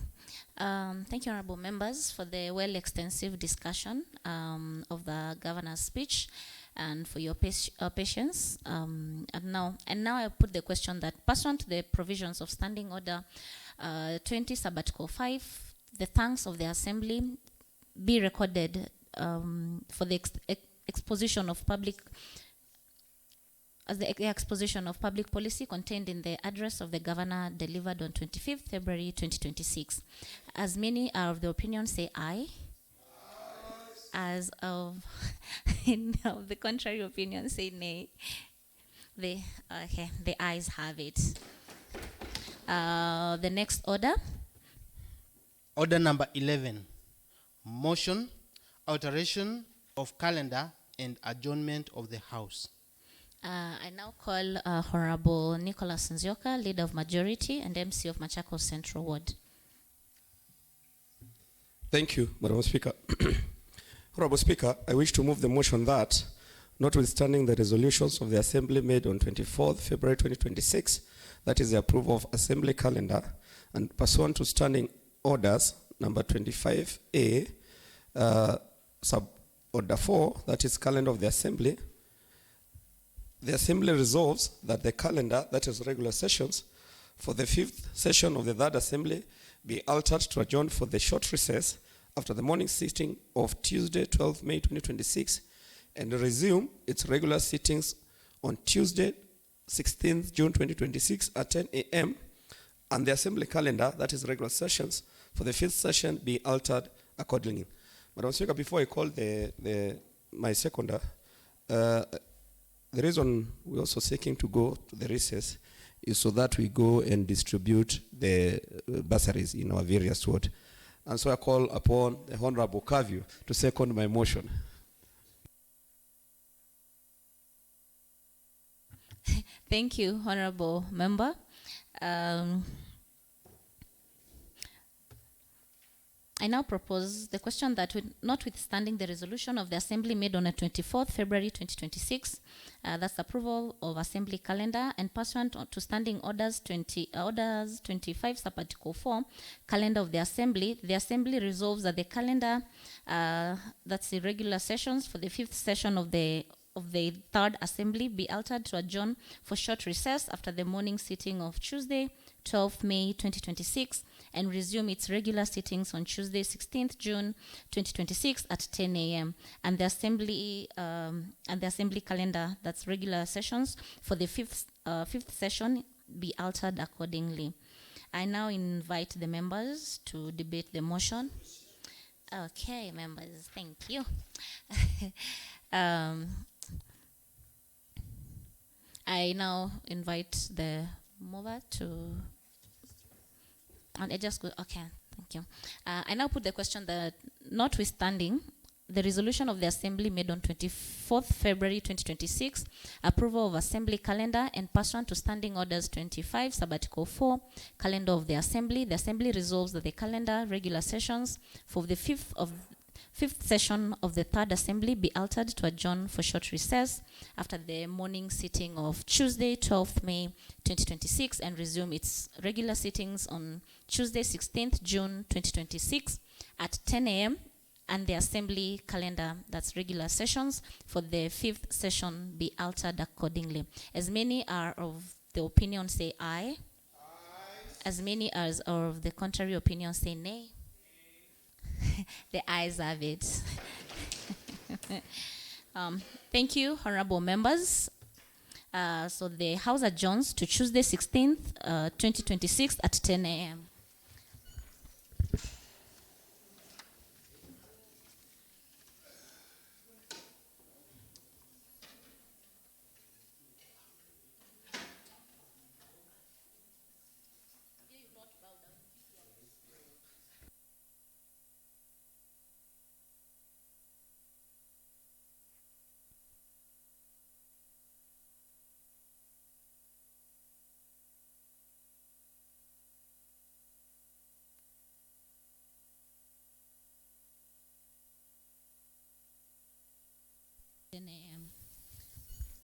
Thank you, Honorable Members, for the extensive discussion of the governor's speech and for your patience. And now I put the question that pursuant to the provisions of Standing Order 20 Sabbatical 5, the thanks of the Assembly be recorded for the exposition of public policy contained in the address of the Governor delivered on 25th February 2026. As many are of the opinion, say aye. As of the contrary opinion, say nay. The ayes have it. The next order. Order number 11. Motion, alteration of calendar and adjournment of the House. I now call Honorable Nicholas Nzioka, Leader of Majority and MC of Machakos Central Ward. Thank you, Madam Speaker. Honorable Speaker, I wish to move the motion that, notwithstanding the resolutions of the Assembly made on 24th February 2026, that is the approval of Assembly calendar, and pursuant to Standing Orders number 25A, sub order 4, that is calendar of the Assembly, the Assembly resolves that the calendar, that is regular sessions, for the 5th session of the 3rd Assembly be altered to adjourn for the short recess after the morning sitting of Tuesday, 12 May 2026, and resume its regular sittings on Tuesday, 16th June 2026 at 10 a.m. and the Assembly calendar, that is regular sessions, for the 5th session be altered accordingly. Madam Speaker, before I call my seconder, the reason we're also seeking to go to the recess is so that we go and distribute the bursaries in our various wards. And so I call upon the Honorable Kavyu to second my motion. Thank you, Honorable Member. I now propose the question that notwithstanding the resolution of the Assembly made on the 24th February 2026, that's approval of Assembly calendar, and pursuant to Standing Orders 25 Sabbatical 4, calendar of the Assembly resolves that the calendar, that's the regular sessions for the 5th session of the third assembly be altered to adjourn for short recess after the morning sitting of Tuesday, 12th May 2026, and resume its regular sittings on Tuesday, 16th June 2026 at 10 a.m. And the assembly calendar, that's regular sessions for the fifth session, be altered accordingly. I now invite the members to debate the motion. Okay, members, thank you. I now invite the mover to, and I just go, okay, thank you. I now put the question that notwithstanding the resolution of the Assembly made on 24th February 2026, approval of Assembly calendar, and pursuant to Standing Orders 25, Sabbatical 4, calendar of the Assembly resolves that the calendar regular sessions for the fifth session of the third assembly be altered to adjourn for short recess after the morning sitting of Tuesday, 12th May 2026, and resume its regular sittings on Tuesday, 16th June 2026 at 10 a.m. and the assembly calendar, that's regular sessions for the fifth session, be altered accordingly. As many are of the opinion, say aye. As many as are of the contrary opinion, say nay. The ayes have it. Thank you, honorable members. So the House adjourns to Tuesday, 16th, 2026 at 10 a.m. A.m.